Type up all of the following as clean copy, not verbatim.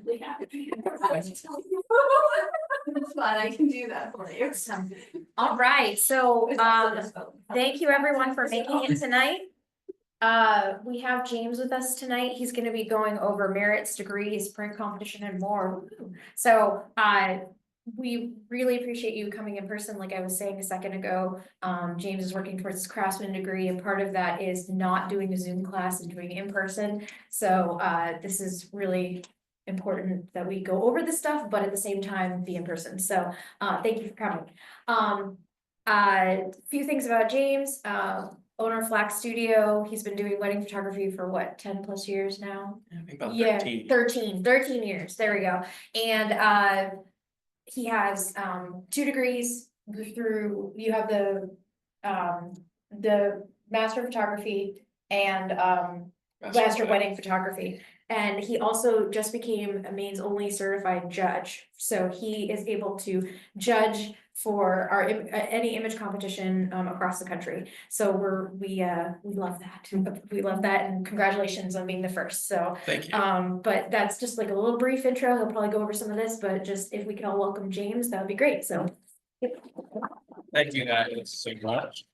really happy to tell you. It's fine, I can do that for you. All right, so thank you everyone for making it tonight. We have James with us tonight. He's going to be going over merits, degrees, print competition, and more. So we really appreciate you coming in person. Like I was saying a second ago, James is working towards his craftsman degree, and part of that is not doing a Zoom class and doing it in person. So this is really important that we go over this stuff, but at the same time be in person. So thank you for coming. A few things about James. Owner of Flax Studio. He's been doing wedding photography for what, 10 plus years now? I think about Yeah, 13. 13 years. There we go. And he has 2 degrees through, you have the Master of Photography and Master of Wedding Photography. And he also just became a Maine's only certified judge. So he is able to judge for our any image competition across the country. So we love that. We love that, and congratulations on being the first. So thank you. but that's just like a little brief intro. He'll probably go over some of this, but just if we could all welcome James, that would be great. So Thank you guys so much.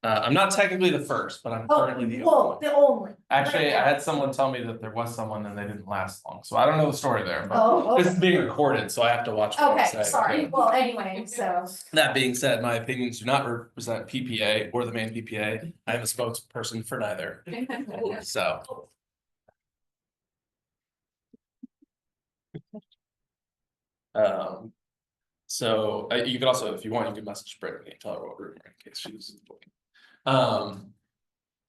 I'm not technically the first, but I'm currently the only. Actually, I had someone tell me that there was someone and they didn't last long. So I don't know the story there, but Okay. this is being recorded, so I have to watch what I say. Sorry. Well, anyway, so that being said, my opinions do not represent PPA or the Maine PPA. I am a spokesperson for neither. So you could also, if you want, you can message Brittany and tell her what we're doing in case she's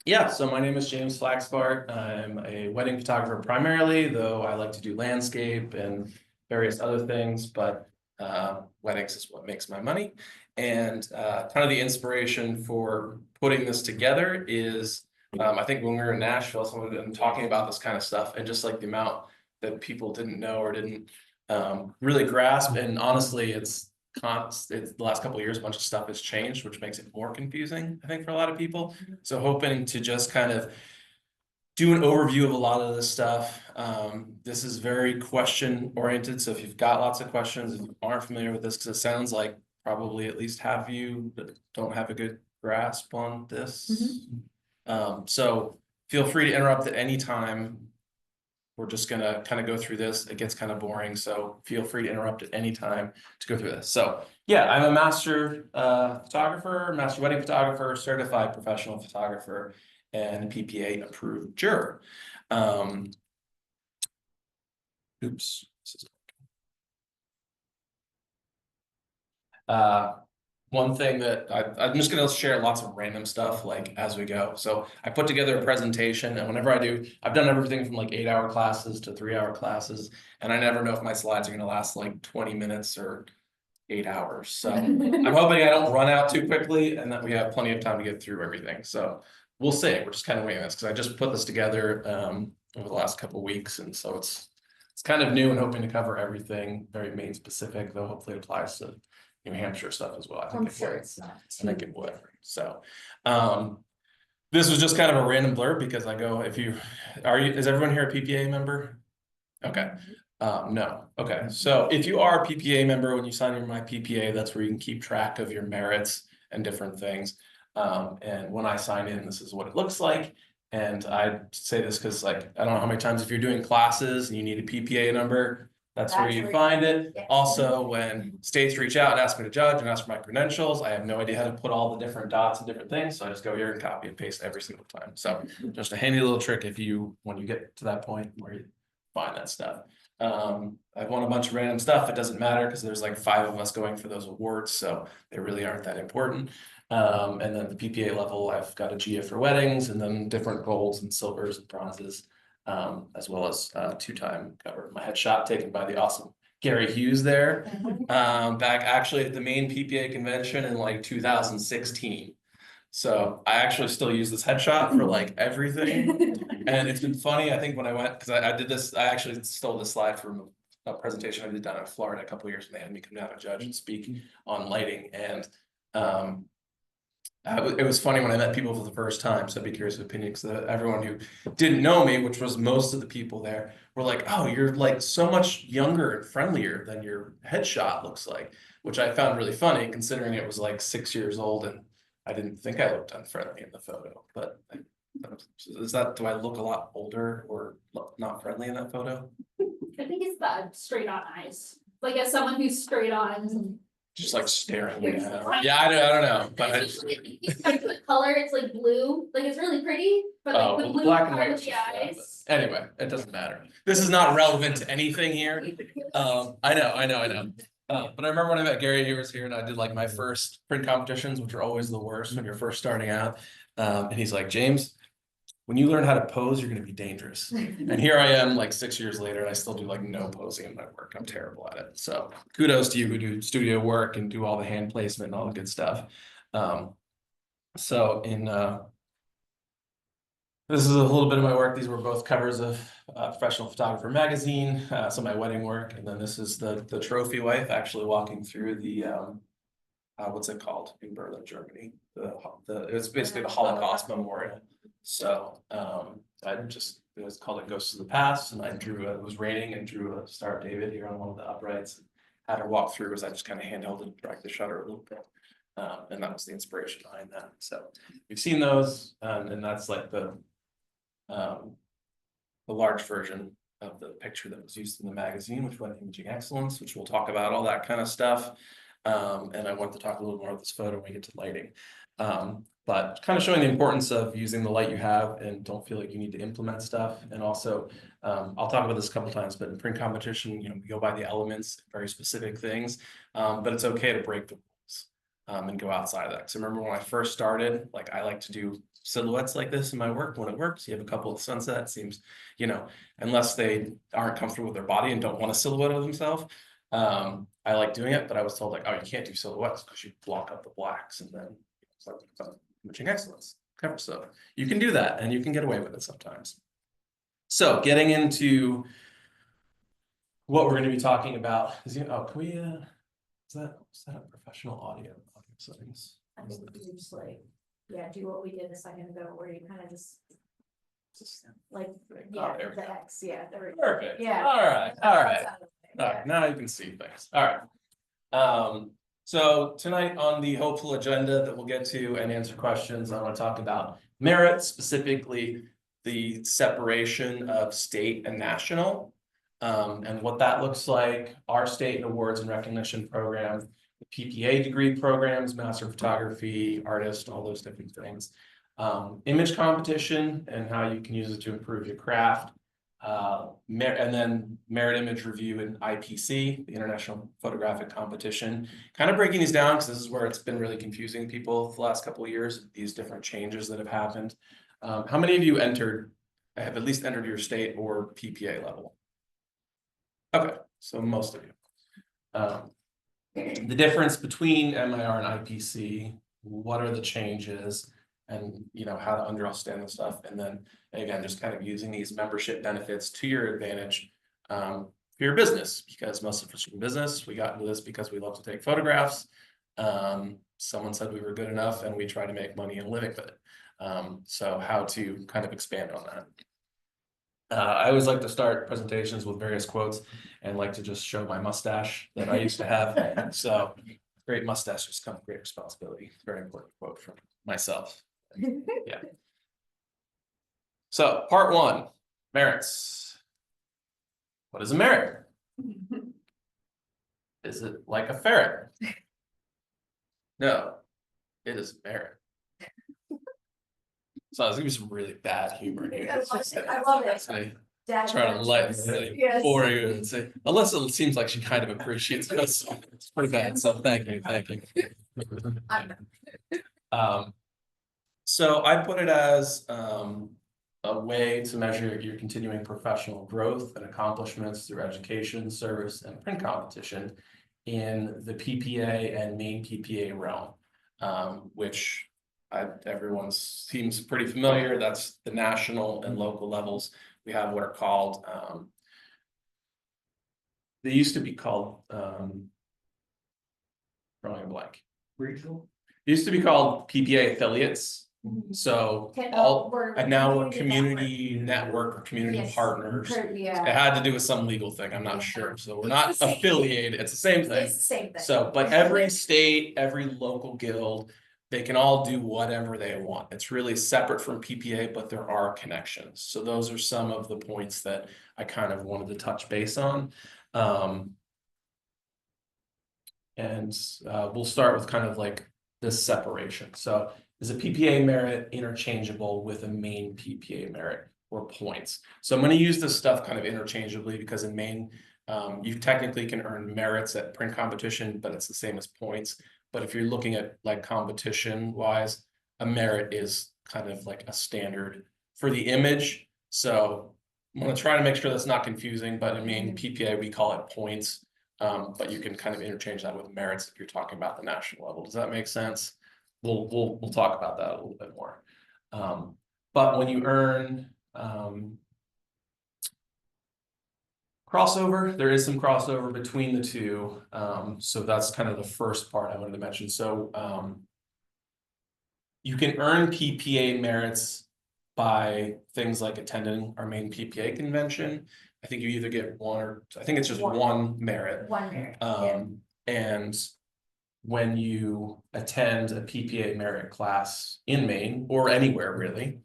yeah, so my name is James Flaxbart. I'm a wedding photographer primarily, though I like to do landscape and various other things, but weddings is what makes my money. And kind of the inspiration for putting this together is I think when we were in Nashville, someone had been talking about this kind of stuff, and just like the amount that people didn't know or didn't really grasp. And honestly, it's the last couple of years, a bunch of stuff has changed, which makes it more confusing, I think, for a lot of people. So hoping to just kind of do an overview of a lot of this stuff. This is very question oriented. So if you've got lots of questions, if you aren't familiar with this, because it sounds like probably at least half of you that don't have a good grasp on this. So feel free to interrupt at any time. We're just gonna kind of go through this. It gets kind of boring, so feel free to interrupt at any time to go through this. So yeah, I'm a master photographer, master wedding photographer, certified professional photographer, and PPA approved juror. Oops. One thing that I'm just going to share lots of random stuff like as we go. So I put together a presentation, and whenever I do, I've done everything from like 8-hour classes to 3-hour classes. And I never know if my slides are going to last like 20 minutes or 8 hours. So I'm hoping I don't run out too quickly and that we have plenty of time to get through everything. So we'll see. We're just kind of waiting this because I just put this together over the last couple of weeks. And so it's kind of new and hoping to cover everything very Maine specific, though hopefully it applies to New Hampshire stuff as well. I think it's not. I think it would. So this was just kind of a random blurb because I go, is everyone here a PPA member? Okay. No. Okay. So if you are a PPA member, when you sign your My PPA, that's where you can keep track of your merits and different things. And when I sign in, this is what it looks like. And I say this because, like, I don't know how many times if you're doing classes and you need a PPA number, that's where you find it. Yes. Also, when states reach out and ask me to judge and ask for my credentials, I have no idea how to put all the different dots and different things. So I just go here and copy and paste every single time. So just a handy little trick when you get to that point where you find that stuff. I've won a bunch of random stuff. It doesn't matter because there's like 5 of us going for those awards. So they really aren't that important. And then the PPA level, I've got a GA for weddings and then different golds and silvers and bronzes. As well as 2-time cover. My headshot taken by the awesome Gary Hughes there, back actually at the Maine PPA convention in like 2016. So I actually still use this headshot for like everything. And it's been funny, I think when I went, because I did this, I actually stole this slide from a presentation I did down in Florida a couple of years when they had me come down and judge and speak on lighting. And It was funny when I met people for the first time, so I'd be curious of opinion, because everyone who didn't know me, which was most of the people there, were like, oh, you're like so much younger and friendlier than your headshot looks like, which I found really funny considering it was like 6 years old and I didn't think I looked unfriendly in the photo, but is that, do I look a lot older or not friendly in that photo? I think it's the straight on eyes, like as someone who's straight on. Just like staring me at. Yeah, I don't know, but I just. The color, it's like blue, like it's really pretty, but like the well, blue black and part white of is the just bad, eyes. but anyway, it doesn't matter. This is not relevant to anything here. I know. But I remember when I met Gary, he was here and I did like my first print competitions, which are always the worst when you're first starting out. And he's like, James, when you learn how to pose, you're gonna be dangerous. And here I am like 6 years later and I still do like no posing in my work. I'm terrible at it. So kudos to you who do studio work and do all the hand placement and all the good stuff. So in this is a little bit of my work. These were both covers of Professional Photographer magazine, some of my wedding work, and then this is the trophy wife actually walking through the what's it called in Berlin, Germany? It's basically the Holocaust Memorial. So it was called It Goes to the Past, and I drew it was raining and drew a Star of David here on one of the uprights. Had her walk through as I just kind of handheld it and dragged the shutter a little bit. And that was the inspiration behind that. So we've seen those, and that's like the large version of the picture that was used in the magazine, which went Imaging Excellence, which we'll talk about all that kind of stuff. And I want to talk a little more about this photo when we get to lighting. But kind of showing the importance of using the light you have and don't feel like you need to implement stuff. And also, I'll talk about this a couple times, but in print competition, we go by the elements, very specific things, but it's okay to break the rules and go outside of that. Because I remember when I first started, like I like to do silhouettes like this in my work when it works. You have a couple of sunsets, seems, unless they aren't comfortable with their body and don't want a silhouette of themselves. I like doing it, but I was told like, oh, you can't do silhouettes because you block up the blacks, and then it's like Imaging Excellence cover. So you can do that and you can get away with it sometimes. So getting into what we're going to be talking about is, can we, is that a professional audio settings? I think we could just like, do what we did a second ago, where you kind of just like, there we the go. X, there we go. Perfect. Yeah. All right. Yeah. All right, now you can see things. All right. So tonight on the hopeful agenda that we'll get to and answer questions, I want to talk about merit, specifically the separation of state and national, and what that looks like, our state awards and recognition program, the PPA degree programs, Master of Photography, artist, all those different things. Image competition and how you can use it to improve your craft. And then merit image review and IPC, the International Photographic Competition. Kind of breaking these down because this is where it's been really confusing people the last couple of years, these different changes that have happened. How many of you have at least entered your state or PPA level? Okay, so most of you. The difference between MIR and IPC, what are the changes, and how to understand the stuff, and then again just kind of using these membership benefits to your advantage for your business, because most of us in business, we got into this because we love to take photographs. Someone said we were good enough and we try to make money and living with it. So how to kind of expand on that. I always like to start presentations with various quotes and like to just show my mustache that I used to have. So great mustaches come with great responsibility. Very important quote from myself. Yeah. So part one, merits. What is a merit? Is it like a ferret? No, it is merit. So there's gonna be some really bad humor here. I love it. Trying to lighten it for you and say, unless it seems like she kind of appreciates it. It's pretty bad. So thank you. So I put it as a way to measure your continuing professional growth and accomplishments through education, service, and print competition in the PPA and main PPA realm, which everyone seems pretty familiar. That's the national and local levels. We have what are called, they used to be called, drawing a blank. Regional? used to be called PPA affiliates, so and now we're community network or community Yes. partners. Yeah. It had to do with some legal thing, I'm not sure, so we're not It's the same. affiliated, it's the same thing. It's the same thing. So, but every state, every local guild, they can all do whatever they want. It's really separate from PPA, but there are connections. So those are some of the points that I kind of wanted to touch base on. And we'll start with kind of like this separation. So is a PPA merit interchangeable with a main PPA merit or points? So I'm going to use this stuff kind of interchangeably because in Maine, you technically can earn merits at print competition, but it's the same as points. But if you're looking at like competition wise, a merit is kind of like a standard for the image. So I'm going to try to make sure that's not confusing, but in Maine PPA, we call it points. But you can kind of interchange that with merits if you're talking about the national level. Does that make sense? We'll talk about that a little bit more. But when you earn crossover, there is some crossover between the two. So that's kind of the first part I wanted to mention. So you can earn PPA merits by things like attending our main PPA convention. I think you either get one or I think it's just one merit. One merit. And when you attend a PPA merit class in Maine or anywhere really,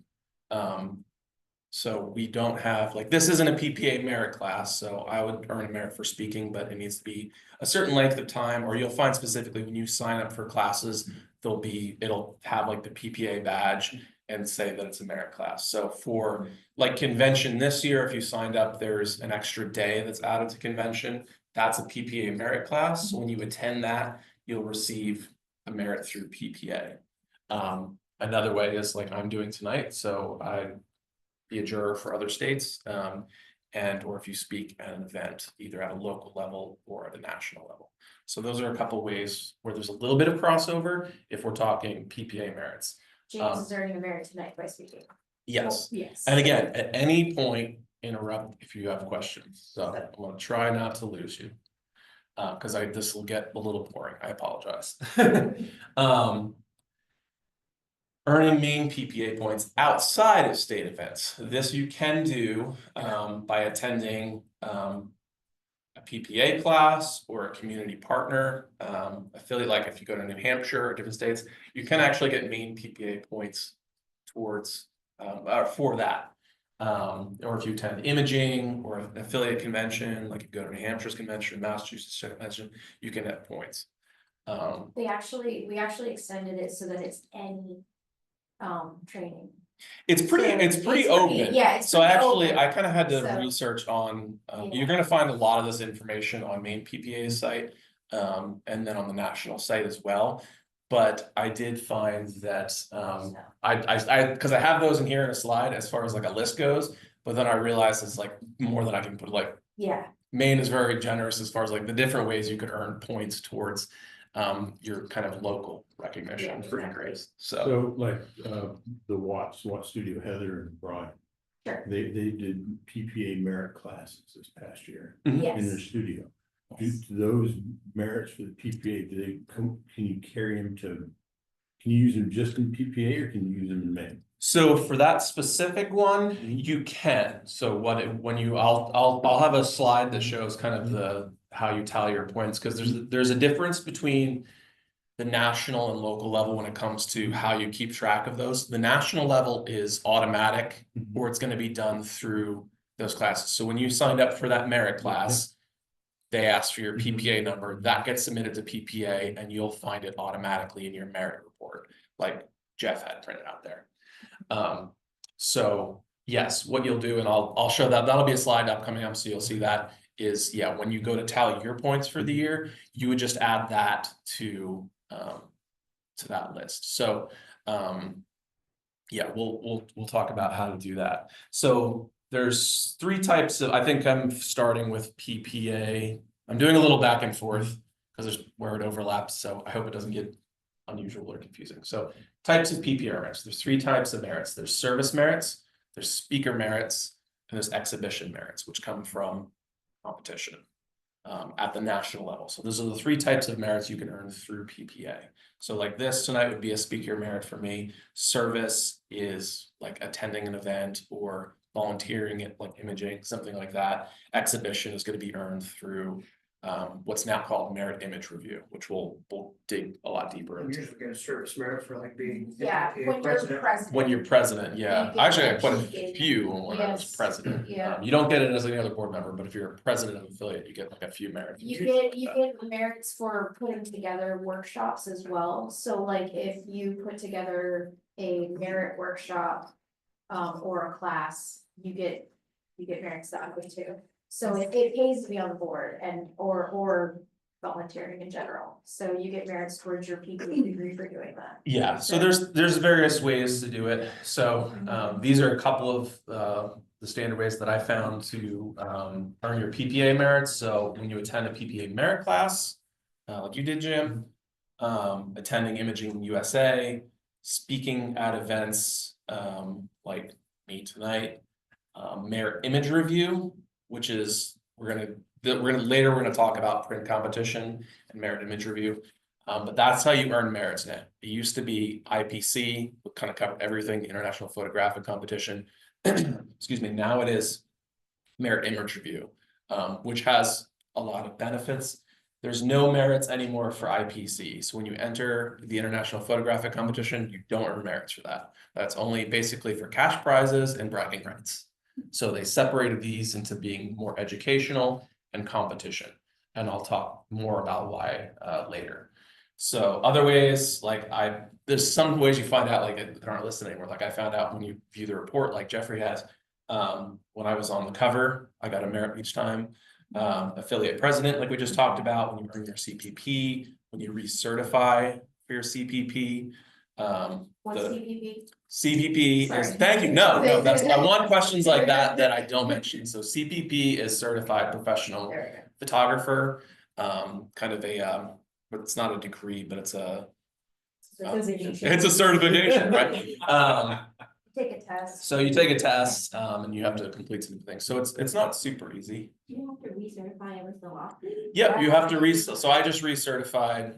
so we don't have like this isn't a PPA merit class, so I would earn a merit for speaking, but it needs to be a certain length of time, or you'll find specifically when you sign up for classes, it'll have like the PPA badge and say that it's a merit class. So for like convention this year, if you signed up, there's an extra day that's added to convention. That's a PPA merit class. So when you attend that, you'll receive a merit through PPA. Another way is like I'm doing tonight. So I be a juror for other states, and or if you speak at an event, either at a local level or at a national level. So those are a couple ways where there's a little bit of crossover if we're talking PPA merits. James is earning a merit tonight by speaking. Yes. Yes. And again, at any point, interrupt if you have questions. So I'm gonna try not to lose you. Because this will get a little boring. I apologize. Earning Maine PPA points outside of state events. This you can do by attending a PPA class or a community partner affiliate. Like if you go to New Hampshire or different states, you can actually get Maine PPA points towards for that. Or if you attend imaging or an affiliate convention, like if you go to New Hampshire's convention, Massachusetts convention, you can have points. We actually extended it so that it's any training. It's pretty open. Yeah. So actually, open. I kind of had to So, research on. yeah. You're going to find a lot of this information on Maine PPA's site, and then on the national site as well. But I did find that because I have those in here in a slide as far as like a list goes, but then I realized it's like more than I can put. Like Maine is very generous as far as like the different ways you could earn points towards your kind of local recognition for degrees. So like the Watt Studio, Heather and Brian, Sure. they did PPA merit classes this past year Yes. in their studio. Do those merits for the PPA, can you carry them can you use them just in PPA or can you use them in Maine? So for that specific one, you can. So I'll have a slide that shows kind of how you tally your points, because there's a difference between the national and local level when it comes to how you keep track of those. The national level is automatic, or it's going to be done through those classes. So when you signed up for that merit class, they ask for your PPA number, that gets submitted to PPA, and you'll find it automatically in your merit report, like Jeff had printed out there. So yes, what you'll do, and I'll show that'll be a slide coming up, so you'll see that is, when you go to tally your points for the year, you would just add that to that list. So we'll talk about how to do that. So there's 3 types of, I think I'm starting with PPA. I'm doing a little back and forth because there's where it overlaps. So I hope it doesn't get unusual or confusing. So types of PPA merits. There's 3 types of merits. There's service merits, there's speaker merits, and there's exhibition merits, which come from competition. at the national level. So those are the 3 types of merits you can earn through PPA. So like this tonight would be a speaker merit for me. Service is like attending an event or volunteering at like imaging, something like that. Exhibition is going to be earned through what's now called merit image review, which we'll dig a lot deeper You into. usually get a service merit for like being. Yeah, a when you're president. president. When you're president, yeah, You get I actually got quite a that. few when I was Yes. president. Yeah. You don't get it as any other board member, but if you're a president of an affiliate, you get like a few merits. You get merits for putting together workshops as well, so like if you put together a merit workshop. Or a class, you get merits that way too. So it pays to be on the board and or volunteering in general, so you get merits towards your PPA degree for doing that. Yeah, so there's various ways to do it. So these are a couple of the standard ways that I found to earn your PPA merits. So when you attend a PPA merit class, like you did, Jim, attending Imaging USA, speaking at events like me tonight, merit image review, which is we're gonna talk about print competition and merit image review. But that's how you earn merits now. It used to be IPC, would kind of cover everything, International Photographic Competition. Excuse me, now it is merit image review, which has a lot of benefits. There's no merits anymore for IPC. So when you enter the International Photographic Competition, you don't earn merits for that. That's only basically for cash prizes and bragging rights. So they separated these into being more educational and competition. And I'll talk more about why later. So other ways, like there's some ways you find out like that aren't listed anymore. Like I found out when you view the report, like Jeffrey has, when I was on the cover, I got a merit each time. Affiliate president, like we just talked about, when you earn your CPP, when you recertify for your CPP. What's CPP? CPP is, Sorry. thank you, no, that's, I want questions like that I don't mention. So CPP is certified professional There photographer, kind of a, but it's not a degree, but it's a, it's a certification, right? Take a test. So you take a test, and you have to complete some things, so it's not super easy. Do you have to recertify every so often? Yep, you have to so I just recertified,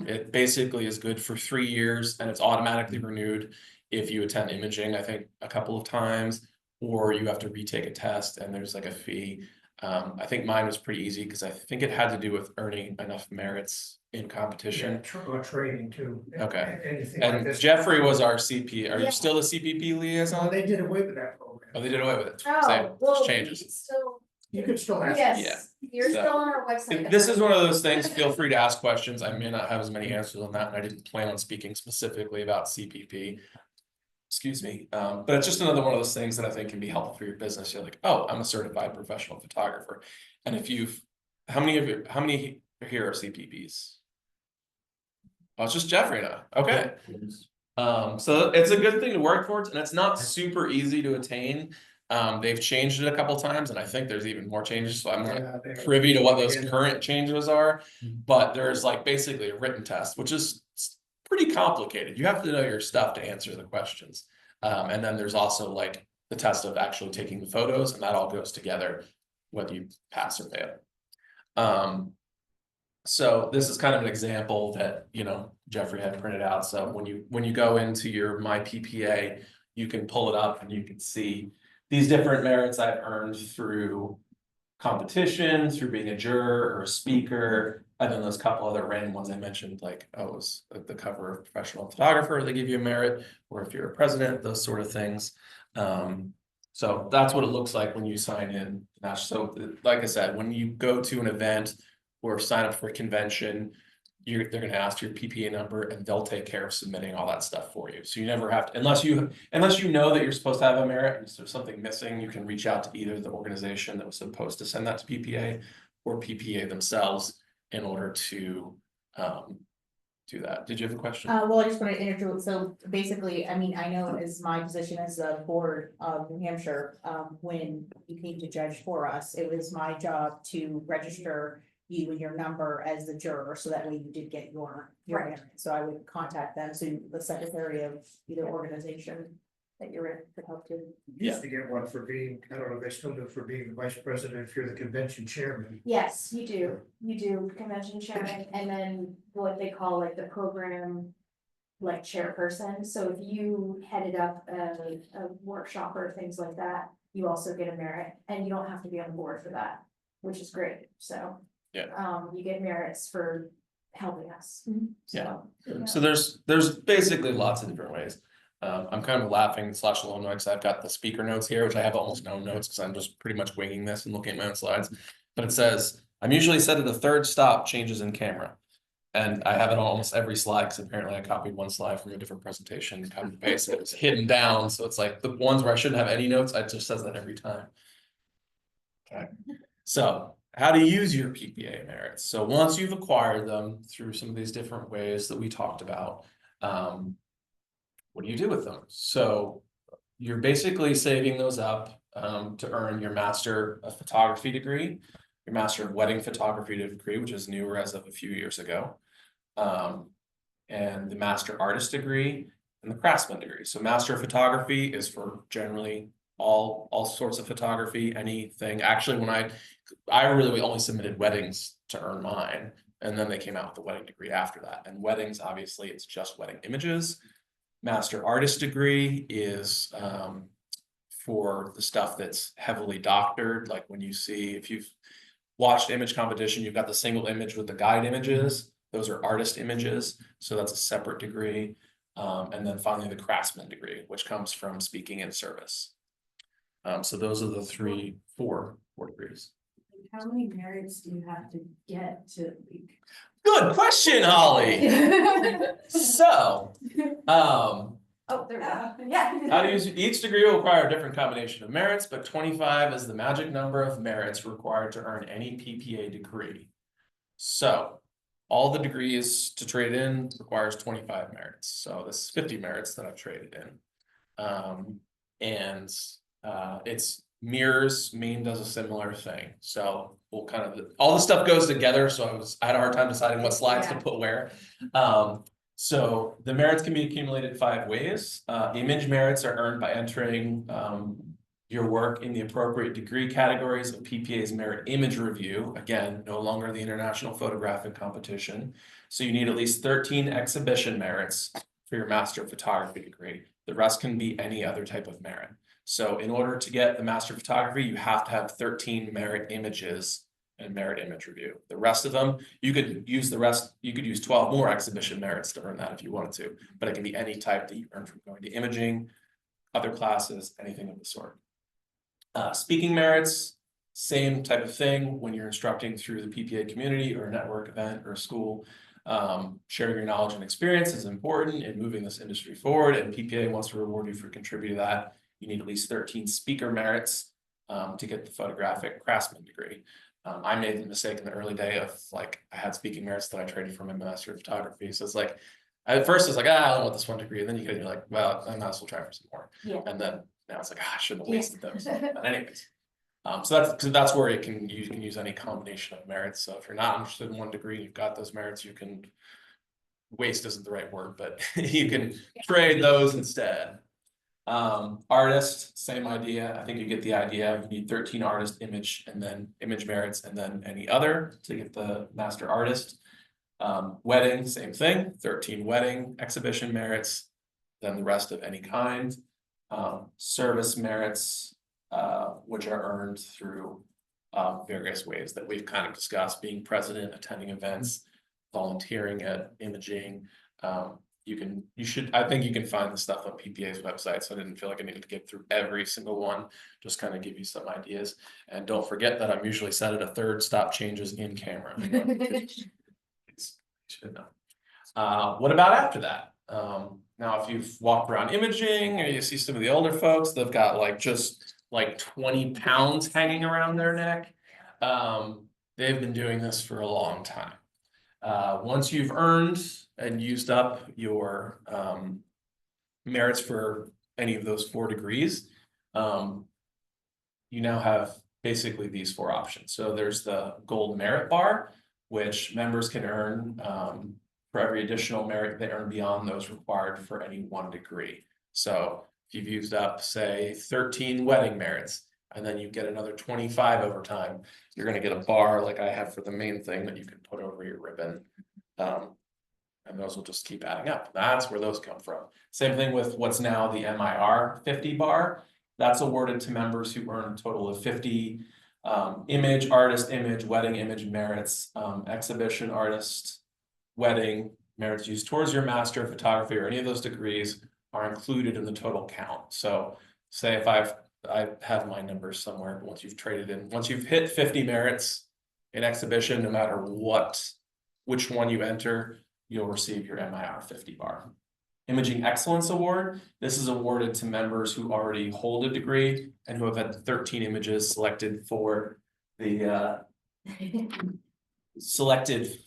it basically is good for 3 years and it's automatically renewed. If you attend imaging, I think a couple of times, or you have to retake a test and there's like a fee. I think mine was pretty easy because I think it had to do with earning enough merits in competition. Training too. Okay. Anything like And this. Jeffrey was our CP, are Yeah. you still a CPP No, liaison? they did away with that program. Oh, they did away with it. Oh, Same, well, just you changes. can still, You could still ask. yes, you're So, still on our website. This is one of those things, feel free to ask questions. I may not have as many answers on that, and I didn't plan on speaking specifically about CPP. Excuse me, but it's just another one of those things that I think can be helpful for your business. You're like, oh, I'm a certified professional photographer. And if how many here are CPPs? Oh, it's just Jeffrey now, okay. So it's a good thing to work towards, and it's not super easy to attain. They've changed it a couple times, and I think there's even more changes, so I'm not privy to what those current changes are. But there's like basically a written test, which is pretty complicated. You have to know your stuff to answer the questions. And then there's also like the test of actually taking the photos, and that all goes together, whether you pass or fail. So this is kind of an example that, you know, Jeffrey had printed out. So when you go into your My PPA, you can pull it up and you can see these different merits I've earned through competition, through being a juror or a speaker, and then those couple other random ones I mentioned, like, oh, it was the cover of Professional Photographer, they give you a merit, or if you're a president, those sort of things. So that's what it looks like when you sign in. So like I said, when you go to an event or sign up for a convention, they're going to ask your PPA number and they'll take care of submitting all that stuff for you. So you never have to, unless you know that you're supposed to have a merit and there's something missing, you can reach out to either the organization that was supposed to send that to PPA or PPA themselves in order to do that. Did you have a question? Well, I just want to introduce, so basically, I mean, I know as my position as the board of New Hampshire, when you came to judge for us, it was my job to register you and your number as the juror, so that way you did get your Right. merit. So I would contact them, so the secretary of either organization. that you're in could help too. You used to get one for being, I don't know if they still do it for being the vice president if you're the convention chairman. Yes, you do convention chairman, and then what they call like the program. Like chairperson, so if you headed up a workshop or things like that, you also get a merit, and you don't have to be on the board for that, which is great, so. Yeah. You get merits for helping us, so. So there's basically lots of different ways. I'm kind of laughing / alone because I've got the speaker notes here, which I have almost no notes because I'm just pretty much winging this and looking at my own slides. But it says, I'm usually set at a third stop changes in camera. And I have it on almost every slide because apparently I copied one slide from a different presentation, kind of base it was hidden down. So it's like the ones where I shouldn't have any notes, it just says that every time. Okay, so how to use your PPA merits. So once you've acquired them through some of these different ways that we talked about, what do you do with them? So you're basically saving those up to earn your Master of Photography degree, your Master of Wedding Photography degree, which is newer as of a few years ago, and the Master Artist degree and the Craftsman degree. So Master of Photography is for generally all sorts of photography, anything. Actually, when I really only submitted weddings to earn mine, and then they came out with the wedding degree after that. And weddings, obviously, it's just wedding images. Master Artist degree is for the stuff that's heavily doctored, like when you see, if you've watched image competition, you've got the single image with the guide images. Those are artist images, so that's a separate degree. And then finally the Craftsman degree, which comes from speaking in service. So those are the four degrees. How many merits do you have to get to? Good question, Holly. So, Oh, there we go, yeah. how to use each degree will require a different combination of merits, but 25 is the magic number of merits required to earn any PPA degree. So all the degrees to trade in requires 25 merits. So this is 50 merits that I've traded in. It's MIR's does a similar thing. So we'll kind of, all the stuff goes together. So I had a hard time deciding what slides to put where. So the merits can be accumulated 5 ways. Image merits are earned by entering your work in the appropriate degree categories of PPA's merit image review. Again, no longer the International Photographic Competition. So you need at least 13 exhibition merits for your Master of Photography degree. The rest can be any other type of merit. So in order to get the Master of Photography, you have to have 13 merit images and merit image review. The rest of them, you could use 12 more exhibition merits to earn that if you wanted to, but it can be any type that you earn from going to imaging, other classes, anything of the sort. Speaking merits, same type of thing when you're instructing through the PPA community or a network event or a school. Sharing your knowledge and experience is important in moving this industry forward, and PPA wants to reward you for contributing to that. You need at least 13 speaker merits to get the Photographic Craftsman degree. I made the mistake in the early day of like, I had speaking merits that I traded for my Master of Photography. So it's like, at first it's like, I don't want this one degree. And then you're like, well, I might as well try for some more. Yeah. And then now it's like, I shouldn't have wasted those. But anyways, so that's where you can use any combination of merits. So if you're not interested in one degree, you've got those merits, you can, waste isn't the right word, but you can trade those instead. Artist, same idea. I think you get the idea. You need 13 artist image and then image merits and then any other to get the Master Artist. Wedding, same thing, 13 wedding exhibition merits, then the rest of any kind. Service merits, which are earned through various ways that we've kind of discussed, being president, attending events, volunteering at imaging. I think you can find the stuff on PPA's website, so I didn't feel like I needed to get through every single one, just kind of give you some ideas. And don't forget that I'm usually set at a third stop changes in camera. Should know. What about after that? Now, if you've walked around imaging or you see some of the older folks, they've got like just like 20 pounds hanging around their neck. They've been doing this for a long time. Once you've earned and used up your merits for any of those 4 degrees, you now have basically these 4 options. So there's the gold merit bar, which members can earn for every additional merit they earn beyond those required for any one degree. So if you've used up, say, 13 wedding merits, and then you get another 25 over time, you're gonna get a bar like I have for the main thing that you can put over your ribbon. And those will just keep adding up. That's where those come from. Same thing with what's now the MIR 50 bar. That's awarded to members who earn a total of 50 image, artist image, wedding image merits, exhibition artist, wedding merits used towards your master of photography or any of those degrees are included in the total count. So say if I have my numbers somewhere, but once you've traded in, once you've hit 50 merits in exhibition, no matter which one you enter, you'll receive your MIR 50 bar. Imaging Excellence Award. This is awarded to members who already hold a degree and who have had 13 images selected for the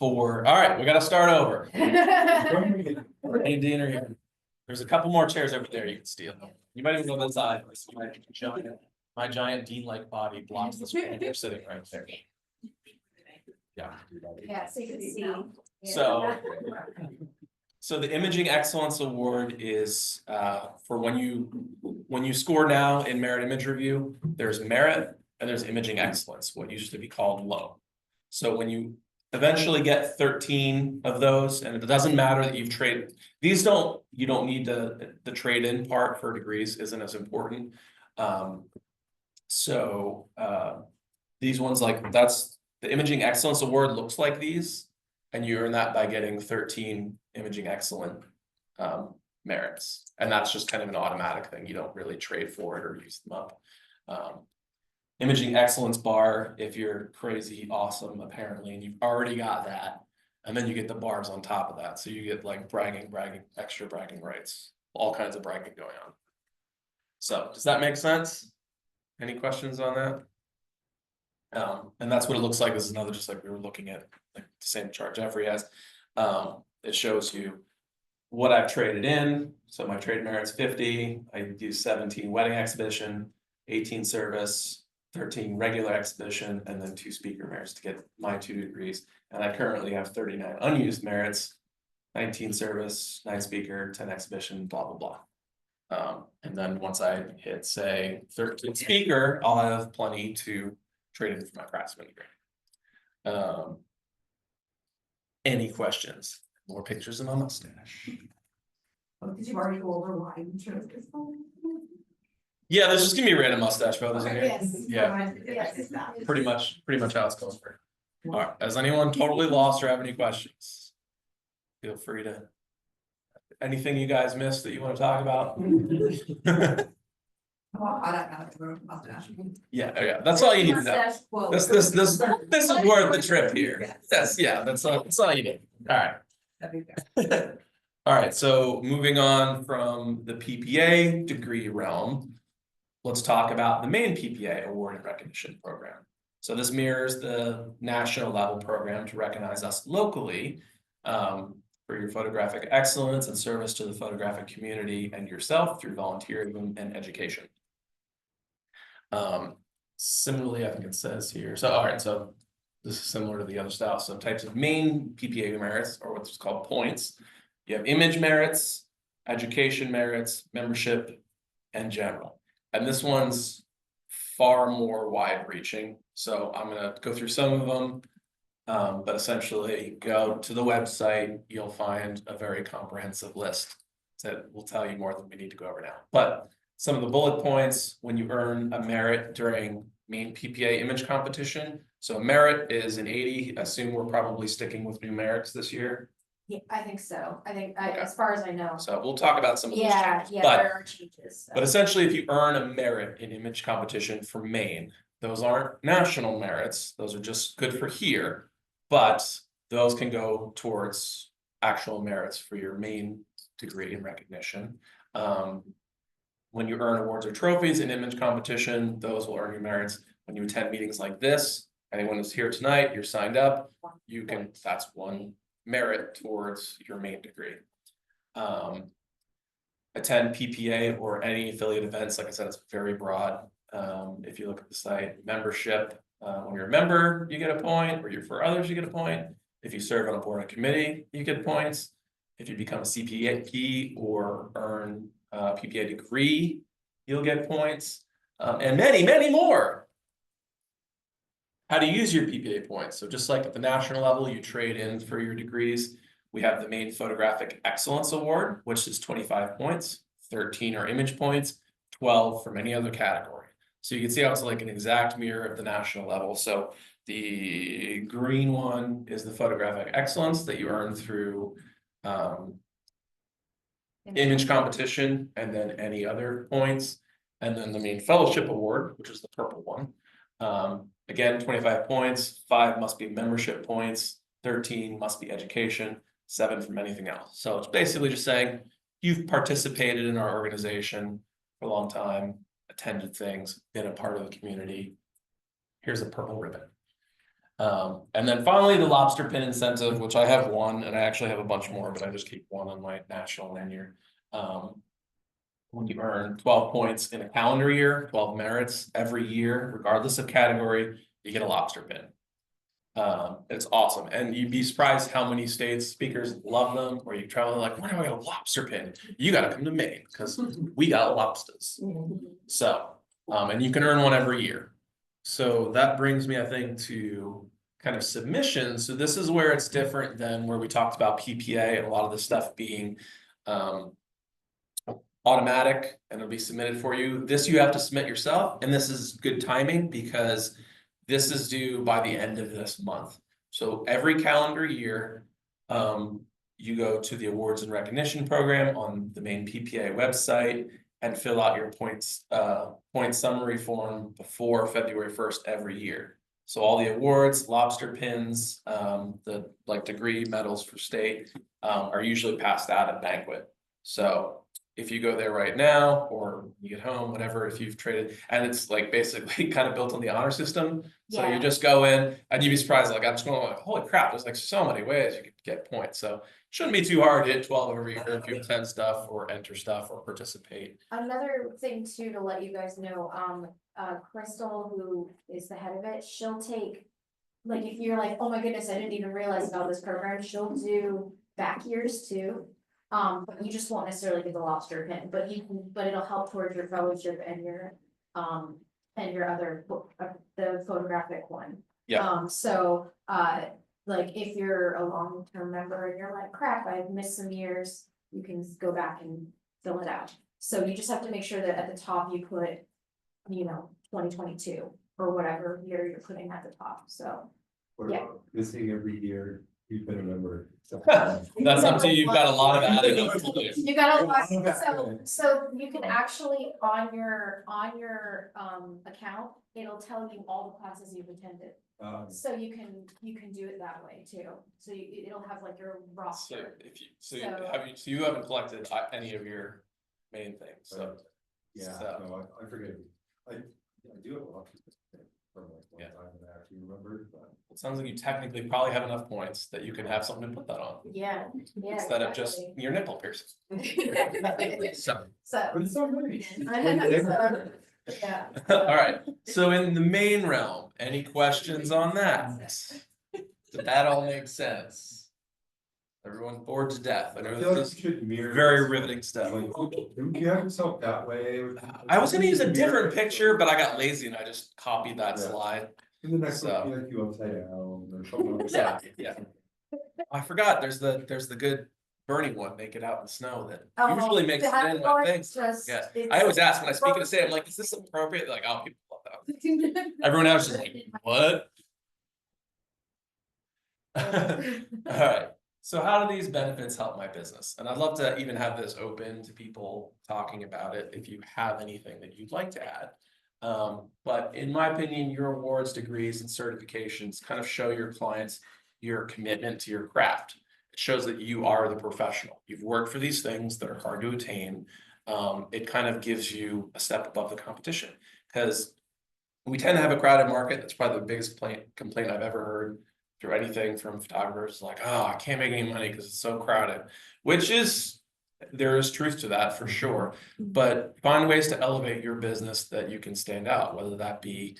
all right, we gotta start over. Hey, Dean, are you? There's a couple more chairs over there you can steal. You might even go inside. My giant dean-like body blocks the screen. You're sitting right there. Yeah. Yeah, so you can see. So the Imaging Excellence Award is for when you score now in Merit Image Review, there's merit and there's Imaging Excellence, what used to be called low. So when you eventually get 13 of those, and it doesn't matter that you've traded, you don't need the trade-in part for degrees isn't as important. These ones, like that's the Imaging Excellence Award looks like these, and you earn that by getting 13 Imaging Excellent merits. And that's just kind of an automatic thing. You don't really trade for it or use them up. Imaging Excellence bar, if you're crazy awesome, apparently, and you've already got that, and then you get the bars on top of that. So you get like bragging, extra bragging rights, all kinds of bragging going on. So does that make sense? Any questions on that? And that's what it looks like. This is another, just like we were looking at, like the same chart Jeffrey has. It shows you what I've traded in. So my trade merit's 50. I do 17 wedding exhibition, 18 service, 13 regular exhibition, and then 2 speaker merits to get my 2 degrees. And I currently have 39 unused merits, 19 service, 9 speaker, 10 exhibition, blah, blah, blah. And then once I hit, say, 13 speaker, I'll have plenty to trade in for my craftsman degree. Any questions? More pictures of my mustache. Did you already go over why you chose this one? Yeah, there's just gonna be random mustache photos in here. Yes. Yeah, Yes. pretty much how it's going for. All right, has anyone totally lost or have any questions? Feel free to. Anything you guys missed that you want to talk about? Yeah, that's all you need to know. This is worth the trip here. That's all you need. All right. All right, so moving on from the PPA degree realm, let's talk about the main PPA award and recognition program. So this mirrors the national level program to recognize us locally for your photographic excellence and service to the photographic community and yourself through volunteerism and education. Similarly, I think it says here, so all right, so this is similar to the other style. So types of main PPA merits, or what's called points. You have image merits, education merits, membership, and general. And this one's far more wide reaching. So I'm gonna go through some of them. But essentially go to the website, you'll find a very comprehensive list that will tell you more than we need to go over now. But some of the bullet points when you earn a merit during main PPA image competition. So merit is an 80. Assume we're probably sticking with new merits this year. Yeah, I think so. Okay. As far as I know. So we'll talk about some of those Yeah, changes. yeah, But there are changes. So. But essentially, if you earn a merit in image competition for Maine, those aren't national merits. Those are just good for here. But those can go towards actual merits for your main degree in recognition. When you earn awards or trophies in image competition, those will earn you merits. When you attend meetings like this, anyone who's here tonight, you're signed up, you can, that's one merit towards your main degree. Attend PPA or any affiliate events, like I said, it's very broad. If you look at the site, membership, when you're a member, you get a point, or you're for others, you get a point. If you serve on a board and committee, you get points. If you become a CPP or earn PPA Degree, you'll get points, and many, many more. How to use your PPA points. So just like at the national level, you trade in for your degrees. We have the main Photographic Excellence Award, which is 25 points, 13 are image points, 12 from any other category. So you can see how it's like an exact mirror of the national level. So the green one is the Photographic Excellence that you earn through image competition and then any other points. And then the main Fellowship Award, which is the purple one. Again, 25 points, 5 must be membership points, 13 must be education, 7 from anything else. So it's basically just saying you've participated in our organization for a long time, attended things, been a part of the community. Here's a purple ribbon. And then finally, the lobster pin incentive, which I have one, and I actually have a bunch more, but I just keep one on my national lanyard. When you earn 12 points in a calendar year, 12 merits every year, regardless of category, you get a lobster pin. It's awesome. And you'd be surprised how many states speakers love them, or you travel like, why do I get a lobster pin? You got to come to Maine because we got lobsters. So, and you can earn one every year. So that brings me, I think, to kind of submissions. So this is where it's different than where we talked about PPA and a lot of the stuff being automatic and it'll be submitted for you. This you have to submit yourself, and this is good timing because this is due by the end of this month. So every calendar year, you go to the awards and recognition program on the main PPA website and fill out your points summary form before February 1st every year. So all the awards, lobster pins, the like degree medals for state are usually passed out at banquet. So if you go there right now or you get home, whatever, if you've traded, and it's like basically kind of built on the honor system. So you just go in and you'd be surprised, like I'm just going like, holy crap, there's like so many ways you could get points. So it shouldn't be too hard to hit 12 every year if you attend stuff or enter stuff or participate. Another thing too, to let you guys know, Crystal, who is the head of it, she'll take, like, if you're like, oh my goodness, I didn't even realize about this program, she'll do back years too. But you just won't necessarily get the lobster pin, but you can, but it'll help towards your fellowship and your other, the photographic one. Yeah. So, like, if you're a long-term member and you're like, crap, I've missed some years, you can go back and fill it out. So you just have to make sure that at the top you put, 2022 or whatever year you're putting at the top, so. What Yeah. about missing every year you've been a member? That's up to you. You've got a lot of adding up to do. You got a lot, so you can actually, on your account, it'll tell you all the classes you've attended. So you can do it that way too, so it'll have like your So roster. if you, so you haven't collected any of your main things, so. Yeah, So- no, I forget. I do have a lot from like one Yeah. time that I actually remembered, but. It sounds like you technically probably have enough points that you can have something to put that on. Yeah, Instead of just your nipple piercing. So, So. But it's so nice. Yeah. all right, so in the main realm, any questions on that? Did that all make sense? Everyone bored to death. I I know feel like this you is should mirror. very this. riveting stuff. Like, you have yourself that way. I was gonna use a different Mirror- picture, but I got lazy and I just copied that Yeah. slide. In the next So- one, be like you upside down or something like Yeah, that. yeah. I forgot, there's the good Bernie one, make it out in the snow that Oh, usually makes it in my face. Yeah, I always ask when I speak in a state, I'm like, is this appropriate? They're like, oh, people love that. Everyone else is like, what? Alright, so how do these benefits help my business? And I'd love to even have this open to people talking about it, if you have anything that you'd like to add. But in my opinion, your awards, degrees, and certifications kind of show your clients your commitment to your craft. It shows that you are the professional. You've worked for these things that are hard to attain. It kind of gives you a step above the competition, because we tend to have a crowded market. That's probably the biggest complaint I've ever heard through anything from photographers, like, oh, I can't make any money because it's so crowded, which is, there is truth to that for sure. But find ways to elevate your business that you can stand out, whether that be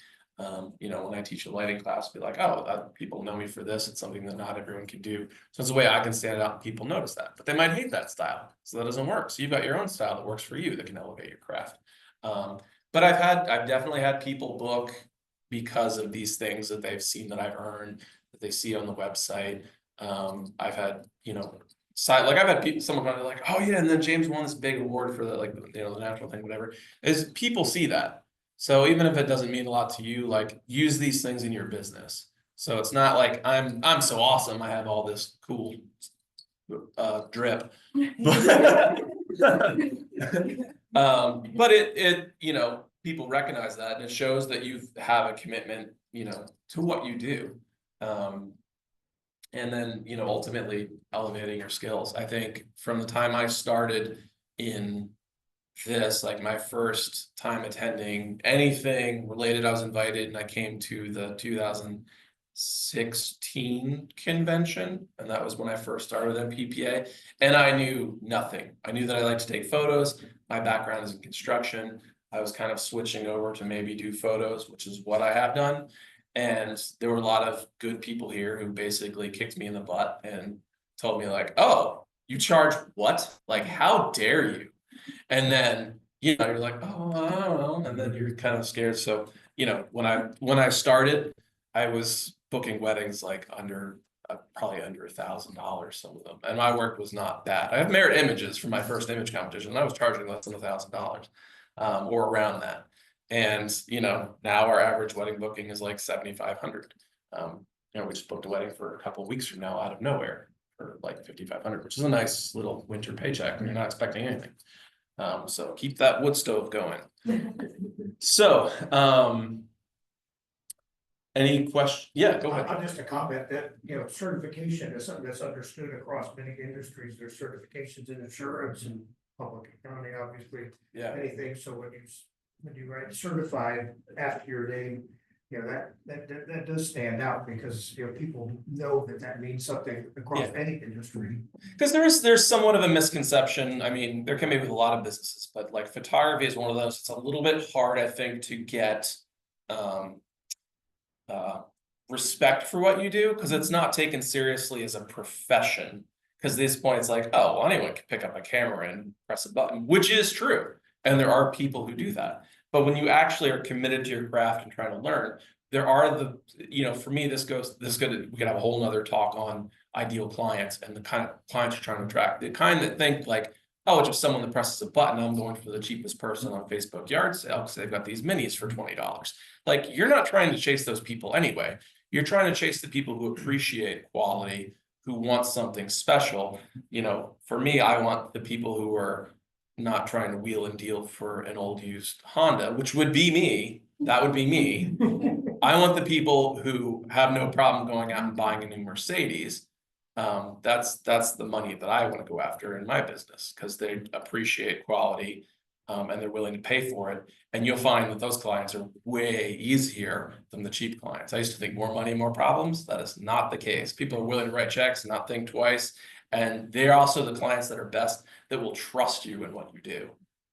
You know, when I teach a lighting class, be like, oh, people know me for this. It's something that not everyone can do. So it's a way I can stand out and people notice that, but they might hate that style. So that doesn't work. So you've got your own style that works for you that can elevate your craft. But I've definitely had people book because of these things that they've seen that I've earned, that they see on the website. I've had, you know, like I've had people, someone kind of like, oh yeah, and then James won this big award for the, like, you know, the natural thing, whatever, is people see that. So even if it doesn't mean a lot to you, like, use these things in your business. So it's not like I'm so awesome, I have all this cool drip. But it, you know, people recognize that, and it shows that you have a commitment, you know, to what you do. And then, you know, ultimately elevating your skills. I think from the time I started in this, like my first time attending anything related, I was invited and I came to the 2016 convention, and that was when I first started at PPA, and I knew nothing. I knew that I like to take photos. My background is in construction. I was kind of switching over to maybe do photos, which is what I have done. And there were a lot of good people here who basically kicked me in the butt and told me like, oh, you charge what? Like, how dare you? And then, you know, you're like, oh, I don't know. And then you're kind of scared. So, you know, when I started, I was booking weddings like under probably under $1,000, some of them. And my work was not bad. I have merit images from my first image competition, and I was charging less than $1,000 or around that. And, you know, now our average wedding booking is like 7,500. You know, we just booked a wedding for a couple of weeks from now out of nowhere for like 5,500, which is a nice little winter paycheck. You're not expecting anything. So keep that wood stove going. So, any question? Yeah, go ahead. Just a comment that, you know, certification is something that's understood across many industries. There's certifications in insurance and public accounting, obviously. Yeah. Anything, so when you write certified after your name, you know, that does stand out because, you know, people know that means something across any industry. Because there's somewhat of a misconception. I mean, there can be with a lot of businesses, but like photography is one of those. It's a little bit hard, I think, to get respect for what you do, because it's not taken seriously as a profession. Because at this point, it's like, oh, well, anyone can pick up a camera and press a button, which is true, and there are people who do that. But when you actually are committed to your craft and trying to learn, there are the, you know, for me, we could have a whole nother talk on ideal clients and the kind of clients you're trying to attract. The kind that think like, oh, it's just someone that presses a button, I'm going for the cheapest person on Facebook yard sale because they've got these minis for $20. Like, you're not trying to chase those people anyway. You're trying to chase the people who appreciate quality, who want something special. You know, for me, I want the people who are not trying to wheel and deal for an old used Honda, which would be me. That would be me. I want the people who have no problem going out and buying a new Mercedes. That's the money that I want to go after in my business, because they appreciate quality and they're willing to pay for it. And you'll find that those clients are way easier than the cheap clients. I used to think more money, more problems. That is not the case. People are willing to write checks and not think twice. And they're also the clients that are best, that will trust you in what you do.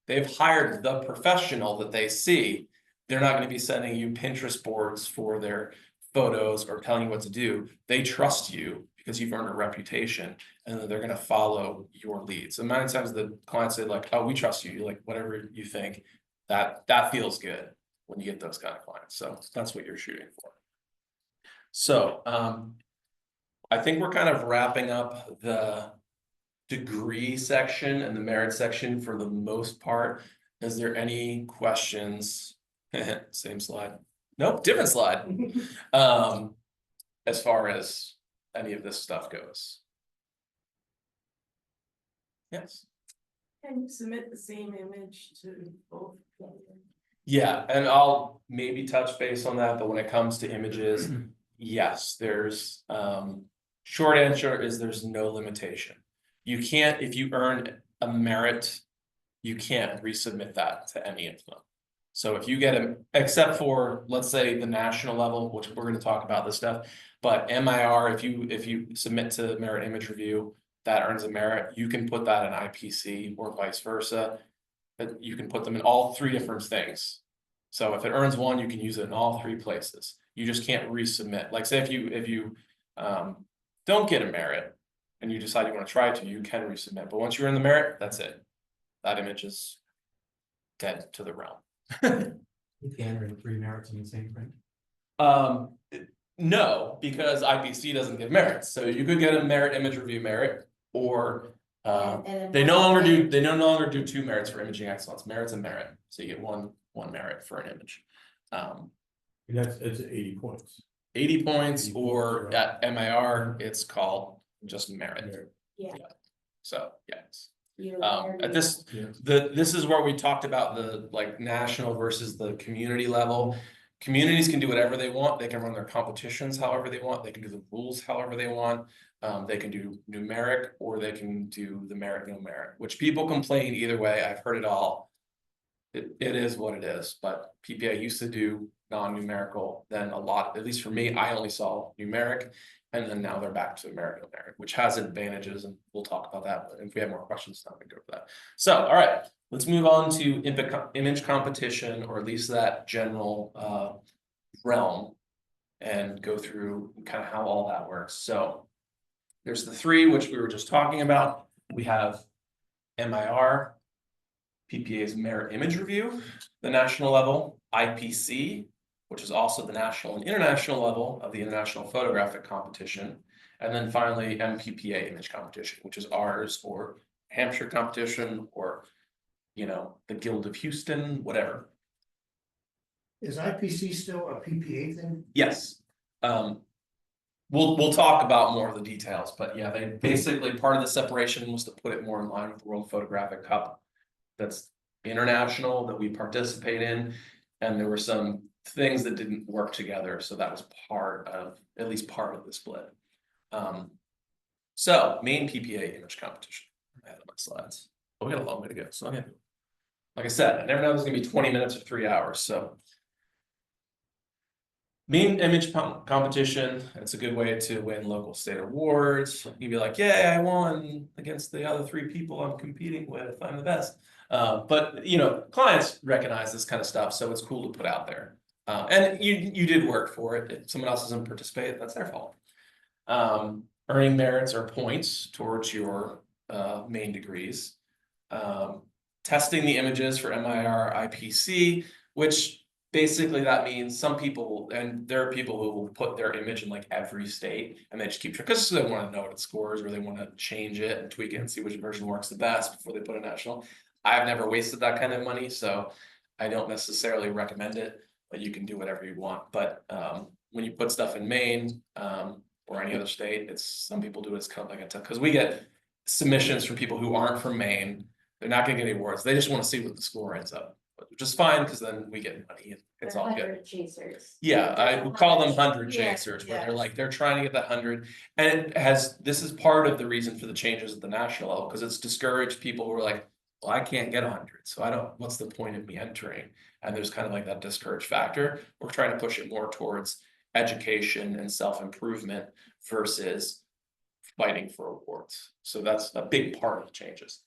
They've hired the professional that they see. They're not going to be sending you Pinterest boards for their photos or telling you what to do. They trust you because you've earned a reputation, and then they're going to follow your leads. And many times the clients say like, oh, we trust you. You're like, whatever you think, that feels good when you get those kind of clients. So that's what you're shooting for. So I think we're kind of wrapping up the degree section and the merit section for the most part. Is there any questions? Same slide. Nope, different slide. As far as any of this stuff goes. Yes. Can you submit the same image to both? Yeah, and I'll maybe touch base on that, but when it comes to images, yes, there's short answer is there's no limitation. You can't, if you earn a merit, you can't resubmit that to any of them. So if you get a, except for, let's say, the national level, which we're going to talk about this stuff, but MIR, if you submit to merit image review, that earns a merit, you can put that in IPC or vice versa. But you can put them in all three different things. So if it earns one, you can use it in all three places. You just can't resubmit. Like say if you don't get a merit and you decide you want to try to, you can resubmit. But once you're in the merit, that's it. That image is dead to the realm. You can earn 3 merits in the same thing. No, because IPC doesn't give merits. So you could get a merit image review merit, or And they no longer do 2 merits for imaging excellence, merits and merit. So you get one merit for an image. And it's 80 points. 80 points, 80 or points, at MIR, it's called just merit. Merit. So, yes. You At this, Yeah. this is where we talked about the like national versus the community level. Communities can do whatever they want. They can run their competitions however they want. They can do the rules however they want. They can do numeric, or they can do the merit, no merit, which people complain either way. I've heard it all. It is what it is, but PPA used to do non-numerical, then a lot, at least for me, I only saw numeric. And then now they're back to merit, no merit, which has advantages, and we'll talk about that. But if we have more questions, I'm gonna go for that. So, all right, let's move on to image competition, or at least that general realm, and go through kind of how all that works. So there's the 3, which we were just talking about. We have MIR, PPA's merit image review, the national level, IPC, which is also the national and international level of the International Photographic Competition. And then finally, MPPA image competition, which is ours, or Hampshire competition, or, you know, the Guild of Houston, whatever. Is IPC still a PPA thing? Yes. We'll talk about more of the details, but yeah, they basically, part of the separation was to put it more in line with the World Photographic Cup. That's international, that we participate in, and there were some things that didn't work together, so that was at least part of the split. So main PPA image competition. I had on my slides. Oh, we got a long way to go. So okay. Like I said, I never know if it's gonna be 20 minutes or 3 hours. So main image competition, it's a good way to win local state awards. You'd be like, yeah, I won against the other 3 people I'm competing with. I'm the best. But you know, clients recognize this kind of stuff, so it's cool to put out there. And you did work for it. If someone else doesn't participate, that's their fault. Earning merits or points towards your main degrees. Testing the images for MIR, IPC, which basically that means some people, and there are people who will put their image in like every state, and they just keep track because they want to know what it scores, or they want to change it and tweak it and see which version works the best before they put a national. I've never wasted that kind of money, so I don't necessarily recommend it, but you can do whatever you want. But when you put stuff in Maine or any other state, it's some people do it as kind of like a, because we get submissions from people who aren't from Maine. They're not gonna get any awards. They just want to see what the score ends up, which is fine, because then we get money and it's all good. 100 chasers. Yeah, I would call them 100 Yeah, chasers, where yeah. they're like, they're trying to get that 100. And this is part of the reason for the changes at the national level, because it's discouraged people who are like, well, I can't get 100, so what's the point of me entering? And there's kind of like that discouraged factor. We're trying to push it more towards education and self-improvement versus fighting for awards. So that's a big part of the changes.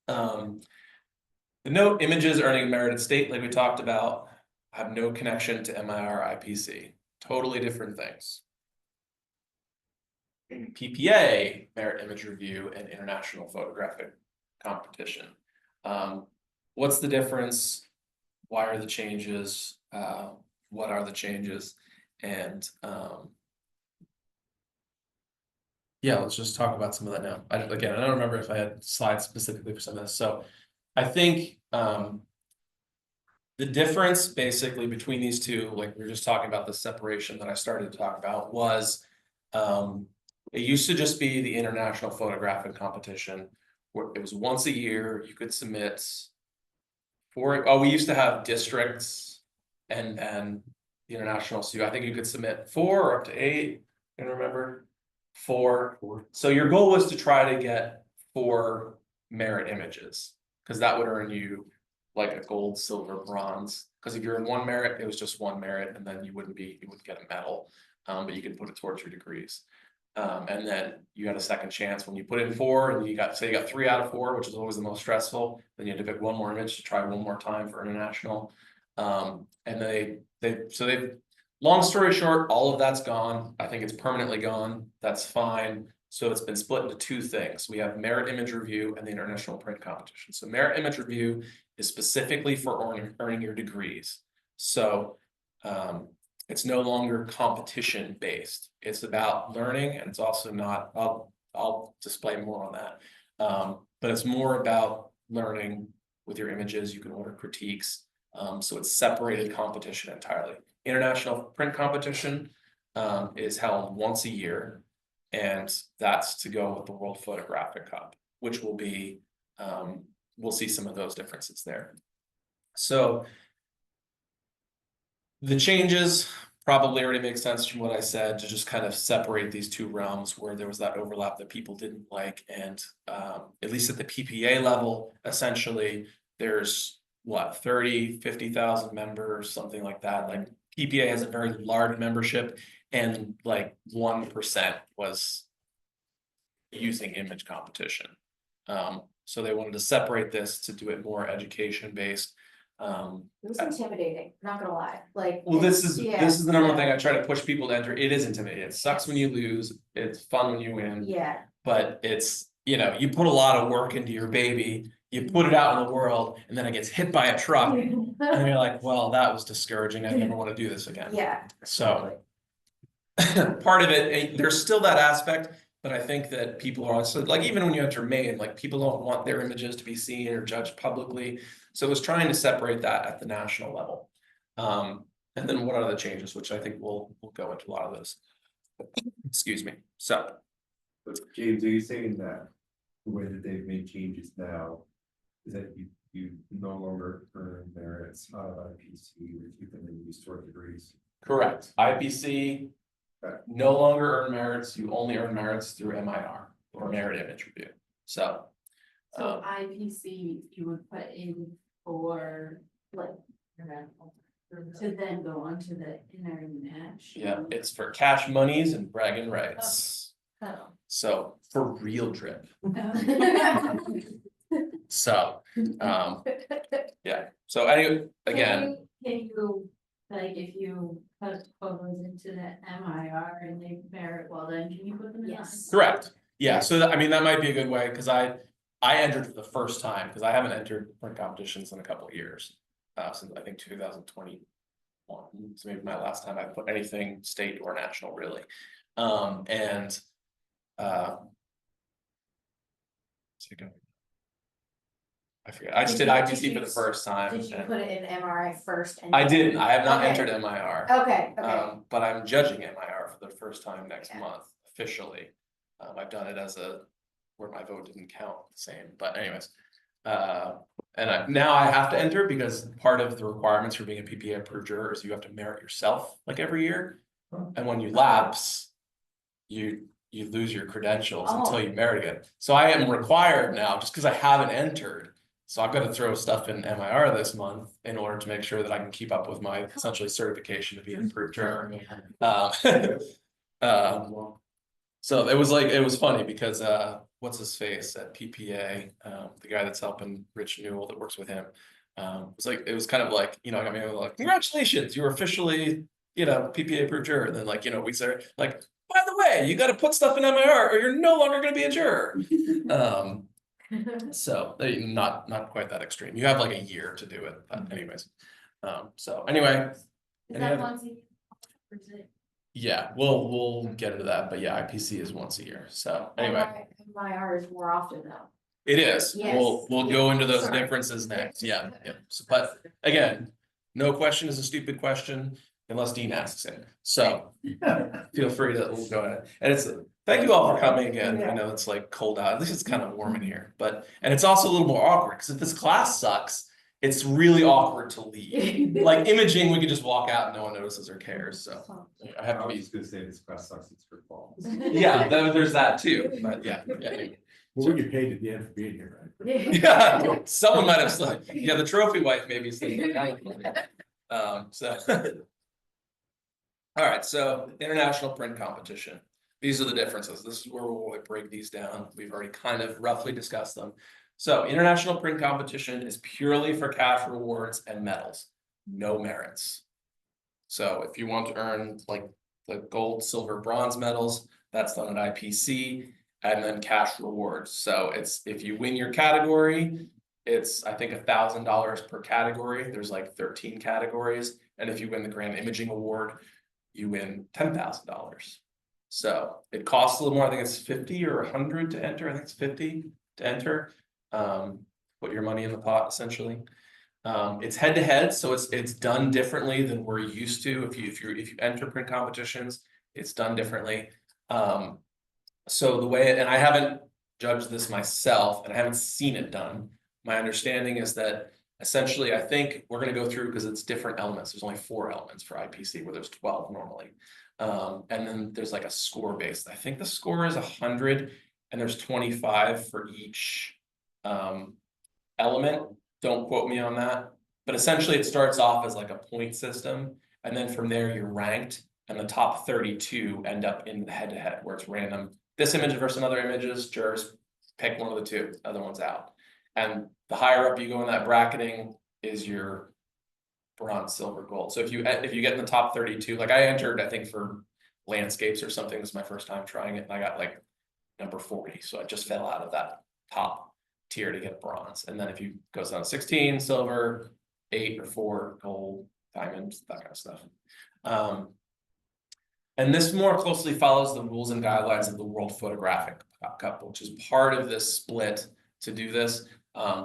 The note images earning merit at state, like we talked about, have no connection to MIR IPC. Totally different things. PPA, merit image review, and international photographic competition. What's the difference? Why are the changes? What are the changes? And yeah, let's just talk about some of that now. I don't remember if I had slides specifically for some of this. So I think the difference basically between these two, like we were just talking about the separation that I started to talk about, was it used to just be the international photographic competition, where it was once a year. You could submit we used to have districts and the international. So I think you could submit 4 or up to 8. I don't remember. 4. So your goal was to try to get 4 merit images, because that would earn you like a gold, silver, bronze. Because if you're in 1 merit, it was just 1 merit, and then you wouldn't get a medal, but you could put it towards your degrees. And then you had a second chance when you put in 4, and you got 3 out of 4, which is always the most stressful. Then you had to pick 1 more image to try 1 more time for international. And long story short, all of that's gone. I think it's permanently gone. That's fine. So it's been split into two things. We have merit image review and the international print competition. So merit image review is specifically for earning your degrees. So it's no longer competition based. It's about learning, and it's also not, I'll display more on that. But it's more about learning with your images. You can order critiques. So it's separated competition entirely. International print competition is held once a year, and that's to go with the World Photographic Cup, which will be, we'll see some of those differences there. So the changes probably already make sense from what I said, to just kind of separate these two realms where there was that overlap that people didn't like. And at least at the PPA level, essentially, there's what, 50,000 members, something like that. Like PPA has a very large membership, and like 1% was using image competition. So they wanted to separate this to do it more education based. It was intimidating, not gonna lie, like. Well, this is yeah, the number one yeah. thing I try to push people to enter. It is intimidating. It sucks when you lose. It's fun when you win. Yeah, But it's, you know, you put a lot of work into your baby, you put it out in the world, and then it gets hit by a truck. And you're like, well, that was discouraging. I never want to do this again. yeah. So part of it, there's still that aspect, but I think that people are also, like, even when you enter Maine, like, people don't want their images to be seen or judged publicly. So it was trying to separate that at the national level. And then what are the changes, which I think we'll go into a lot of those. Excuse me. So But James, are you saying that the way that they've made changes now is that you no longer earn merits out of IPC, which you can then use toward degrees? correct. IPC no longer earn merits. You only earn merits through MIR, or merit image review. So So IPC, you would put in for like, to then go on to the international. yeah, it's for cash monies and bragging rights. Oh. So for real drip. So yeah. So anyway, again, Can you, like, if you put photos into the MIR and they merit, well, then can you put them in? Yes. correct. Yeah, so I mean, that might be a good way, because I entered for the first time, because I haven't entered print competitions in a couple of years. Since I think 2021, so maybe my last time I put anything state or national, really. I forget. I just did IPC for the first time. Did you and put it in MRI first? And I didn't. I have not Okay. entered MIR. Okay, okay. But I'm judging MIR for the first time next Yeah. month officially. I've done it as where my vote didn't count the same, but anyways. And now I have to enter, because part of the requirements for being a PPA approved juror is you have to merit yourself like every year. And when you lapse, you lose your credentials until you merit again. So I am required now, just because I haven't entered. So I've got to throw stuff in MIR this month in order to make sure that I can keep up with my essentially certification to be an approved juror. So it was funny because what's his face at PPA, the guy that's helping Rich Newell that works with him, it was kind of like, you know, I mean, like, congratulations, you're officially, you know, PPA approved juror. And then, like, you know, we say, like, by the way, you got to put stuff in MIR or you're no longer going to be a juror. So not quite that extreme. You have like a year to do it, but anyways. So anyway, Is Any that other- once a year? Or is it- yeah, we'll get into that, but yeah, IPC is once a year. So anyway, MIR is more often though. it is. Yes. We'll go into those Sorry. differences next. Yeah. So, but again, no question is a stupid question unless Dean asks it. So feel free to go ahead. And thank you all for coming again. I know it's like cold out. At least it's kind of warm in here, and it's also a little more awkward, because if this class sucks, it's really awkward to leave. Like imaging, we could just walk out and no one notices or cares. So I have I to was be, just gonna say this class sucks, it's for fall. yeah, there's that too. But yeah. Anyway. Well, we get paid at the end for being here, right? Yeah, someone might have said, yeah, the trophy wife maybe said. So. All right, so international print competition. These are the differences. This is where we'll break these down. We've already kind of roughly discussed them. So international print competition is purely for cash rewards and medals. no merits. So if you want to earn like the gold, silver, bronze medals, that's done at IPC, and then cash rewards. So it's, if you win your category, it's, I think, $1,000 per category. There's like 13 categories. And if you win the Grand Imaging Award, you win $10,000. So it costs a little more. I think it's 50 or 100 to enter. I think it's 50 to enter. Put your money in the pot, essentially. It's head to head, so it's done differently than we're used to. If you enter print competitions, it's done differently. So the way, and I haven't judged this myself, and I haven't seen it done. My understanding is that essentially, I think we're going to go through, because it's different elements. There's only 4 elements for IPC, where there's 12 normally. And then there's like a score based. I think the score is 100, and there's 25 for each element. Don't quote me on that, but essentially it starts off as like a point system, and then from there you're ranked, and the top 32 end up in the head-to-head, where it's random. This image versus another images, jurors pick one of the 2, the other one's out. And the higher up you go in that bracketing is your bronze, silver, gold. So if you get in the top 32, like I entered, I think for landscapes or something, this is my first time trying it, and I got like number 40, so I just fell out of that top tier to get bronze. And then if you goes down to 16, silver, 8 or 4, gold, diamonds, that kind of stuff. And this more closely follows the rules and guidelines of the World Photographic Cup, which is part of this split to do this.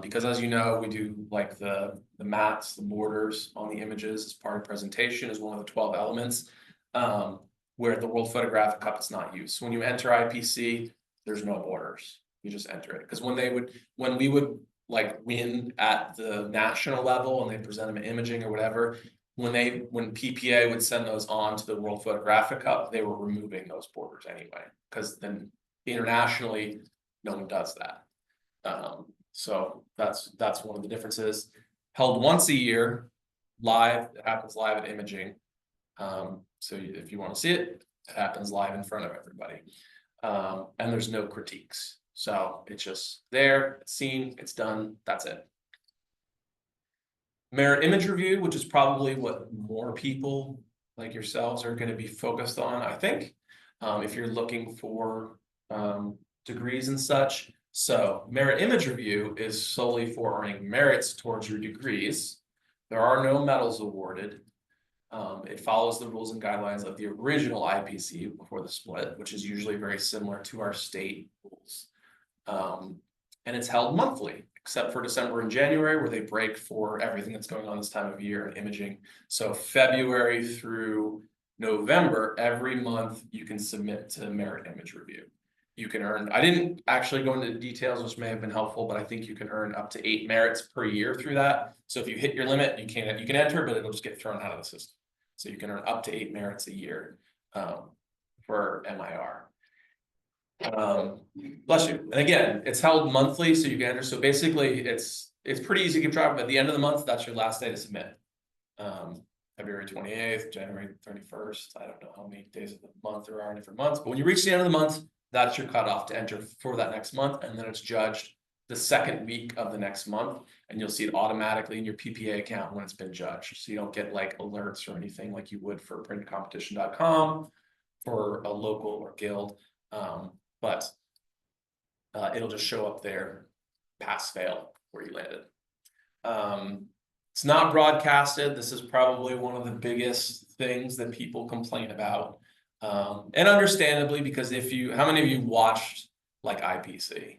Because as you know, we do like the mats, the borders on the images as part of presentation is one of the 12 elements, where the World Photographic Cup is not used. So when you enter IPC, there's no borders. You just enter it. Because when we would like win at the national level and they present them in imaging or whatever, when PPA would send those on to the World Photographic Cup, they were removing those borders anyway, because then internationally, no one does that. So that's one of the differences. Held once a year, live. It happens live at imaging. So if you want to see it, it happens live in front of everybody. And there's no critiques. So it's just there, it's seen, it's done, that's it. Merit image review, which is probably what more people like yourselves are going to be focused on, I think, if you're looking for degrees and such. So merit image review is solely for earning merits towards your degrees. There are no medals awarded. It follows the rules and guidelines of the original IPC before the split, which is usually very similar to our state rules. And it's held monthly, except for December and January, where they break for everything that's going on this time of year in imaging. So February through November, every month you can submit to merit image review. You can earn, I didn't actually go into details, which may have been helpful, but I think you can earn up to 8 merits per year through that. So if you hit your limit, you can enter, but it'll just get thrown out of the system. So you can earn up to 8 merits a year for MIR. Bless you. And again, it's held monthly, so you can enter. So basically it's pretty easy to keep track of. At the end of the month, that's your last day to submit. February 28th, January 31st. I don't know how many days of the month there are in different months, but when you reach the end of the month, that's your cutoff to enter for that next month. And then it's judged the second week of the next month, and you'll see it automatically in your PPA account when it's been judged. So you don't get like alerts or anything like you would for printcompetition.com for a local or guild. But it'll just show up there, pass, fail, where you landed. It's not broadcasted. This is probably one of the biggest things that people complain about. And understandably, because how many of you watched like IPC?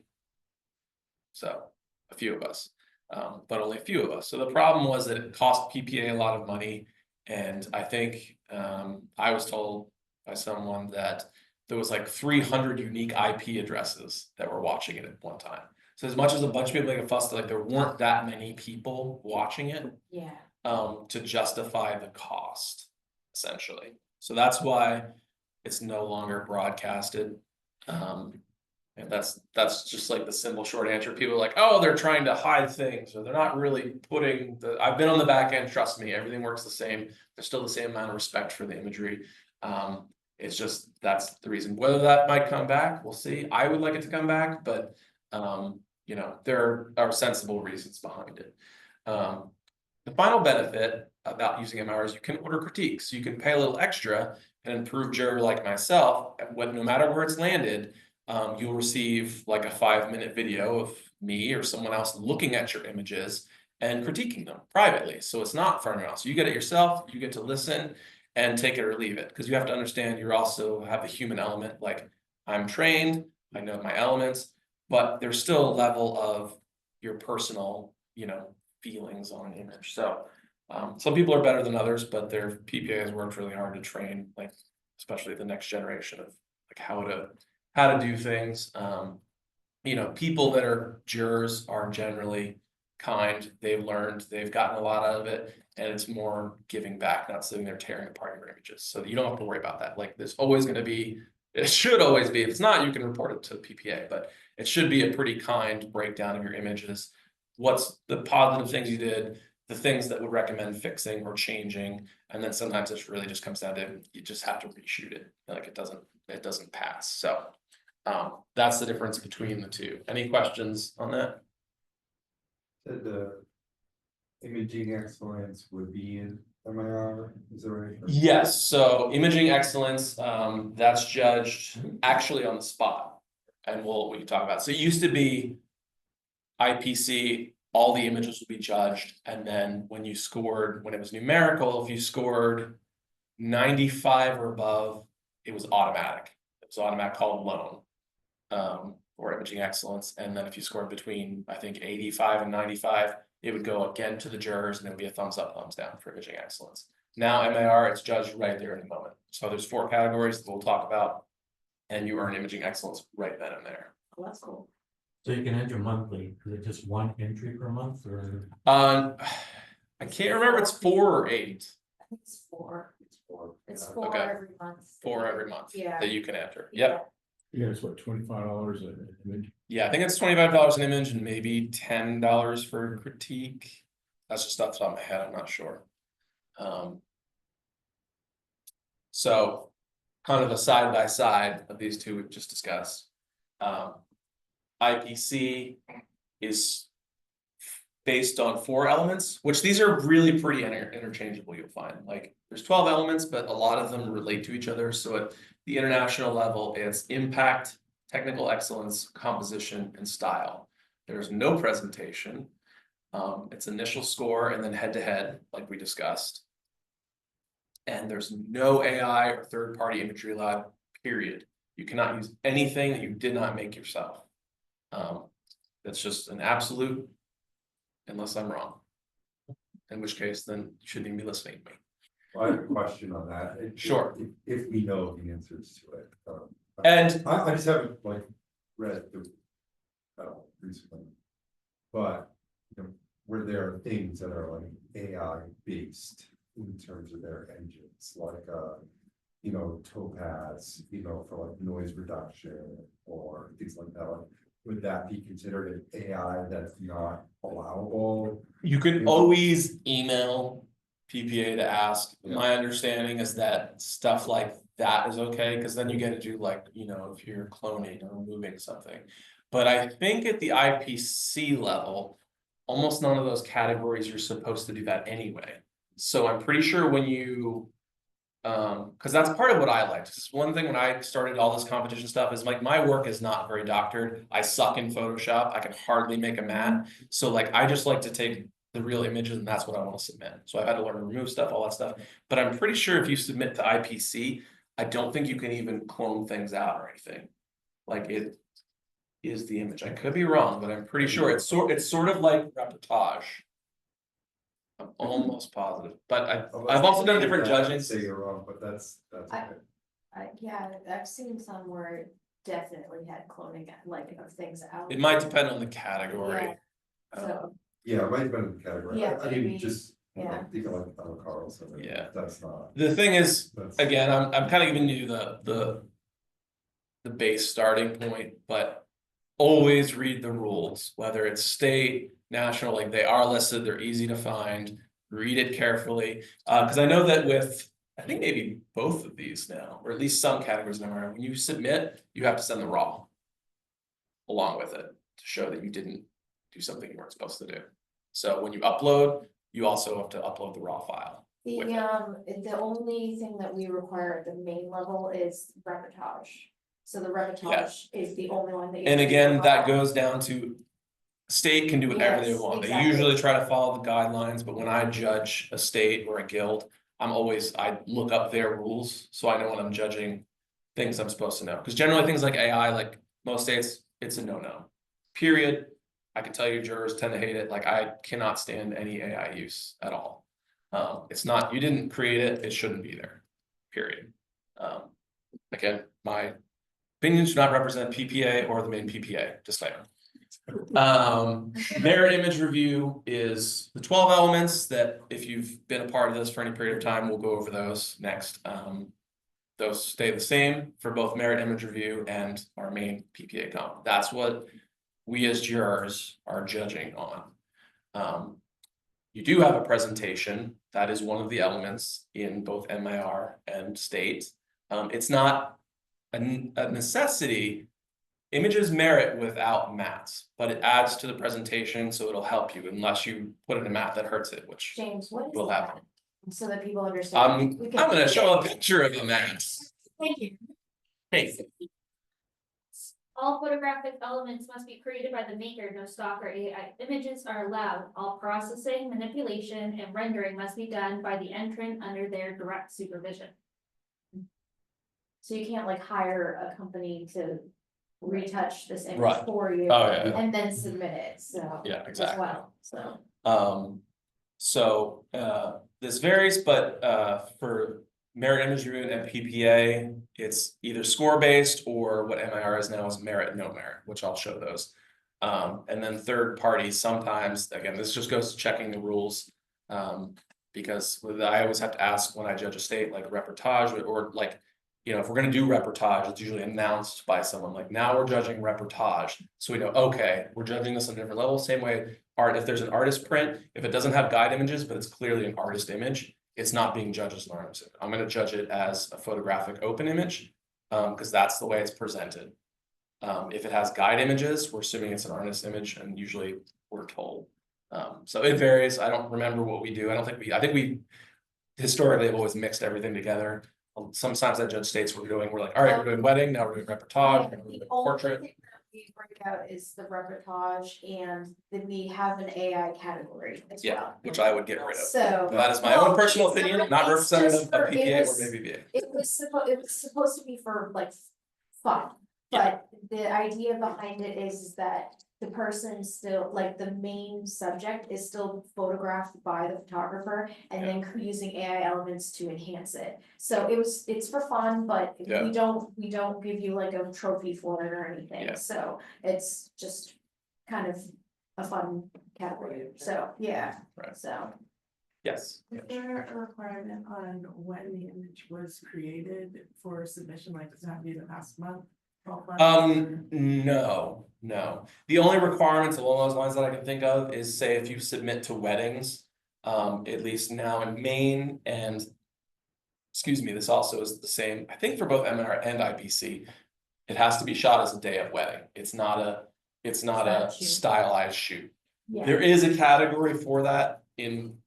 So a few of us, but only a few of us. So the problem was that it cost PPA a lot of money. And I think I was told by someone that there was like 300 unique IP addresses that were watching it at one time. So as much as a bunch of people make a fuss, like there weren't that many people watching it, Yeah. to justify the cost, essentially. So that's why it's no longer broadcasted. And that's just like the simple short answer. People are like, oh, they're trying to hide things, or they're not really putting I've been on the back end, trust me, everything works the same. There's still the same amount of respect for the imagery. It's just, that's the reason. Whether that might come back, we'll see. I would like it to come back, but there are sensible reasons behind it. The final benefit about using MIRs, you can order critiques, you can pay a little extra. An improved juror like myself, no matter where it's landed, you'll receive like a 5-minute video of me or someone else looking at your images and critiquing them privately. So it's not for anyone else. You get it yourself, you get to listen and take it or leave it. Because you have to understand you also have the human element, like I'm trained, I know my elements, but there's still a level of your personal, feelings on an image. So some people are better than others, but their PPA has worked really hard to train, like especially the next generation of like how to do things. People that are jurors are generally kind, they've learned, they've gotten a lot out of it, and it's more giving back, not sitting there tearing apart your images. So you don't have to worry about that. Like there's always going to be, it should always be, if it's not, you can report it to PPA, but it should be a pretty kind breakdown of your images. What's the positive things you did, the things that would recommend fixing or changing, and then sometimes it really just comes down to you just have to reshoot it. Like it doesn't pass. So that's the difference between the two. Any questions on that? Said the imaging excellence would be in MIR, is that right? Yes, so imaging excellence, that's judged actually on the spot. And we can talk about, so it used to be IPC, all the images would be judged, and then when it was numerical, if you scored 95 or above, it was automatic. It was automatic called loan, or imaging excellence. And then if you scored between, I think 85 and 95, it would go again to the jurors and it would be a thumbs up, thumbs down for imaging excellence. Now MIR, it's judged right there in the moment. So there's 4 categories that we'll talk about, and you earn imaging excellence right then and there. Well, that's cool. So you can enter monthly, is it just one entry per month or? I can't remember, it's 4 or 8. I think it's 4. It's Yeah. 4 Okay. every month. 4 every month Yeah. that you can enter. Yep. Yeah, it's what, $25 an image? Yeah, I think it's $25 an image and maybe $10 for critique. That's just off the top of my head, I'm not sure. So kind of a side by side of these two we've just discussed. IPC is based on 4 elements, which these are really pretty interchangeable, you'll find. Like there's 12 elements, but a lot of them relate to each other. So at the international level, it's impact, technical excellence, composition, and style. There's no presentation. It's initial score and then head-to-head, like we discussed. And there's no AI or third-party imagery allowed, period. You cannot use anything that you did not make yourself. That's just an absolute, unless I'm wrong. In which case, then you shouldn't even be listening to me. Well, I have a question on that. Sure. If we know the answers to it. And I just haven't read the recently. But where there are things that are AI based in terms of their engines, like Topaz, for noise reduction or things like that. Would that be considered an AI that's not allowable? you can always email PPA to ask. Yeah. My understanding is that stuff like that is okay, because then you get to do if you're cloning or removing something. But I think at the IPC level, almost none of those categories you're supposed to do that anyway. So I'm pretty sure when you because that's part of what I liked. This is one thing when I started all this competition stuff is my work is not very doctored. I suck in Photoshop. I can hardly make a mat. So I just like to take the real images and that's what I want to submit. So I've had to learn to remove stuff, all that stuff. But I'm pretty sure if you submit to IPC, I don't think you can even clone things out or anything. It is the image. I could be wrong, but I'm pretty sure it's sort of like reportage. I'm almost positive, but I've also done different judging. Say you're wrong, but that's okay. Yeah, I've seen some where it definitely had cloning of things out. It might depend on the category. So, Yeah, it might have been in the category. Yeah, I didn't maybe, just yeah. think of Carlson. Yeah. That's not. The thing is, That's, again, I'm kind of giving you the base starting point, but always read the rules, whether it's state, national, they are listed, they're easy to find, read it carefully. Because I know that I think maybe both of these now, or at least some categories now, when you submit, you have to send the raw along with it to show that you didn't do something you weren't supposed to do. So when you upload, you also have to upload the raw file. with it. The only thing that we require at the main level is reportage. So the reportage is the only one that. you And have to again, that follow. goes down to. State can do whatever they Yes, want. They exactly. usually try to follow the guidelines, but when I judge a state or a guild, I look up their rules, so I know when I'm judging. Things I'm supposed to know, because generally things like AI, like most states, it's a no-no. Period. I can tell you jurors tend to hate it, like I cannot stand any AI use at all. It's not, you didn't create it, it shouldn't be there, period. Again, my opinions do not represent PPA or the main PPA, disclaimer. Merit image review is the 12 elements that if you've been a part of this for any period of time, we'll go over those next. Those stay the same for both merit image review and our main PPA comp. That's what we as jurors are judging on. You do have a presentation, that is one of the elements in both MIR and state. It's not a necessity. Images merit without mats, but it adds to the presentation, so it'll help you unless you put in a mat that hurts it, which James, what is will that? happen. So that people understand. We I'm can- gonna show a picture of the mat. Thank you. Hey, All photographic elements must be created by the maker, no stock or AI images are allowed. All processing, manipulation, and rendering must be done by the entrant under their direct supervision. So you can't like hire a company to retouch this image Right. for you. Oh, yeah. And then submit it, so. Yeah, As exactly. well, so. This varies, but for merit image review and PPA, it's either score based or what MIR is now is merit, no merit, which I'll show those. And then third parties, sometimes, again, this just goes to checking the rules. Because I always have to ask when I judge a state, like reportage or like, you know, if we're gonna do reportage, it's usually announced by someone, like now we're judging reportage. So we know, okay, we're judging this on a different level, same way art, if there's an artist print, if it doesn't have guide images, but it's clearly an artist image, it's not being judged as an artist. I'm gonna judge it as a photographic open image, because that's the way it's presented. If it has guide images, we're assuming it's an artist image, and usually we're told. So it varies. I don't remember what we do. I think we historically have always mixed everything together. Sometimes I judge states we're like, all right, we're doing wedding, now we're doing reportage, we're doing The only portrait. thing that we break out is the reportage, and then we have an AI category as Yeah, well. which I would get rid of. So. That is my own Well, personal it's opinion, not- not it's representative just of for- PPA or was- BBA. It was supposed to be for like fun, but the idea behind it is that the person still, like the main subject is still photographed by the photographer and then using AI elements to enhance it. So it's for fun, but Yeah. we don't give you like a trophy for it or anything, Yeah. so it's just kind of a fun category, so, yeah, Right. so. Yes. Is there a requirement on when the image was created for submission, like does it have to be the past month? 12 months, or- No. The only requirements along those lines that I can think of is say if you submit to weddings, at least now in Maine and. Excuse me, this also is the same, I think for both MIR and IPC. It has to be shot as a day of wedding. It's not a Shoot. stylized shoot. Yeah. There is a category for that in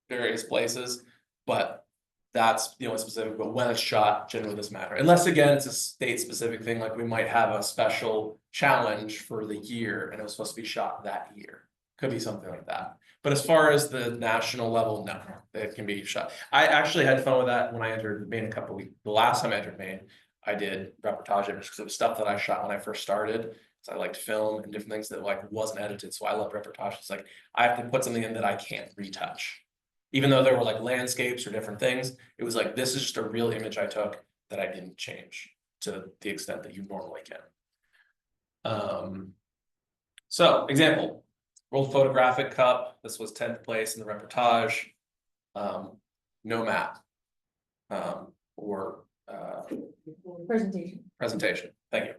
various places, but that's the only specific, but when it's shot generally doesn't matter. Unless again, it's a state specific thing, like we might have a special challenge for the year and it was supposed to be shot that year. Could be something like that. But as far as the national level, no, it can be shot. I actually had fun with that when I entered Maine the last time I entered Maine, I did reportage images because it was stuff that I shot when I first started. So I liked film and different things that like wasn't edited. So I love reportage. It's like I have to put something in that I can't retouch. Even though there were like landscapes or different things, it was like, this is just a real image I took that I didn't change to the extent that you normally can. So example, World Photographic Cup, this was 10th place in the reportage. No map. Or presentation, thank you.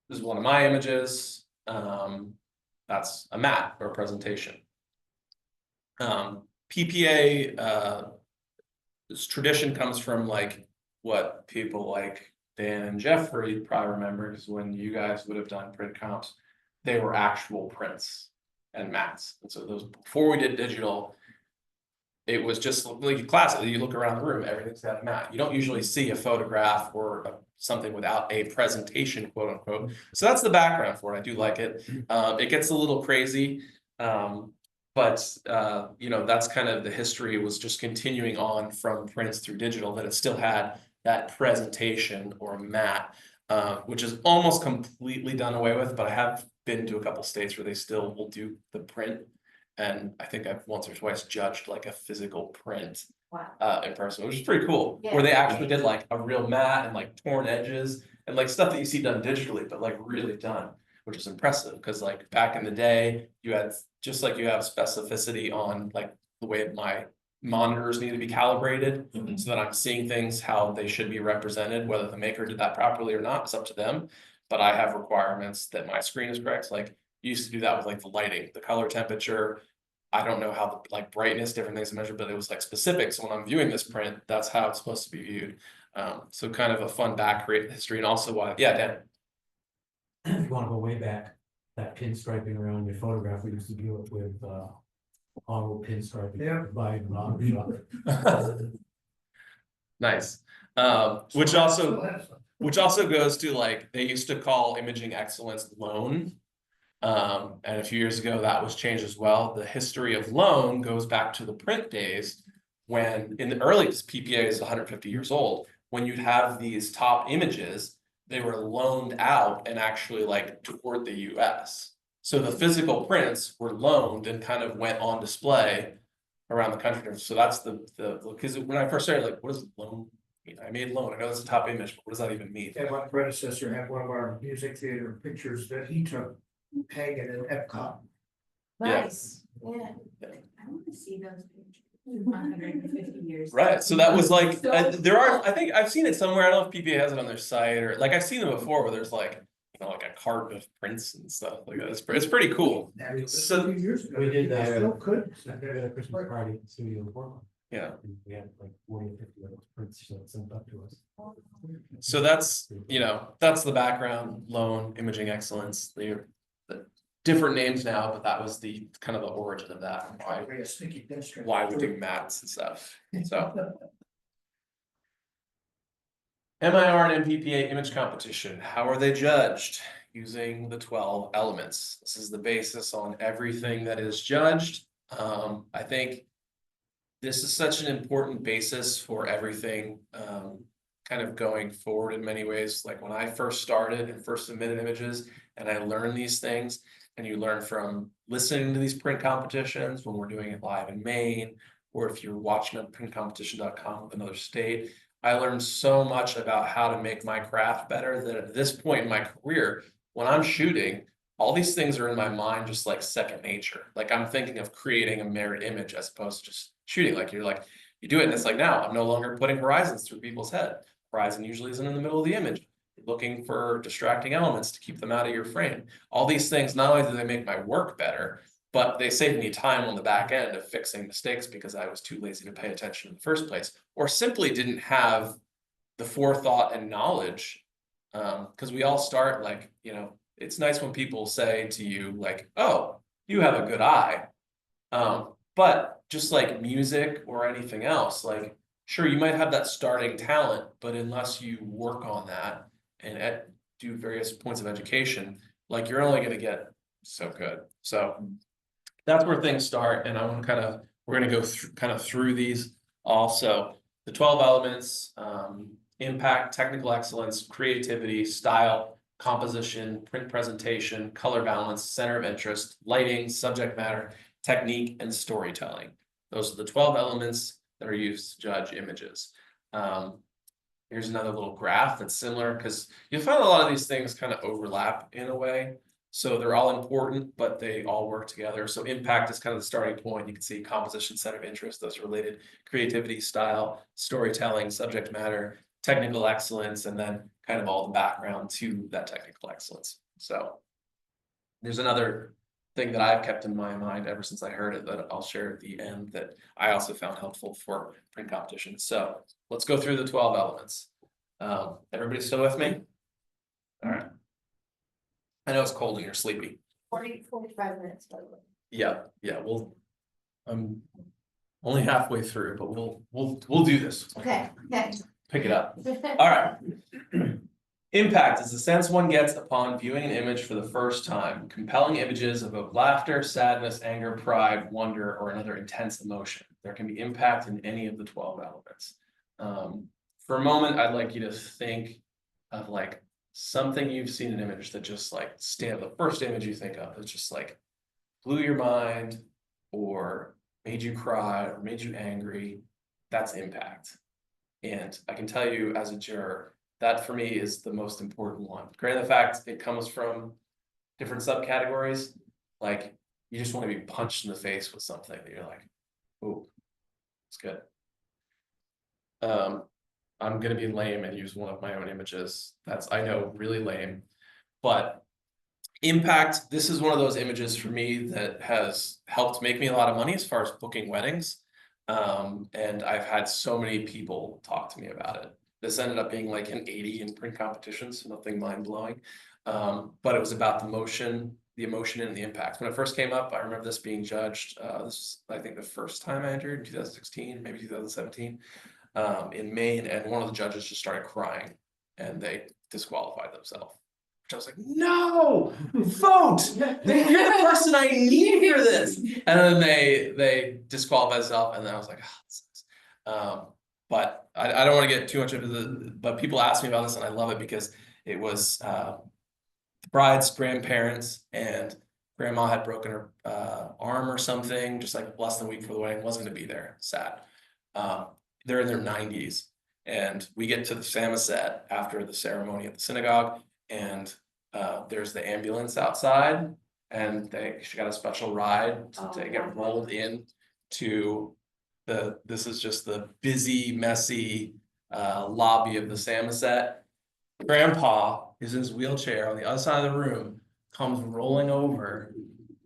This is one of my images. That's a map or a presentation. PPA, this tradition comes from like what people like Dan and Jeffrey probably remember, because when you guys would have done print comps, they were actual prints. and mats. And so those, before we did digital, it was just like classically, you look around the room, everything's got a mat. You don't usually see a photograph or something without a presentation, quote unquote. So that's the background for it. I do like it. It gets a little crazy. But you know, that's kind of the history, was just continuing on from prints through digital, that it still had that presentation or mat, which is almost completely done away with. But I have been to a couple states where they still will do the print. And I think I've once or twice judged like a physical print Wow. in person, which is pretty cool. Yeah. Where they actually did like a real mat and like torn edges and like stuff that you see done digitally, but like really done, which is impressive. Because like back in the day, you had, just like you have specificity on like the way my monitors need to be calibrated, so that I'm seeing things how they should be represented. Whether the maker did that properly or not, it's up to them. But I have requirements that my screen is correct. Like you used to do that with like the lighting, the color temperature. I don't know how the like brightness, different things to measure, but it was like specific. So when I'm viewing this print, that's how it's supposed to be viewed. So kind of a fun back history, and also why, yeah, Dan. If you wanna go way back, that pinstriping around your photograph, we used to do it with, auto pinstriping. Yeah. By an auto shop. Nice. Which also goes to like, they used to call imaging excellence loan. And a few years ago that was changed as well. The history of loan goes back to the print days, when in the earliest PPA is 150 years old, when you'd have these top images, they were loaned out and actually like toured the US. So the physical prints were loaned and kind of went on display around the country. So that's because when I first started, like, what does loan mean? I made loan, I know it's a top image, but what does that even mean? And my predecessor had one of our music theater pictures that he took hanging in Epcot. Nice, yeah. I want to see those pictures. 150 years. Right, so that was like, there are, I think I've seen it somewhere, I don't know if PPA has it on their site, or like I've seen them before where there's like, you know, like a cart of prints and stuff like that. It's pretty cool. So a few years ago. We did that. Still could. We had a Christmas party in Studio in Portland. Yeah. And we had like 40 or 50 of those prints sent up to us. So that's, you know, that's the background, loan, imaging excellence, they're the different names now, but that was the kind of the origin of that, and Probably a sticky pinstripe. why we do mats and stuff, so. MIR and PPA image competition, how are they judged? Using the 12 elements. This is the basis on everything that is judged. I think this is such an important basis for everything, kind of going forward in many ways. Like when I first started and first submitted images and I learned these things, and you learn from listening to these print competitions when we're doing it live in Maine, or if you're watching on printcompetition.com with another state. I learned so much about how to make my craft better that at this point in my career, when I'm shooting, all these things are in my mind just like second nature. Like I'm thinking of creating a mirrored image as opposed to just shooting. Like you're like, you do it and it's like, now I'm no longer putting horizons through people's head. Horizon usually isn't in the middle of the image. You're looking for distracting elements to keep them out of your frame. All these things, not only do they make my work better, but they save me time on the back end of fixing mistakes because I was too lazy to pay attention in the first place, or simply didn't have the forethought and knowledge. Because we all start like, you know, it's nice when people say to you like, oh, you have a good eye. But just like music or anything else, like, sure, you might have that starting talent, but unless you work on that and do various points of education, like you're only going to get so good. So that's where things start. And I want to kind of, we're going to go through through these also. The 12 elements, impact, technical excellence, creativity, style, composition, print presentation, color balance, center of interest, lighting, subject matter, technique, and storytelling. Those are the 12 elements that are used to judge images. Here's another little graph that's similar because you'll find a lot of these things kind of overlap in a way. So they're all important, but they all work together. So impact is kind of the starting point. You can see composition, center of interest, those are related, creativity, style, storytelling, subject matter, technical excellence, and then kind of all the background to that technical excellence. So there's another thing that I've kept in my mind ever since I heard it that I'll share at the end that I also found helpful for print competition. So let's go through the 12 elements. Everybody still with me? All right. I know it's cold and you're sleepy. 45 minutes, by the way. Yeah, I'm only halfway through, but we'll do this. Okay, okay. Pick it up. All right. Impact is the sense one gets upon viewing an image for the first time. Compelling images evoke laughter, sadness, anger, pride, wonder, or another intense emotion. There can be impact in any of the 12 elements. For a moment, I'd like you to think of like something you've seen an image that just like the first image you think of is just like blew your mind or made you cry or made you angry. That's impact. And I can tell you as a juror, that for me is the most important one. Granted the fact it comes from different subcategories, like you just want to be punched in the face with something that you're like, oh, it's good. I'm gonna be lame and use one of my own images. That's, I know, really lame, but impact, this is one of those images for me that has helped make me a lot of money as far as booking weddings. And I've had so many people talk to me about it. This ended up being like an 80 in print competitions, so nothing mind-blowing. But it was about the emotion and the impact. When it first came up, I remember this being judged. This was, I think, the first time I entered in 2016, maybe 2017, in Maine, and one of the judges just started crying and they disqualified themselves. Which I was like, no, vote! You're the person I need for this. And then they disqualified themselves, and then I was like, oh, this sucks. But I don't want to get too much into but people ask me about this and I love it because it was the bride's grandparents, and grandma had broken her arm or something, just like less than a week before the wedding, wasn't gonna be there, sad. They're in their 90s, and we get to the Samoset after the ceremony at the synagogue, and there's the ambulance outside, and she got a special ride to get rolled in to this is just the busy, messy lobby of the Samoset. Grandpa is in his wheelchair on the other side of the room, comes rolling over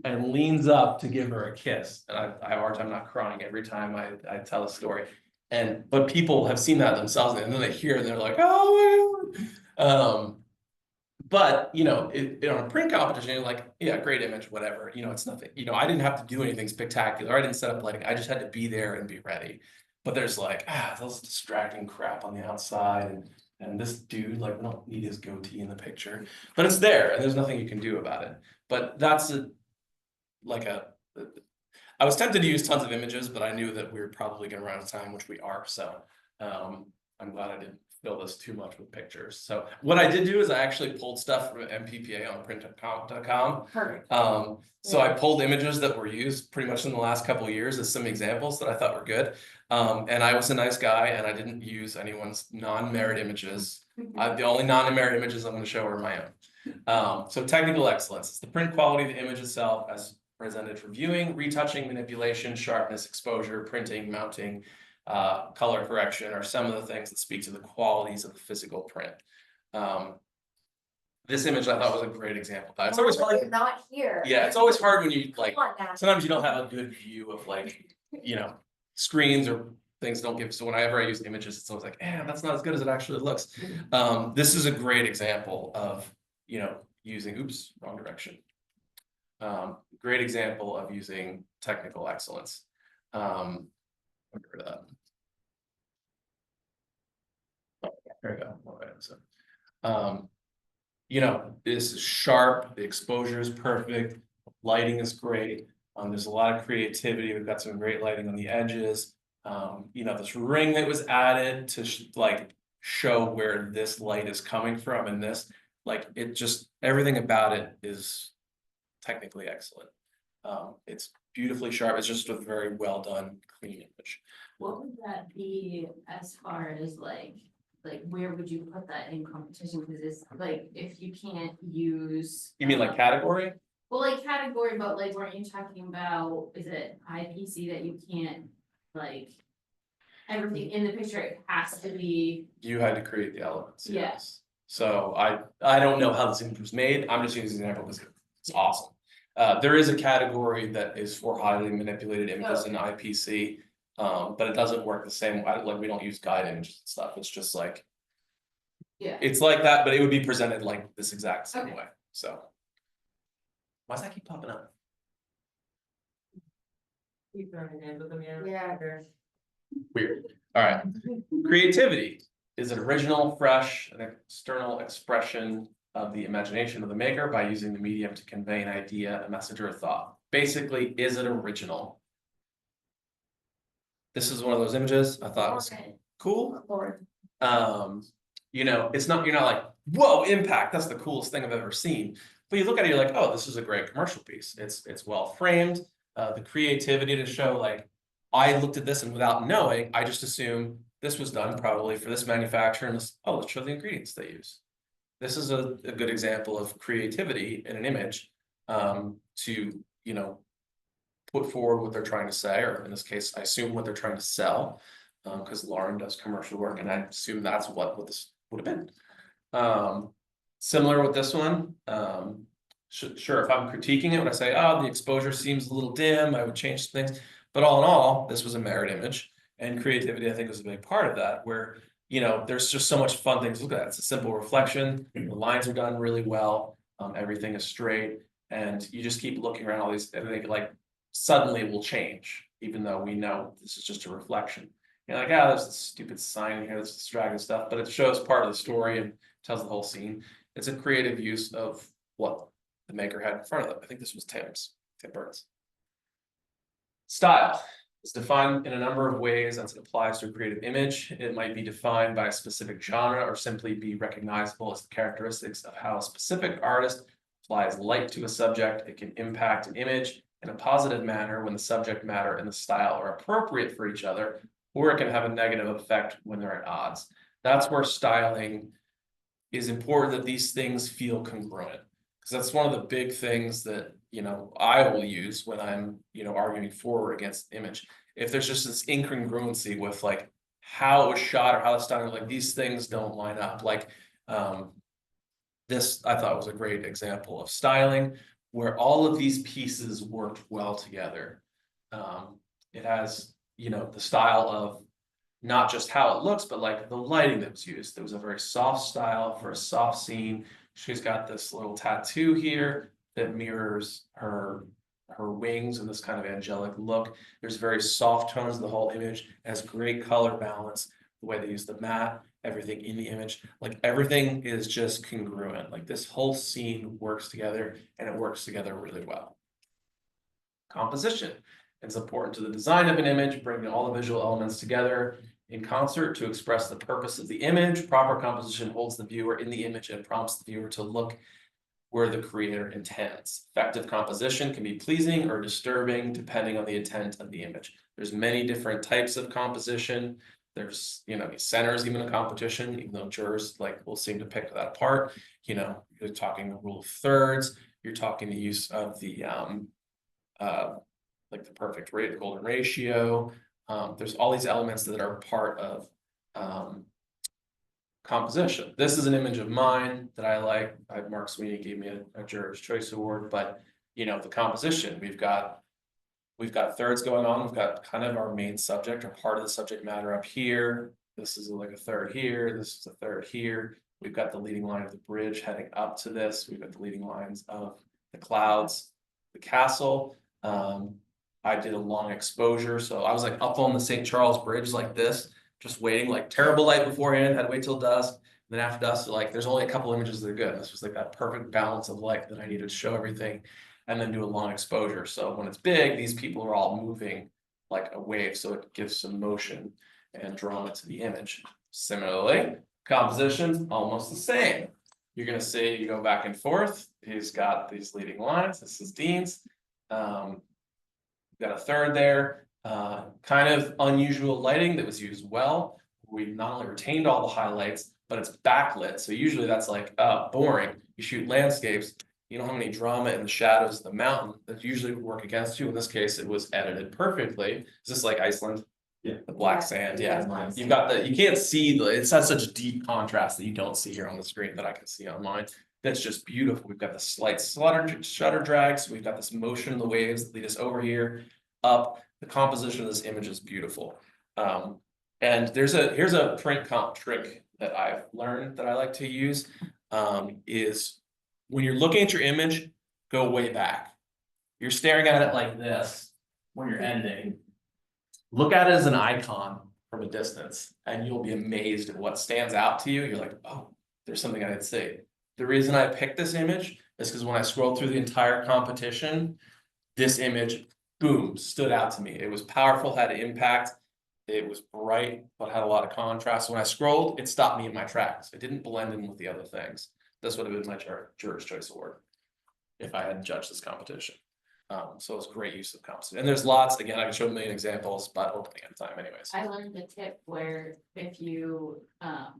and leans up to give her a kiss. And I have a hard time not crying every time I tell a story. But people have seen that themselves, and then they hear it and they're like, oh my God. But you know, on a print competition, you're like, yeah, great image, whatever. You know, it's nothing. You know, I didn't have to do anything spectacular. I didn't set up lighting. I just had to be there and be ready. But there's like, those distracting crap on the outside, and this dude, like, we don't need his goatee in the picture, but it's there, and there's nothing you can do about it. But that's I was tempted to use tons of images, but I knew that we were probably gonna run out of time, which we are. So I'm glad I didn't fill this too much with pictures. So what I did do is I actually pulled stuff from MPPA on print.com. Perfect. So I pulled images that were used pretty much in the last couple of years as some examples that I thought were good. And I was a nice guy, and I didn't use anyone's non-merit images. The only non-merit images I'm going to show are my own. So technical excellence is the print quality of the image itself as presented for viewing, retouching, manipulation, sharpness, exposure, printing, mounting, color correction are some of the things that speak to the qualities of the physical print. This image I thought was a great example of that. It's always hard. You're not here. Yeah, it's always hard when you like, Come on now. sometimes you don't have a good view of like, you know, screens or things don't give. So whenever I use images, it's always like, that's not as good as it actually looks. This is a great example of, you know, using, oops, wrong direction. Great example of using technical excellence. I'll get rid of that. Oh, there we go. All right, so, you know, this is sharp, the exposure is perfect, lighting is great. There's a lot of creativity. We've got some great lighting on the edges. You know, this ring that was added to like show where this light is coming from, and this, like, it just, everything about it is technically excellent. It's beautifully sharp. It's just a very well done, clean image. What would that be as far as like where would you put that in competition? Because it's like, if you can't use. You mean like category? Well, like category, but like, weren't you talking about, is it IPC that you can't, like, everything in the picture, it has to be. You had to create the elements. Yeah. Yes. So I don't know how this image was made. I'm just using an example because it's awesome. There is a category that is for highly manipulated images in IPC, but it doesn't work the same way. Like, we don't use guide images and stuff. It's just like, Yeah. it's like that, but it would be presented like this exact same way. So why does that keep popping up? Keep throwing hands with them, Yeah. Weird. Alright, creativity is an original, fresh, and external expression of the imagination of the maker by using the medium to convey an idea, a message, or a thought. Basically, is it original? This is one of those images I thought was cool. You know, it's not, you're not like, whoa, impact, that's the coolest thing I've ever seen. But you look at it, you're like, oh, this is a great commercial piece. It's well framed. The creativity to show, like, I looked at this and without knowing, I just assumed this was done probably for this manufacturer and this, oh, let's show the ingredients they use. This is a good example of creativity in an image, to, you know, put forward what they're trying to say, or in this case, I assume what they're trying to sell. Because Lauren does commercial work, and I assume that's what this would have been. Similar with this one. Sure, if I'm critiquing it, when I say, oh, the exposure seems a little dim, I would change some things. But all in all, this was a merit image, and creativity, I think, was a big part of that, where, you know, there's just so much fun things to look at. It's a simple reflection, the lines are done really well, everything is straight, and you just keep looking around all these, and they like suddenly will change, even though we know this is just a reflection. You're like, ah, there's this stupid sign in here that's distracting stuff, but it shows part of the story and tells the whole scene. It's a creative use of what the maker had in front of them. I think this was Tim Burns. Style is defined in a number of ways as it applies to a creative image. It might be defined by a specific genre or simply be recognizable as the characteristics of how a specific artist applies light to a subject. It can impact an image in a positive manner when the subject matter and the style are appropriate for each other, or it can have a negative effect when they're at odds. That's where styling is important, that these things feel congruent. Because that's one of the big things that, you know, I will use when I'm, you know, arguing for or against image. If there's just this incongruency with like how it was shot or how it's done, like these things don't line up. Like this, I thought was a great example of styling where all of these pieces worked well together. It has, you know, the style of not just how it looks, but like the lighting that was used. There was a very soft style for a soft scene. She's got this little tattoo here that mirrors her wings and this kind of angelic look. There's very soft tones of the whole image. It has great color balance. The way they use the matte, everything in the image, like everything is just congruent. Like this whole scene works together, and it works together really well. Composition. It's important to the design of an image, bringing all the visual elements together in concert to express the purpose of the image. Proper composition holds the viewer in the image and prompts the viewer to look where the creator intends. Effective composition can be pleasing or disturbing depending on the intent of the image. There's many different types of composition. There's, you know, centers even a competition, even though jurors like will seem to pick that apart. You know, you're talking the rule of thirds. You're talking the use of the like the perfect rate, the golden ratio. There's all these elements that are part of composition. This is an image of mine that I like. Mark Sweeney gave me a Juror's Choice Award, but you know, the composition, we've got thirds going on. We've got kind of our main subject or part of the subject matter up here. This is like a third here. This is a third here. We've got the leading line of the bridge heading up to this. We've got the leading lines of the clouds, the castle. I did a long exposure. So I was like up on the St. Charles Bridge like this, just waiting, like terrible light beforehand, had to wait till dusk. And then after dusk, like there's only a couple images that are good. This was like that perfect balance of light that I needed to show everything and then do a long exposure. So when it's big, these people are all moving like a wave. So it gives some motion and drama to the image. Similarly, composition's almost the same. You're gonna see, you go back and forth. He's got these leading lines. This is Dean's. Got a third there, kind of unusual lighting that was used well. We not only retained all the highlights, but it's backlit. So usually that's like boring. You shoot landscapes, you don't have any drama in the shadows of the mountain that usually would work against you. In this case, it was edited perfectly. Is this like Iceland? Yeah. The black sand, yeah. You've got you can't see it's has such deep contrast that you don't see here on the screen that I can see on mine. That's just beautiful. We've got the slight shutter drags. We've got this motion of the waves that lead us over here, up. The composition of this image is beautiful. And here's a print comp trick that I've learned that I like to use, is when you're looking at your image, go way back. You're staring at it like this. when you're editing, look at it as an icon from a distance, and you'll be amazed at what stands out to you. You're like, oh, there's something I didn't see. The reason I picked this image is because when I scrolled through the entire competition, this image, boom, stood out to me. It was powerful, had impact. It was bright, but had a lot of contrast. When I scrolled, it stopped me in my tracks. It didn't blend in with the other things. This would have been my Juror's Choice Award if I had judged this competition. So it's great use of competition. And there's lots, again, I can show a million examples, but opening at time anyways. I learned the tip where if you,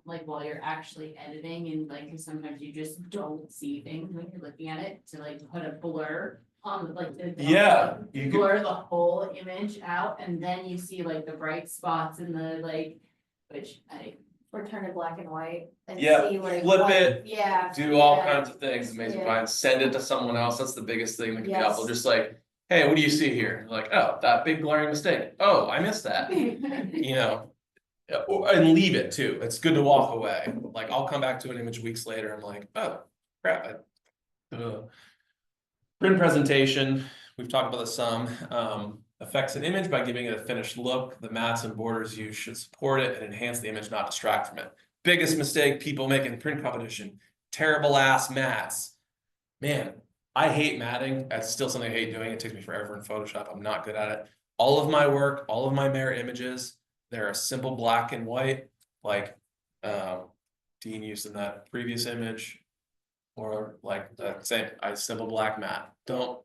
like while you're actually editing and like, 'cause sometimes you just don't see things when you're looking at it, to like put a blur on like the. Yeah, you could- Blur the whole image out and then you see like the bright spots and the like, which I. Or turn it black and white and Yeah, see like. flip what- it, Yeah. do all yeah. kinds of things, amazing Yeah. finds, send it to someone else. That's the biggest thing that can be Yes. helpful. Just like, hey, what do you see here? Like, oh, that big glaring mistake. Oh, I missed that. You know, and leave it too. It's good to walk away. Like, I'll come back to an image weeks later. I'm like, oh, crap. Print presentation, we've talked about this some. Affects an image by giving it a finished look. The mats and borders used should support it and enhance the image, not distract from it. Biggest mistake people make in print competition, terrible ass mats. Man, I hate matting. That's still something I hate doing. It takes me forever in Photoshop. I'm not good at it. All of my work, all of my merit images, they're a simple black and white, like Dean used in that previous image, or like the same, simple black matte. Don't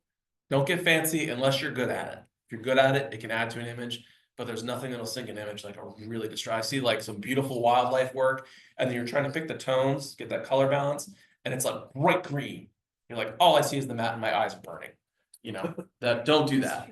get fancy unless you're good at it. If you're good at it, it can add to an image, but there's nothing that'll sink an image like a really distraught. I see like some beautiful wildlife work, and then you're trying to pick the tones, get that color balance, and it's like bright green. You're like, all I see is the matte and my eyes are burning. You know, don't do that.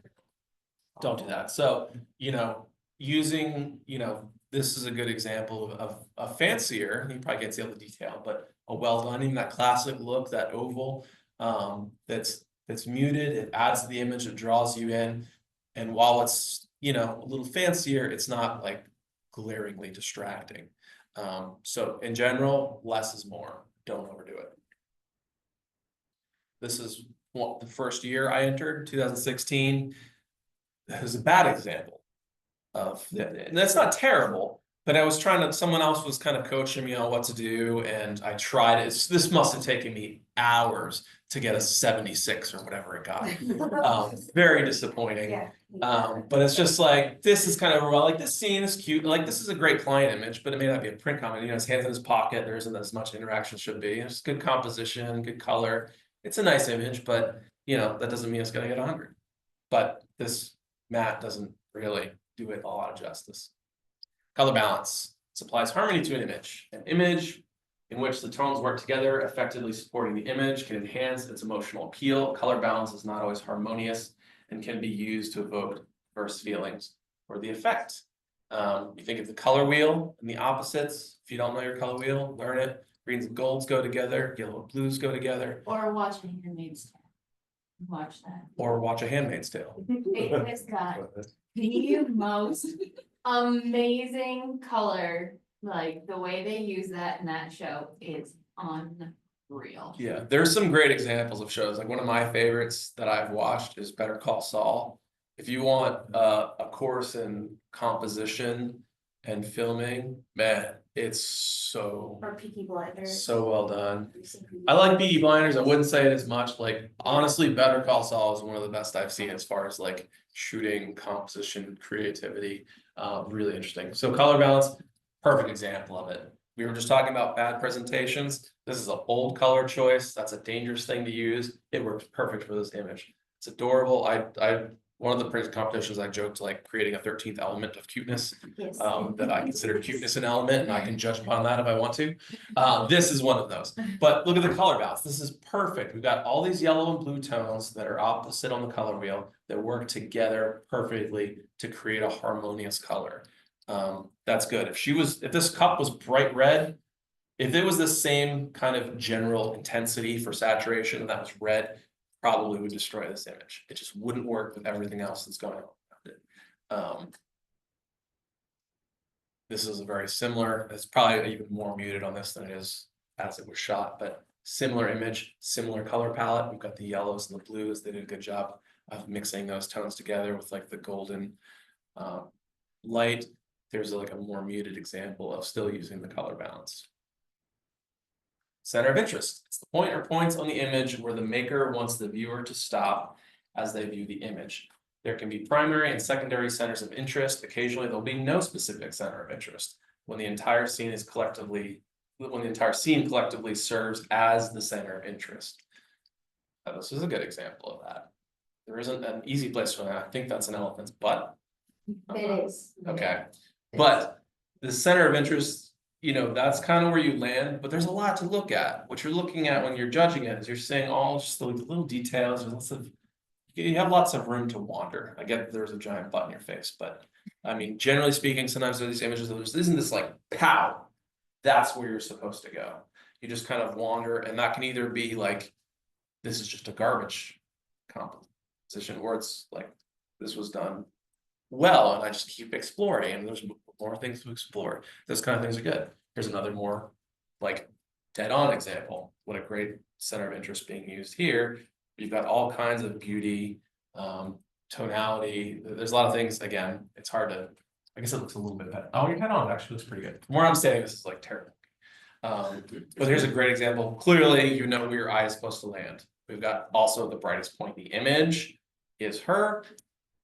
Don't do that. So, you know, using, you know, this is a good example of a fancier, you probably can't see all the detail, but a well done, even that classic look, that oval, that's muted, it adds to the image, it draws you in. And while it's, you know, a little fancier, it's not like glaringly distracting. So in general, less is more. Don't overdo it. This is the first year I entered, 2016. It was a bad example of that. And that's not terrible, but I was trying to, someone else was kind of coaching me on what to do, and I tried it. This must have taken me hours to get a 76 or whatever it got. Very disappointing. Yeah. But it's just like, this is kind of, well, like this scene is cute. Like, this is a great client image, but it may not be a print comment. You know, his hands in his pocket, there isn't as much interaction should be. It's good composition, good color. It's a nice image, but you know, that doesn't mean it's gonna get 100. But this matte doesn't really do it a lot of justice. Color balance supplies harmony to an image. An image in which the tones work together, effectively supporting the image, can enhance its emotional appeal. Color balance is not always harmonious and can be used to evoke diverse feelings or the effect. You think of the color wheel and the opposites. If you don't know your color wheel, learn it. Greens and golds go together, yellow and blues go together. Or watch a Handmaid's Tale. Watch that. Or watch A Handmaid's Tale. It has got the most amazing color, like the way they use that in that show is unreal. Yeah, there's some great examples of shows. Like one of my favorites that I've watched is Better Call Saul. If you want a course in composition and filming, man, it's so Or Peaky Blinders. so well done. I like Peaky Blinders. I wouldn't say it as much. Like honestly, Better Call Saul is one of the best I've seen as far as like shooting, composition, creativity. Really interesting. So color balance, perfect example of it. We were just talking about bad presentations. This is a bold color choice. That's a dangerous thing to use. It works perfect for this image. It's adorable. I one of the print competitions, I joked like creating a 13th element of cuteness. Yes. That I consider cuteness an element, and I can judge upon that if I want to. This is one of those. But look at the color balance. This is perfect. We've got all these yellow and blue tones that are opposite on the color wheel that work together perfectly to create a harmonious color. That's good. If this cup was bright red, if it was the same kind of general intensity for saturation that was red, probably would destroy this image. It just wouldn't work with everything else that's going on around it. This is a very similar, it's probably even more muted on this than it is as it was shot, but similar image, similar color palette. We've got the yellows and the blues. They did a good job of mixing those tones together with like the golden light. There's like a more muted example of still using the color balance. Center of interest. It's the point or points on the image where the maker wants the viewer to stop as they view the image. There can be primary and secondary centers of interest. Occasionally, there'll be no specific center of interest when the entire scene collectively serves as the center of interest. This is a good example of that. There isn't an easy place for that. I think that's an elephant's butt. It is. Okay, but the center of interest, you know, that's kind of where you land, but there's a lot to look at. What you're looking at when you're judging it is you're saying all just the little details. There's lots of, you have lots of room to wander. I get there's a giant butt in your face, but I mean, generally speaking, sometimes there's these images that isn't this like pow. That's where you're supposed to go. You just kind of wander, and that can either be like, this is just a garbage composition, or it's like, this was done well, and I just keep exploring, and there's more things to explore. Those kind of things are good. Here's another more like dead-on example. What a great center of interest being used here. You've got all kinds of beauty, tonality. There's a lot of things. Again, it's hard to, I guess it looks a little bit better. Oh, your head on actually looks pretty good. From where I'm standing, this is like terrible. But here's a great example. Clearly, you know where your eye is supposed to land. We've got also the brightest point in the image is her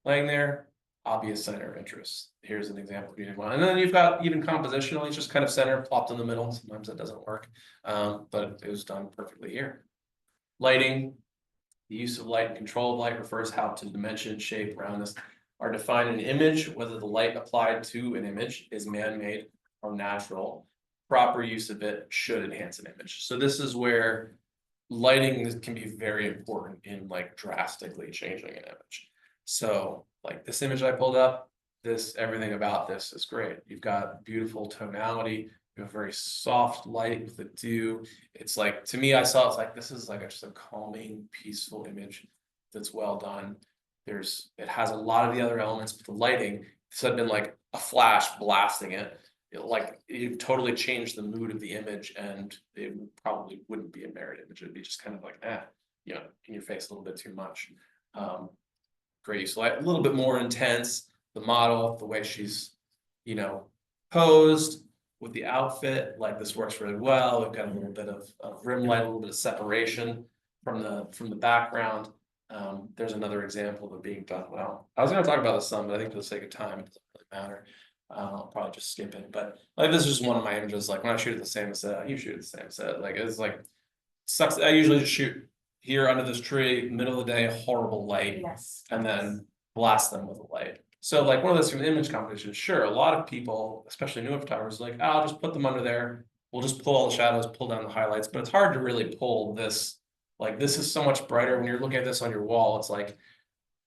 laying there, obvious center of interest. Here's an example of beauty one. And then you've got even compositionally, it's just kind of center plopped in the middle. Sometimes that doesn't work, but it was done perfectly here. Lighting. The use of light and control of light refers how to dimension, shape, roundness are defined in an image, whether the light applied to an image is man-made or natural. Proper use of it should enhance an image. So this is where lighting can be very important in like drastically changing an image. So like this image I pulled up, everything about this is great. You've got beautiful tonality. You have very soft light with the dew. It's like, to me, I saw it's like, this is like just a calming, peaceful image that's well done. It has a lot of the other elements, but the lighting, this had been like a flash blasting it. It totally changed the mood of the image, and it probably wouldn't be a merit image. It'd be just kind of like, you know, in your face a little bit too much. Great use of light, a little bit more intense. The model, the way she's, you know, posed with the outfit, like this works really well. We've got a little bit of rim light, a little bit of separation from the background. There's another example of it being done well. I was going to talk about this some, but I think for the sake of time, it doesn't really matter. I'll probably just skip it. But like this is just one of my images. Like when I shoot at the same set, you shoot at the same set. Like it's like sucks. I usually just shoot here under this tree, middle of the day, horrible light, Yes. and then blast them with a light. So like one of those from image competitions, sure, a lot of people, especially newer photographers, like, oh, I'll just put them under there. We'll just pull all the shadows, pull down the highlights, but it's hard to really pull this. Like this is so much brighter when you're looking at this on your wall. It's like,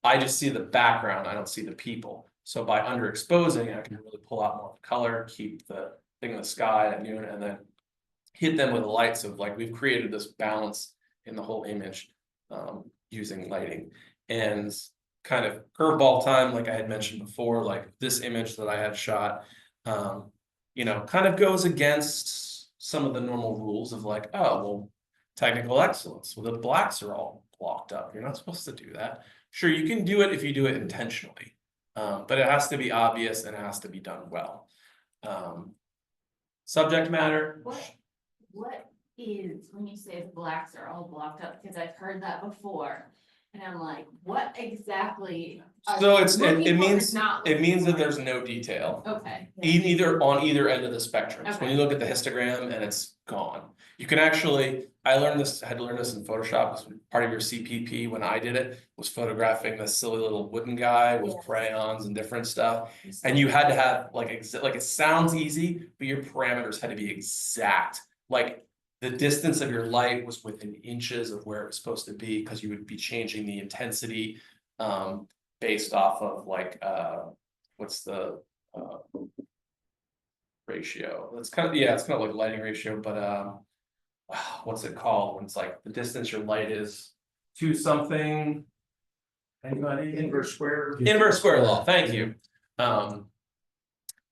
I just see the background, I don't see the people. So by underexposing, I can really pull out more of the color, keep the thing in the sky at noon, and then hit them with the lights of like, we've created this balance in the whole image using lighting. And kind of curveball time, like I had mentioned before, like this image that I had shot, you know, kind of goes against some of the normal rules of like, oh, well, technical excellence. Well, the blacks are all blocked up. You're not supposed to do that. Sure, you can do it if you do it intentionally, but it has to be obvious and it has to be done well. Subject matter. What is, when you say blacks are all blocked up, because I've heard that before, and I'm like, what exactly? So it means that there's no detail. Okay. On either end of the spectrum. So when you look at the histogram and it's gone. You can actually, I had to learn this in Photoshop. This was part of your CPP when I did it, was photographing this silly little wooden guy with crayons and different stuff. And you had to have like it sounds easy, but your parameters had to be exact. Like the distance of your light was within inches of where it was supposed to be, because you would be changing the intensity based off of like what's the ratio? It's kind of, it's kind of like lighting ratio, but what's it called when it's like the distance your light is to something? Anybody? Inverse square. Inverse square law. Thank you.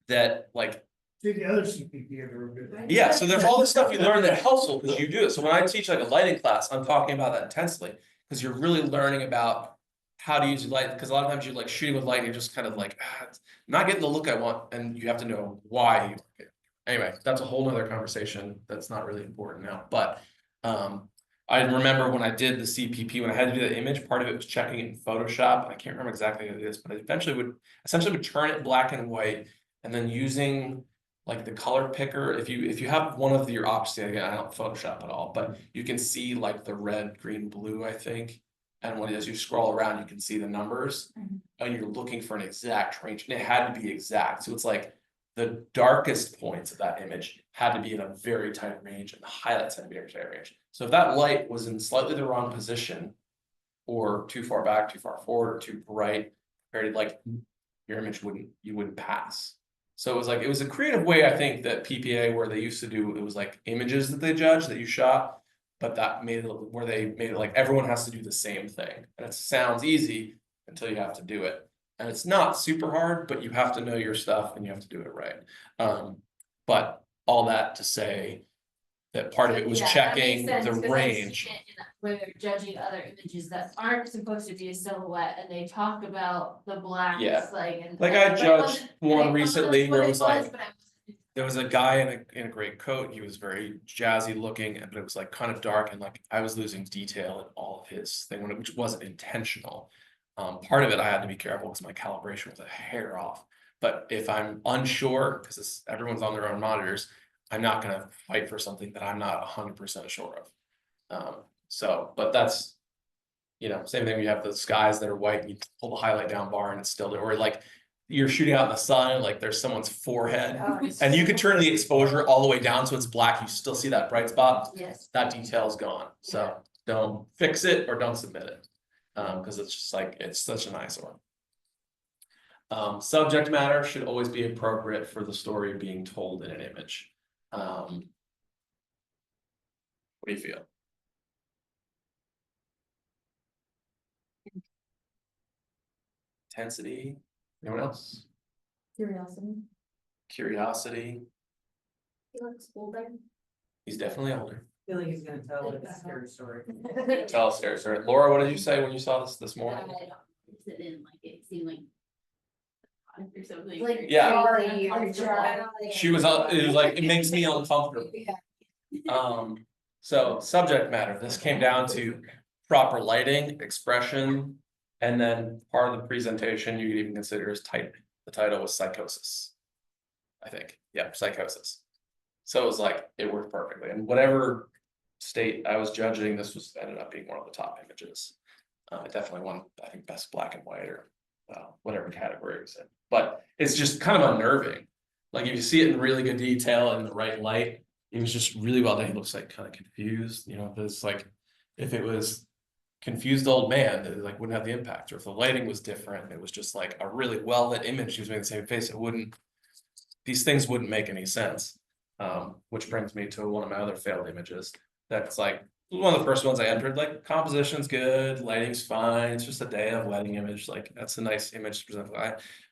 That like. The other CPP are good. Yeah, so there's all this stuff you learn that helps because you do it. So when I teach like a lighting class, I'm talking about that intensely, because you're really learning about how to use light, because a lot of times you're like shooting with light and you're just kind of like, I'm not getting the look I want, and you have to know why you get. Anyway, that's a whole nother conversation that's not really important now, but I remember when I did the CPP, when I had to do the image, part of it was checking it in Photoshop. I can't remember exactly what it is, but I eventually essentially would turn it black and white, and then using like the color picker, if you have one of your options, again, I don't Photoshop at all, but you can see like the red, green, blue, I think. And as you scroll around, you can see the numbers, and you're looking for an exact range, and it had to be exact. So it's like the darkest points of that image had to be in a very tight range, and the highlights had to be in a tight range. So if that light was in slightly the wrong position, or too far back, too far forward, or too bright, like your image wouldn't pass. So it was a creative way, I think, that PPA, where they used to do, it was like images that they judged that you shot, but that made it where they made it like everyone has to do the same thing. And it sounds easy until you have to do it. And it's not super hard, but you have to know your stuff and you have to do it right. But all that to say that part of it was checking the range. Where they're judging other images that aren't supposed to be a silhouette, and they talk about the blacks, Yeah. like. Like I judged one recently where it was like, there was a guy in a great coat. He was very jazzy looking, but it was like kind of dark, and like I was losing detail in all of his thing, which wasn't intentional. Part of it I had to be careful because my calibration was a hair off. But if I'm unsure, because everyone's on their own monitors, I'm not going to fight for something that I'm not 100% sure of. But that's, same thing. We have the skies that are white, and you pull the highlight down bar and it's still there, or like you're shooting out in the sun, like there's someone's forehead, and you can turn the exposure all the way down so it's black. You still see that bright spot. Yes. That detail is gone. So don't fix it or don't submit it. Because it's just like, it's such an eyesore. Subject matter should always be appropriate for the story being told in an image. What do you feel? Intensity. Anyone else? Curiosity. He looks older. He's definitely older. I feel like he's gonna tell a scary story. Tell us, Sarah. Laura, what did you say when you saw this morning? It didn't like it seemed like or something. Like, Yeah. sorry, She was, it was like, it makes me uncomfortable. So subject matter, this came down to proper lighting, expression, and then part of the presentation you could even consider as type. The title was psychosis. I think, yeah, psychosis. So it was like, it worked perfectly. And whatever state I was judging, this ended up being one of the top images. It definitely won, I think, best black and white or whatever category it was in. But it's just kind of unnerving. Like if you see it in really good detail and in the right light, it was just really well done. He looks like kind of confused, it's like if it was confused old man, it like wouldn't have the impact. Or if the lighting was different, it was just like a really well lit image. He was making the same face. These things wouldn't make any sense. Which brings me to one of my other failed images. That's like one of the first ones I entered. Like composition's good, lighting's fine. It's just a day of wedding image. Like that's a nice image to present.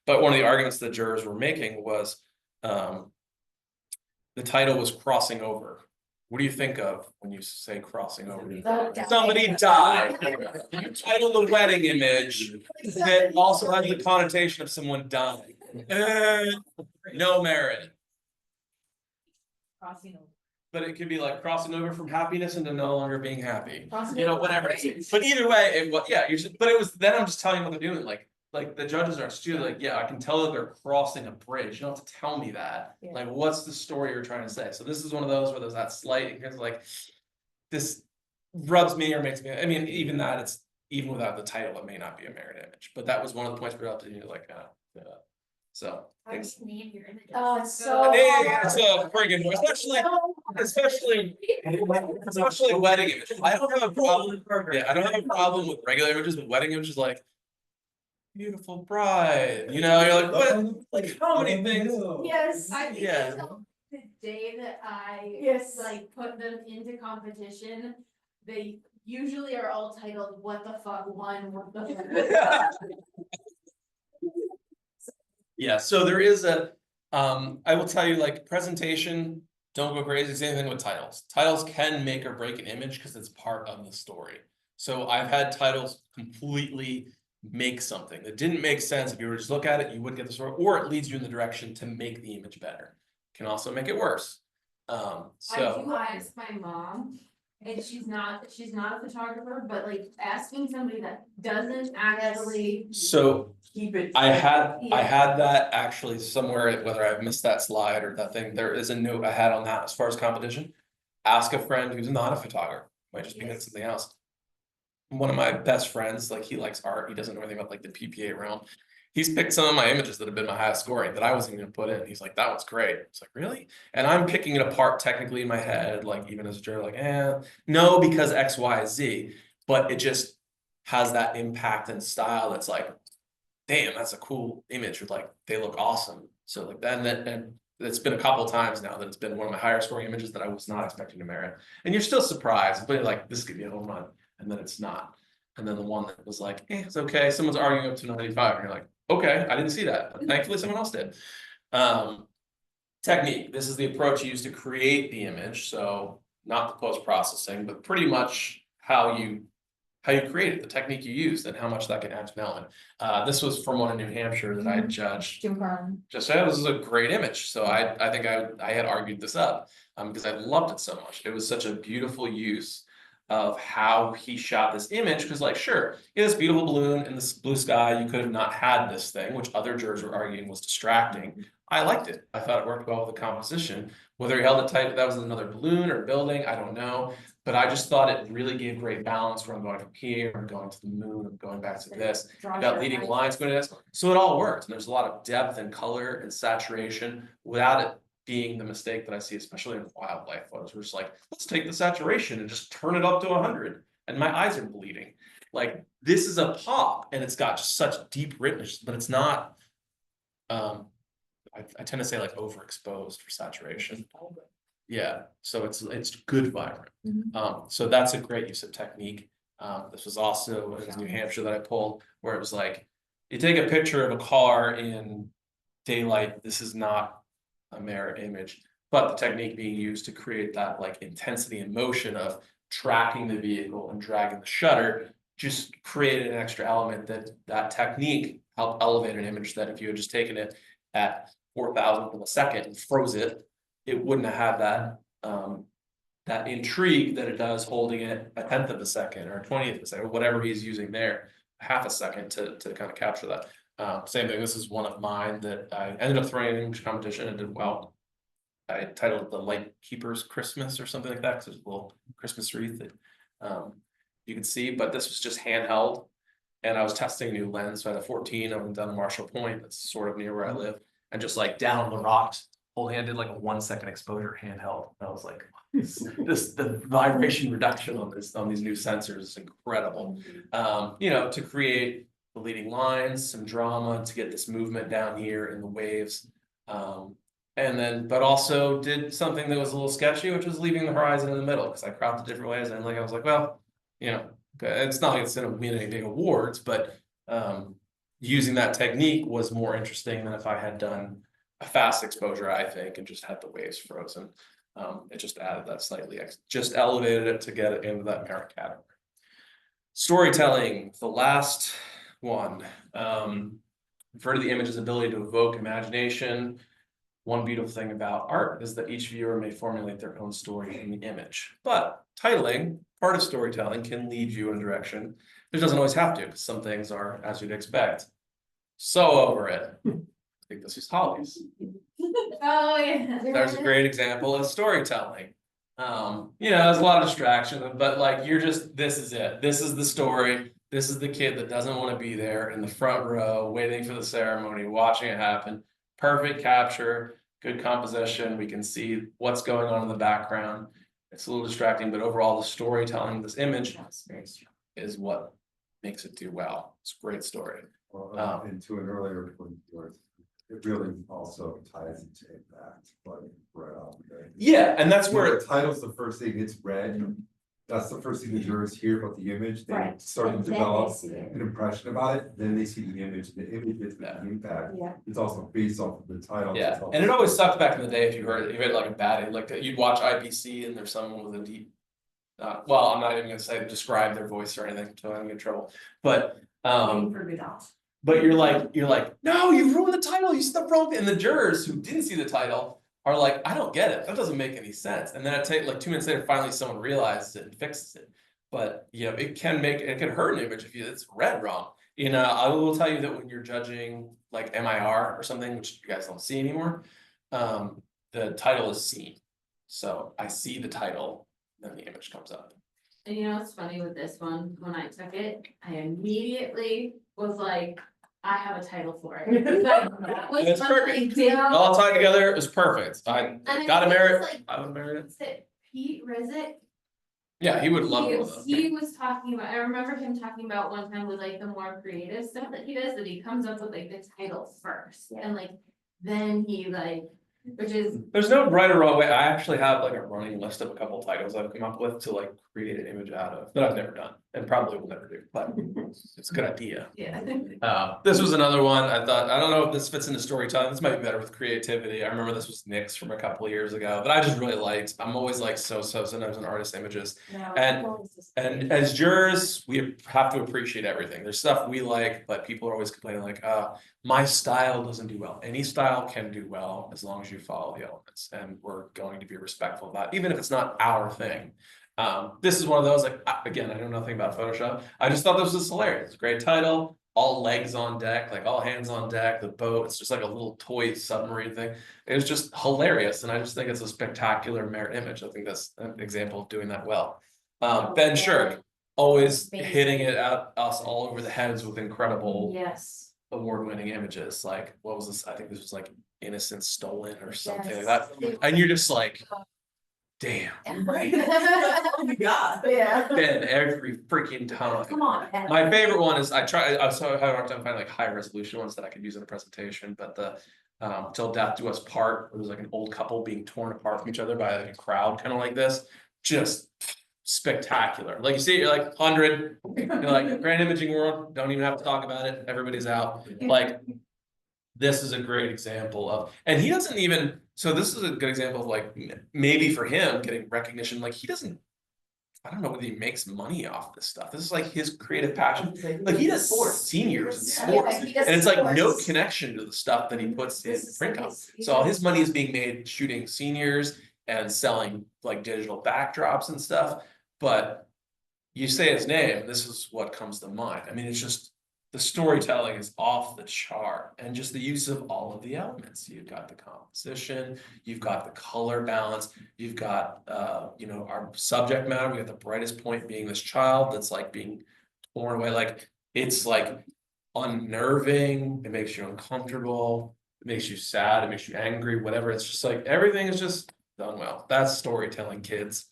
But one of the arguments the jurors were making was the title was crossing over. What do you think of when you say crossing over? Somebody died. You title the wedding image that also has the connotation of someone dying. No merit. Crossing over. But it could be like crossing over from happiness into no longer being happy. Whatever it is. But either way, but it was, then I'm just telling you what they're doing. Like the judges are stupid, like, yeah, I can tell that they're crossing a bridge. You don't have to tell me that. Yeah. Like, what's the story you're trying to say? So this is one of those where there's that slight, because like, this rubs me or makes me, I mean, even that, it's even without the title, it may not be a merit image. But that was one of the points we were up to, like, so. How do you name your images? Oh, it's so. It's a friggin', especially wedding images. I don't have a problem. Yeah, I don't have a problem with regular images, but wedding images like beautiful bride. You're like, what? Like how many things? Yes. I think Yeah. the day that I Yes. like put them into competition, they usually are all titled "What the fuck won? What the fuck?" Yeah, so there is I will tell you, like, presentation, don't go crazy. Same thing with titles. Titles can make or break an image because it's part of the story. So I've had titles completely make something that didn't make sense. If you were to just look at it, you wouldn't get the story, or it leads you in the direction to make the image better. Can also make it worse. I So do ask my mom, and she's not a photographer, but like asking somebody that doesn't actually so keep it. I had Yeah. that actually somewhere, whether I missed that slide or that thing, there is a note I had on that as far as competition. Ask a friend who's not a photographer, might just be good at something else. One of my best friends, like he likes art, he doesn't know anything about like the PPA realm. He's picked some of my images that have been my highest scoring that I wasn't gonna put in. He's like, that was great. It's like, really? And I'm picking it apart technically in my head, like even as a juror, like, no, because X, Y, Z, but it just has that impact and style that's like, damn, that's a cool image, or like they look awesome. So like then that, and it's been a couple of times now that it's been one of my higher scoring images that I was not expecting to merit. And you're still surprised, but you're like, this could be a home run, and then it's not. And then the one that was like, it's okay, someone's arguing up to 95, and you're like, okay, I didn't see that, but thankfully someone else did. Technique, this is the approach used to create the image, so not the post-processing, but pretty much how you create it, the technique you used, and how much that can add to an element. This was from one in New Hampshire that I judged. Jim Carn. Just said this is a great image, so I think I had argued this up because I loved it so much. It was such a beautiful use of how he shot this image, because like, sure, you had this beautiful balloon in this blue sky, you could have not had this thing, which other jurors were arguing was distracting. I liked it. I thought it worked well with the composition. Whether he held it tight, that was another balloon or building, I don't know. But I just thought it really gave great balance where I'm going from here, I'm going to the moon, I'm going back to this. I got leading lines going to this. So it all worked. And there's a lot of depth and color and saturation without it being the mistake that I see, especially in wildlife photos. We're just like, let's take the saturation and just turn it up to 100. And my eyes are bleeding. Like, this is a pop and it's got just such deep richness, but it's not, I tend to say like overexposed for saturation. Yeah, so it's good vibrant. So that's a great use of technique. This was also in New Hampshire that I pulled, where it was like, you take a picture of a car in daylight, this is not a mirror image, but the technique being used to create that like intensity and motion of tracking the vehicle and dragging the shutter just created an extra element that technique helped elevate an image that if you had just taken it at 4,000th of a second and froze it, it wouldn't have had that that intrigue that it does holding it a 10th of a second or a 20th of a second, or whatever he's using there, half a second to kind of capture that. Same thing, this is one of mine that I ended up throwing in an English competition and did well. I titled it The Light Keeper's Christmas or something like that, because there's a little Christmas wreath that you can see, but this was just handheld. And I was testing a new lens, so I had a 14, I went down to Marshall Point, that's sort of near where I live, and just like down the rocks, whole hand did like a 1 second exposure handheld. And I was like, the vibration reduction on these new sensors is incredible. You know, to create the leading lines, some drama, to get this movement down here in the waves. And then, but also did something that was a little sketchy, which was leaving the horizon in the middle, because I cropped it different ways. And like, I was like, well, you know, it's not like it's gonna win any big awards, but using that technique was more interesting than if I had done a fast exposure, I think, and just had the waves frozen. It just added that slightly, just elevated it to get it into that merit category. Storytelling, the last one. Refer to the image's ability to evoke imagination. One beautiful thing about art is that each viewer may formulate their own story in the image. But titling, part of storytelling, can lead you in a direction. It doesn't always have to, because some things are as you'd expect. So over it. I think this is Holly's. Oh, yeah. There's a great example of storytelling. You know, there's a lot of distraction, but like you're just, this is it. This is the story. This is the kid that doesn't want to be there in the front row, waiting for the ceremony, watching it happen. Perfect capture, good composition. We can see what's going on in the background. It's a little distracting, but overall the storytelling of this image is what makes it do well. It's a great story. Well, and to an earlier point, yours, it really also ties into impact, like right off the bat. Yeah, and that's where The title's the first thing it's read. That's the first thing the jurors hear about the image. They Right. start to And then they develop see it. an impression about it. Then they see the image. The image gets the impact. Yeah. It's also based off of the title. yeah, and it always sucked back in the day if you heard like a bad, like you'd watch IPC and there's someone with a deep well, I'm not even gonna say describe their voice or anything, so I don't get in trouble, but, For good odds. but you're like, no, you ruined the title, you said the wrong thing, and the jurors who didn't see the title are like, I don't get it, that doesn't make any sense, and then it take like 2 minutes later, finally someone realizes it and fixes it. But, you know, it can hurt an image if it's read wrong. You know, I will tell you that when you're judging like MIR or something, which you guys don't see anymore, the title is seen. So I see the title, then the image comes up. And you know what's funny with this one, when I took it, I immediately was like, I have a title for it. That was It's something I perfect. did. All tied together, it was perfect. I And I got a think it was merit, like- I would merit it. Is it Pete Rizzit? Yeah, he would love one of those. He was talking about, I remember him talking about one time with like the more creative stuff that he does, that he comes up with like the title first, and like, then he like, which is. There's no right or wrong way. I actually have like a running list of a couple titles I've come up with to like create an image out of that I've never done and probably will never do, but it's a good idea. Yeah. This was another one. I thought, I don't know if this fits into storytelling. This might be better with creativity. I remember this was Nick's from a couple of years ago, but I just really liked. I'm always like so sometimes in artist images. And as jurors, we have to appreciate everything. There's stuff we like, but people are always complaining like, my style doesn't do well. Any style can do well as long as you follow the elements, and we're going to be respectful of that, even if it's not our thing. This is one of those, like, again, I know nothing about Photoshop. I just thought this was hilarious. It's a great title, all legs on deck, like all hands on deck, the boat. It's just like a little toy submarine thing. It was just hilarious. And I just think it's a spectacular merit image. I think that's an example of doing that well. Ben Shirk, always hitting it at us all over the heads with incredible Yes. award-winning images. Like, what was this? I think this was like Innocence Stolen or something like that. And you're just like, damn. Oh my God. Yeah. Ben, every freaking time. Come on. Ben. My favorite one is I was so having a hard time finding like high resolution ones that I could use in a presentation, but the Till Death Do Us Part, it was like an old couple being torn apart from each other by like a crowd, kind of like this, just spectacular. Like you see it, you're like 100, you're like grand imaging world, don't even have to talk about it, everybody's out. Like, this is a great example of, and he doesn't even, so this is a good example of like, maybe for him getting recognition, like he doesn't, I don't know whether he makes money off this stuff. This is like his creative passion. Like he does seniors in sports, he does and it's like no sports. connection to the stuff that he puts in This is print like comp. his- So all his money is being made shooting seniors and selling like digital backdrops and stuff. But you say his name, this is what comes to mind. I mean, it's just, the storytelling is off the chart, and just the use of all of the elements. You've got the composition, you've got the color balance, you've got, you know, our subject matter. We got the brightest point being this child that's like being torn away. Like, it's like unnerving. It makes you uncomfortable. It makes you sad. It makes you angry, whatever. It's just like, everything is just done well. That's storytelling, kids.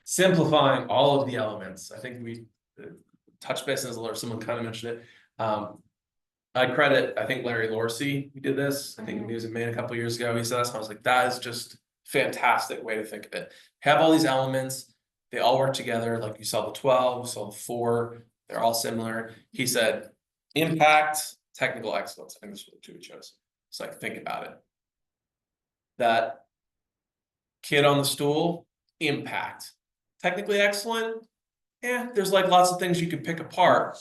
Simplifying all of the elements. I think we touch bases, or someone kind of mentioned it. I credit, I think Larry Lorsey, he did this, I think News and Maine a couple years ago, he said this, and I was like, that is just fantastic way to think of it. Have all these elements, they all work together, like you saw the 12, you saw the 4, they're all similar. He said, impact, technical excellence. I think this was the 2 he chose. It's like, think about it. That kid on the stool, impact. Technically excellent, yeah, there's like lots of things you could pick apart.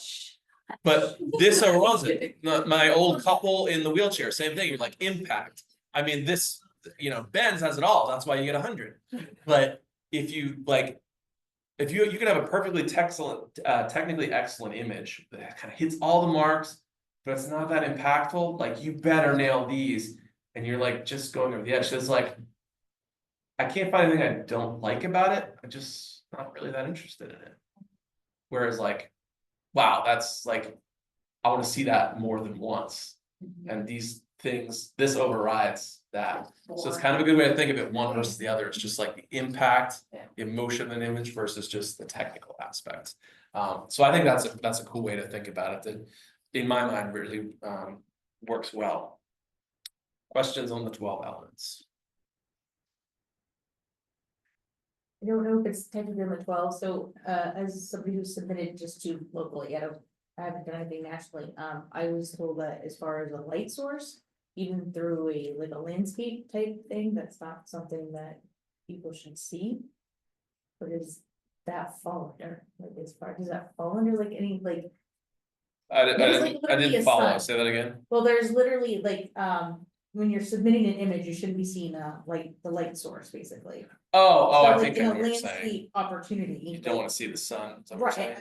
But this or wasn't. My old couple in the wheelchair, same thing. You're like, impact. I mean, this, you know, Ben's has it all. That's why you get 100. But if you like, if you can have a perfectly technically excellent image that kind of hits all the marks, but it's not that impactful, like you better nail these. And you're like just going over the edge. So it's like, I can't find anything I don't like about it. I'm just not really that interested in it. Whereas like, wow, that's like, I want to see that more than once. And these things, this overrides that. So it's kind of a good way to think of it, one versus the other. It's just like the impact, the emotion of an image versus just the technical aspects. So I think that's a cool way to think about it that in my mind really works well. Questions on the 12 elements? I don't know if it's technically on the 12, so as somebody who submitted just to locally, I haven't done anything nationally, I was told that as far as a light source, even through a like a landscape type thing, that's not something that people should see. But is that fall under? Like, as far, does that fall under like any, like, I There's, like, didn't literally a follow, sign. say that again. well, there's literally like, when you're submitting an image, you shouldn't be seeing, like, the light source, basically. Oh, So, I like, think I in know a what you're saying. landscape opportunity. You don't wanna see the sun, is that what you're saying?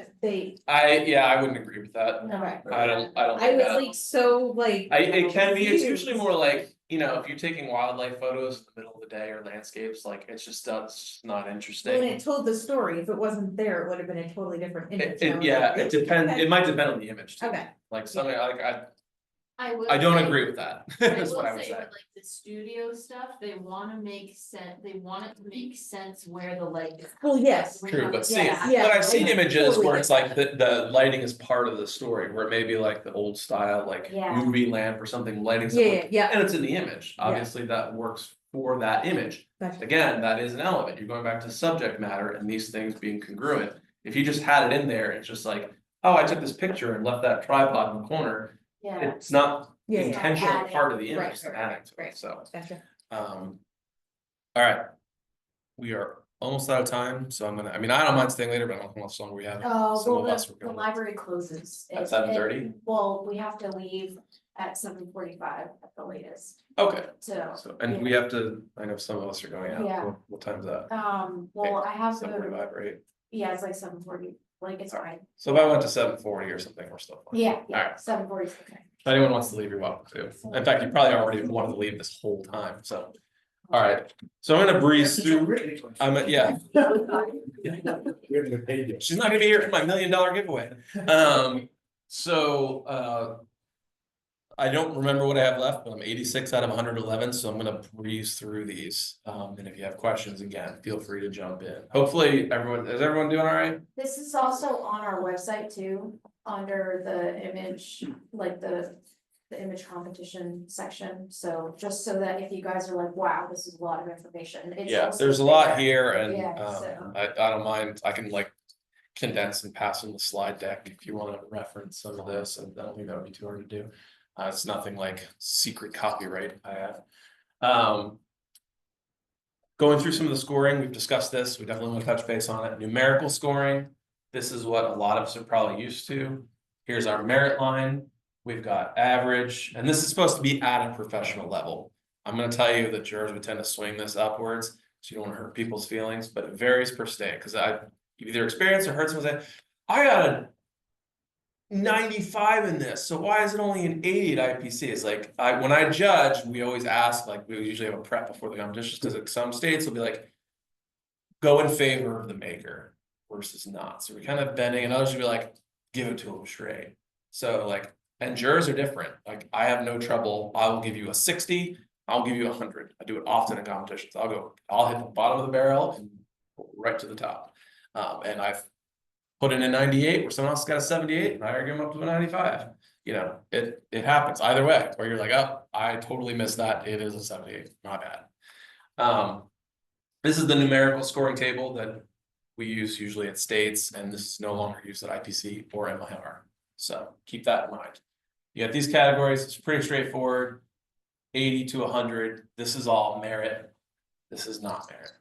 Right, they, I wouldn't agree with that. okay. I don't I think was that. like, so like. It can be, it's usually confused. more like, you know, if you're taking wildlife photos in the middle of the day or landscapes, like, it's just not When interesting. it told the story, if it wasn't there, it would have been a totally different image. I was Yeah, like, it depends, okay. it might depend on the image too. Okay, Like, something like, will I don't say- agree with that, I is will what I would say say. with like the studio stuff, they wanna make sense, they want it to make sense where the light is. well, yes, True, but see, Yeah. but I've seen Yeah. images where Totally it's like the lighting is part of the story, where it may be like the old style, like Yeah. movie lamp or something lighting yeah, something. yeah, And it's in the image, Yeah. obviously that works for that image. gotcha. Again, that is an element, you're going back to subject matter and these things being congruent. If you just had it in there, it's just like, oh, I took this picture and left that tripod in the corner, Yeah. it's not Yeah, yeah, intentionally Adding. part of the Right, image, it's right, adding to it, right. so. Gotcha. Alright. We are almost out of time, so I don't mind staying later, but I don't know how much longer we have. Some Well, of us were the going. library closes. At It- 7:30? it- Well, we have to leave at 7:45 at the latest, Okay, so. so, and we have to, I know some of us are going out, Yeah. what time's that? Well, I have 7:45, right? yeah, it's like 7:40, like it's fine. So if I went to 7:40 or something, we're still fine. Yeah, Alright. 7:40 is okay. If anyone wants to leave, you're welcome to. In fact, you probably already wanted to leave this whole time, so. Alright, so I'm gonna breeze through, yeah. We haven't been paid yet. She's not gonna be here for my $1 million giveaway. So, I don't remember what I have left, but I'm 86 out of 111, so I'm gonna breeze through these. And if you have questions, again, feel free to jump in. Hopefully, is everyone doing all right? This is also on our website too, under the image, like the image competition section. So just so that if you guys are like, wow, this is a lot of information. It's Yeah, also there's a lot there. here and, Yeah, so. I don't mind, I can like condense and pass on the slide deck if you wanna reference some of this, and I don't think that would be too hard to do. It's nothing like secret copyright I have. Going through some of the scoring, we've discussed this, we definitely want to touch base on it. Numerical scoring, this is what a lot of us are probably used to. Here's our merit line, we've got average, and this is supposed to be at a professional level. I'm gonna tell you that jurors would tend to swing this upwards, so you don't wanna hurt people's feelings, but it varies per state, cause you've either experienced or heard someone say, I got a 95 in this, so why is it only an 80 at IPC? It's like, when I judge, we always ask, like, we usually have a prep before the competition, because like some states will be like, go in favor of the maker versus not. So we're kind of bending, and others will be like, give it to them straight. So like, and jurors are different. Like, I have no trouble. I will give you a 60. I'll give you 100. I do it often in competitions. I'll hit the bottom of the barrel and right to the top. And I've put in a 98 where someone else got a 78 and I argue them up to a 95. You know, it happens either way, where you're like, oh, I totally missed that. It is a 78, not bad. This is the numerical scoring table that we use usually at states, and this is no longer used at IPC or MIR. So keep that in mind. You got these categories, it's pretty straightforward. 80 to 100, this is all merit. This is not merit.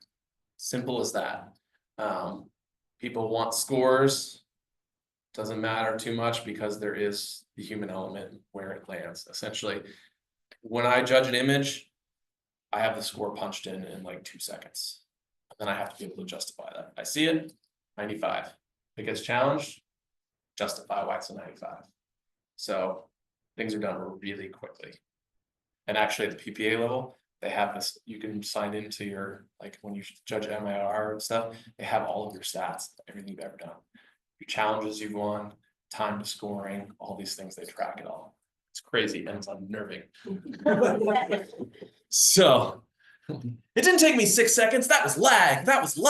Simple as that. People want scores. Doesn't matter too much because there is the human element where it lands. Essentially, when I judge an image, I have the score punched in like 2 seconds. And then I have to be able to justify that. I see it, 95. If it gets challenged, justify why it's a 95. So things are done really quickly. And actually at the PPA level, they have this, you can sign into your, like when you judge MIR and stuff, they have all of your stats, everything you've ever done. Your challenges you've won, time to scoring, all these things, they track it all. It's crazy and it's unnerving. So, it didn't take me 6 seconds, that was lag. Because a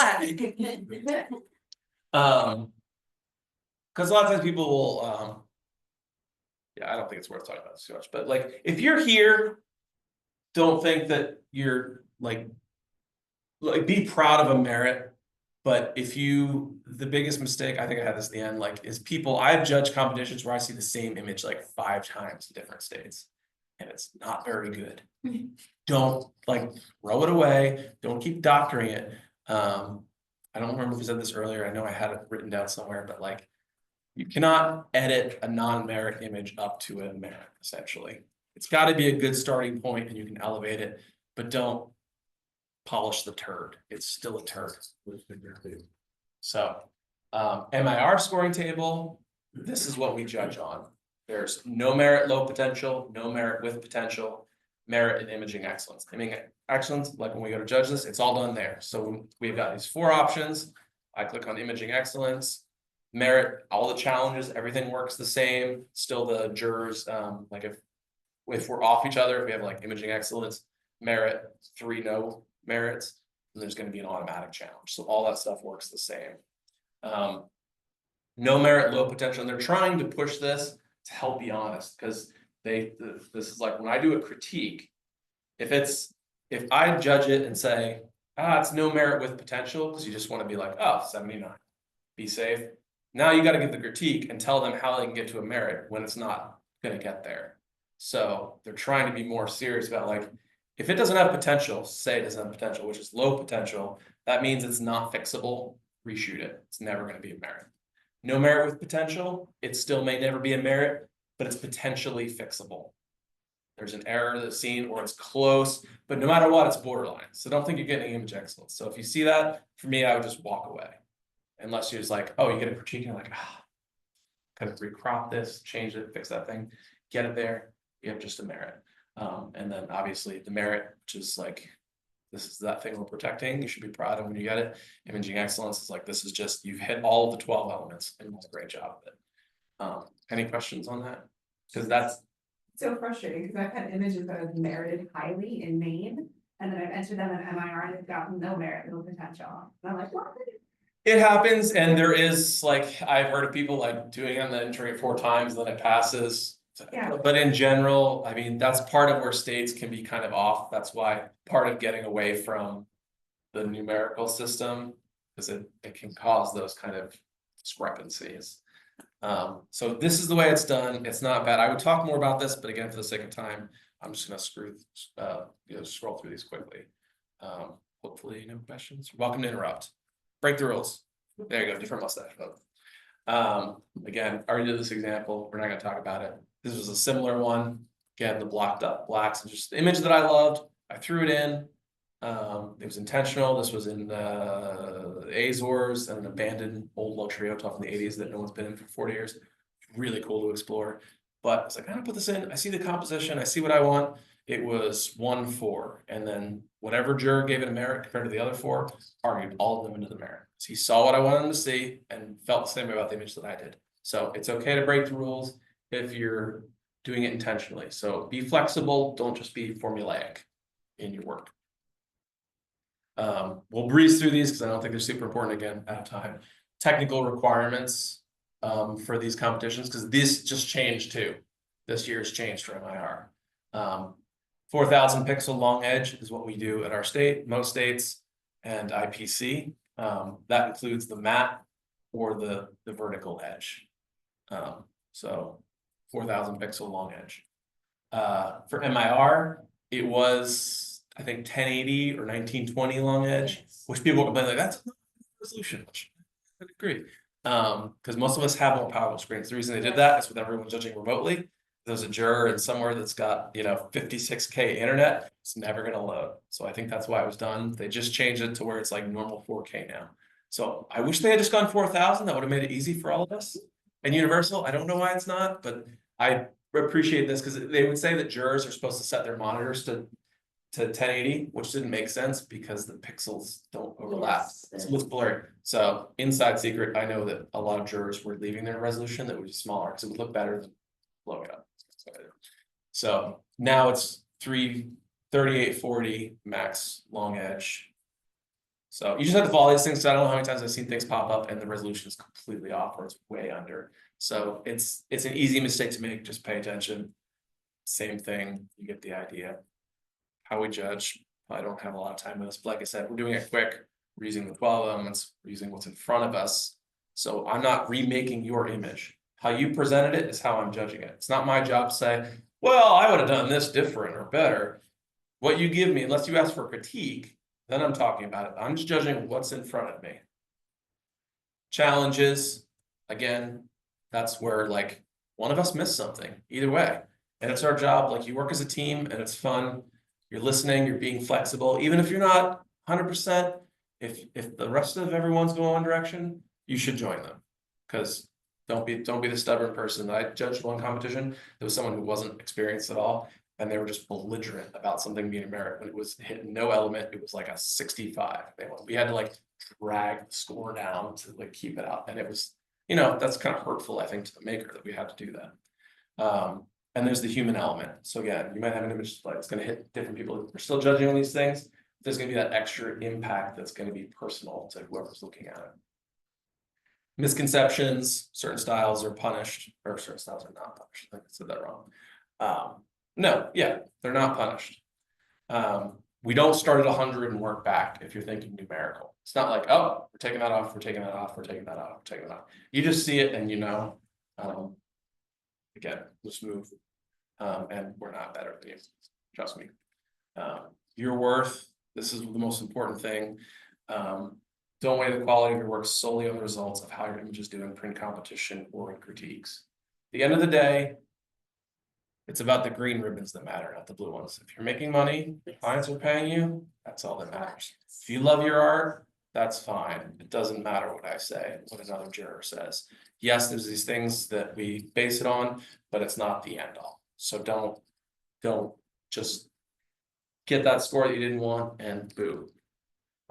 lot of times people will, yeah, I don't think it's worth talking about this too much, but like, if you're here, don't think that you're like be proud of a merit, but if the biggest mistake, I think I had this at the end, like, is I've judged competitions where I see the same image like 5 times in different states, and it's not very good. Don't like throw it away, don't keep doctoring it. I don't remember if I said this earlier, I know I had it written down somewhere, but like. You cannot edit a non-merit image up to a merit, essentially. It's gotta be a good starting point and you can elevate it, but don't. Polish the turd, it's still a turd. So, MIR scoring table, this is what we judge on. There's no merit, low potential, no merit with potential, merit and imaging excellence. Imaging excellence, like when we go to judge this, it's all done there. So we've got these 4 options. I click on imaging excellence, merit, all the challenges, everything works the same. Still the jurors, like if we're off each other, if we have like imaging excellence, merit, 3 no merits, and there's gonna be an automatic challenge. So all that stuff works the same. No merit, low potential, and they're trying to push this to help be honest, because this is like when I do a critique, if I judge it and say, it's no merit with potential, because you just want to be like, 79, be safe. Now you got to give the critique and tell them how they can get to a merit when it's not gonna get there. So they're trying to be more serious about like, if it doesn't have potential, say it doesn't have potential, which is low potential, that means it's not fixable, reshoot it. It's never gonna be a merit. No merit with potential, it still may never be a merit, but it's potentially fixable. There's an error that's seen or it's close, but no matter what, it's borderline. So don't think you're getting image excellence. So if you see that, for me, I would just walk away. Unless you're just like, oh, you get a critique, and you're like, kind of recrop this, change it, fix that thing, get it there, you have just a merit. And then obviously the merit, which is like, this is that thing we're protecting, you should be proud of when you get it. Imaging excellence is like, this is just, you've hit all of the 12 elements and done a great job of it. Any questions on that? Because that's So frustrating, because I've had images that have merited highly in Maine, and then I've entered them in MIR and they've gotten no merit, no potential. And I'm like, what? it happens, and there is like, I've heard of people like doing it and then entering it 4 times, then it passes. Yeah. But in general, I mean, that's part of where states can be kind of off. That's why part of getting away from the numerical system, because it can cause those kind of discrepancies. So this is the way it's done. It's not bad. I would talk more about this, but again, for the sake of time, I'm just gonna scroll through these quickly. Hopefully no questions. You're welcome to interrupt. Break the rules. There you go, different mustache. Again, I already did this example. We're not gonna talk about it. This was a similar one. Again, the blocked up blacks, and just the image that I loved. I threw it in. It was intentional. This was in the Azores, an abandoned old luxury hotel from the 80s that no one's been in for 40 years. Really cool to explore. But it's like, I'm gonna put this in. I see the composition. I see what I want. It was 1-4, and then whatever juror gave it a merit compared to the other 4, argued all of them into the merit. So he saw what I wanted him to see and felt the same way about the image that I did. So it's okay to break the rules if you're doing it intentionally. So be flexible. Don't just be formulaic in your work. We'll breeze through these because I don't think they're super important again out of time. Technical requirements for these competitions, because this just changed too. This year's changed for MIR. 4,000 pixel long edge is what we do at our state, most states, and IPC. That includes the matte or the vertical edge. So 4,000 pixel long edge. For MIR, it was, I think, 1080 or 1920 long edge, which people complain like that's not resolution. Which I agree. Because most of us have more powerful screens. The reason they did that is with everyone judging remotely. There's a juror in somewhere that's got 56K internet, it's never gonna load. So I think that's why it was done. They just changed it to where it's like normal 4K now. So I wish they had just gone 4,000. That would have made it easy for all of us. And universal, I don't know why it's not, but I appreciate this because they would say that jurors are supposed to set their monitors to 1080, which didn't make sense because the pixels don't overlap. Yes. So it's blurry. So inside secret, I know that a lot of jurors were leaving their resolution that would be smaller because it would look better than blowing it up. So now it's 3840 max long edge. So you just have to follow these things. So I don't know how many times I've seen things pop up and the resolution is completely off or it's way under. So it's an easy mistake to make. Just pay attention. Same thing. You get the idea. How we judge. I don't have a lot of time with this, but like I said, we're doing it quick. We're using the 12 elements. We're using what's in front of us. So I'm not remaking your image. How you presented it is how I'm judging it. It's not my job to say, well, I would have done this different or better. What you give me, unless you ask for a critique, then I'm talking about it. I'm just judging what's in front of me. Challenges, again, that's where like one of us missed something, either way. And it's our job, like you work as a team and it's fun. You're listening, you're being flexible, even if you're not 100%. If the rest of everyone's going one direction, you should join them. Cause don't be the stubborn person. I judged one competition, there was someone who wasn't experienced at all. And they were just belligerent about something being a merit when it was hit no element, it was like a 65. We had to like drag the score down to like keep it out. And it was, you know, that's kind of hurtful, I think, to the maker that we had to do that. And there's the human element. So again, you might have an image like it's going to hit different people. We're still judging on these things. There's going to be that extra impact that's going to be personal to whoever's looking at it. Misconceptions, certain styles are punished, or certain styles are not punished. I think I said that wrong. No, yeah, they're not punished. We don't start at 100 and work back if you're thinking numerical. It's not like, oh, we're taking that off, we're taking that off, we're taking that off, we're taking that off. You just see it and you know, again, just move. And we're not better than you, trust me. Your worth, this is the most important thing. Don't weigh the quality of your work solely on the results of how your images do in print competition or in critiques. At the end of the day, it's about the green ribbons that matter, not the blue ones. If you're making money, clients are paying you, that's all that matters. If you love your art, that's fine. It doesn't matter what I say, what another juror says. Yes, there's these things that we base it on, but it's not the end all. So don't just get that score that you didn't want and boo.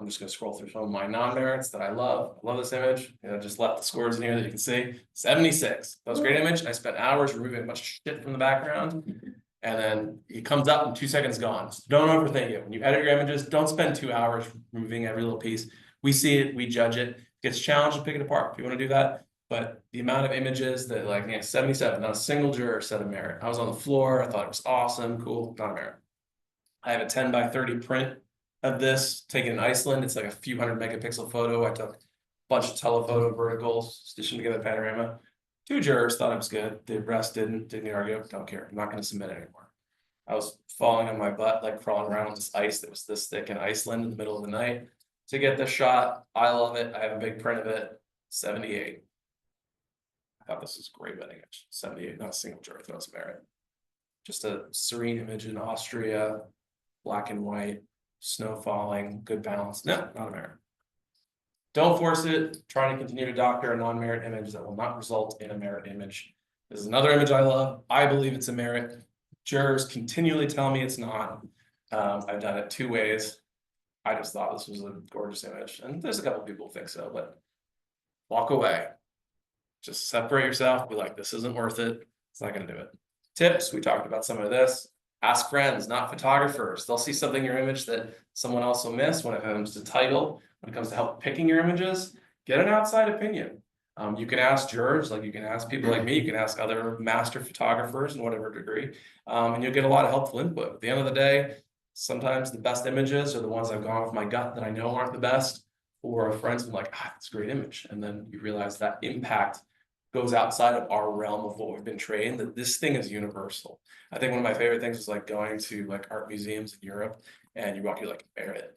I'm just gonna scroll through some of my non-merits that I love. I love this image. You know, just left the scores in here that you can see. 76. That was a great image. I spent hours removing a bunch of shit from the background. And then it comes up and 2 seconds gone. So don't overthink it. When you edit your images, don't spend 2 hours removing every little piece. We see it, we judge it. It gets challenged to pick it apart if you want to do that. But the amount of images that like 77, not a single juror said a merit. I was on the floor, I thought it was awesome, cool, not a merit. I have a 10 by 30 print of this taken in Iceland. It's like a few hundred megapixel photo. I took a bunch of telephoto verticals, stitching together panorama. 2 jurors thought it was good. The rest didn't argue. Don't care. I'm not going to submit it anymore. I was falling on my butt, like crawling around on this ice that was this thick in Iceland in the middle of the night to get this shot. I love it. I have a big print of it. 78. I thought this was a great wedding image. 78, not a single juror thought it was a merit. Just a serene image in Austria, black and white. Snow falling, good balance. No, not a merit. Don't force it. Try to continue to doctor a non-merit image that will not result in a merit image. This is another image I love. I believe it's a merit. Jurors continually tell me it's not. I've done it 2 ways. I just thought this was a gorgeous image. And there's a couple people who think so, but walk away. Just separate yourself. Be like, this isn't worth it. It's not going to do it. Tips. We talked about some of this. Ask friends, not photographers. They'll see something in your image that someone else will miss when it comes to title, when it comes to help picking your images. Get an outside opinion. You can ask jurors, like you can ask people like me, you can ask other master photographers in whatever degree, and you'll get a lot of helpful input. At the end of the day, sometimes the best images are the ones I've gone with my gut that I know aren't the best, or friends are like, ah, that's a great image. And then you realize that impact goes outside of our realm of what we've been trained, that this thing is universal. I think one of my favorite things was like going to like art museums in Europe and you walk, you're like, merit.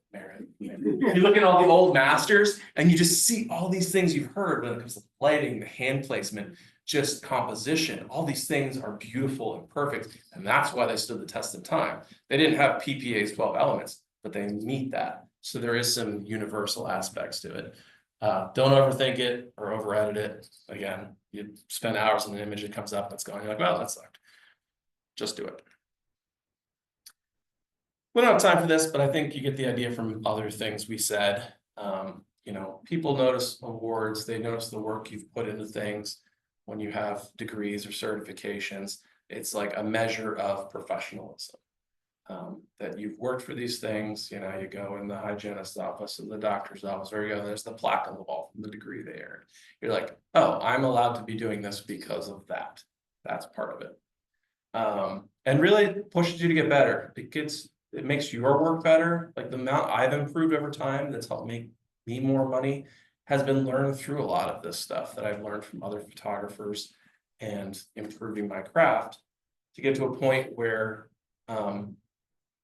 You look at all the old masters and you just see all these things you've heard when it comes to lighting, the hand placement, just composition. All these things are beautiful and perfect. And that's why they stood the test of time. They didn't have PPA's 12 elements, but they meet that. So there is some universal aspects to it. Don't overthink it or over edit it. Again, you spend hours on an image, it comes up, that's going, you're like, well, that sucked. Just do it. We don't have time for this, but I think you get the idea from other things we said. You know, people notice awards, they notice the work you've put into things when you have degrees or certifications. It's like a measure of professionalism. That you've worked for these things, you know, you go in the hygienist's office and the doctor's office, there you go, there's the plaque on the wall from the degree they earned. You're like, oh, I'm allowed to be doing this because of that. That's part of it. And really pushes you to get better. It makes your work better. Like the amount I've improved over time that's helped make me more money has been learned through a lot of this stuff that I've learned from other photographers and improving my craft to get to a point where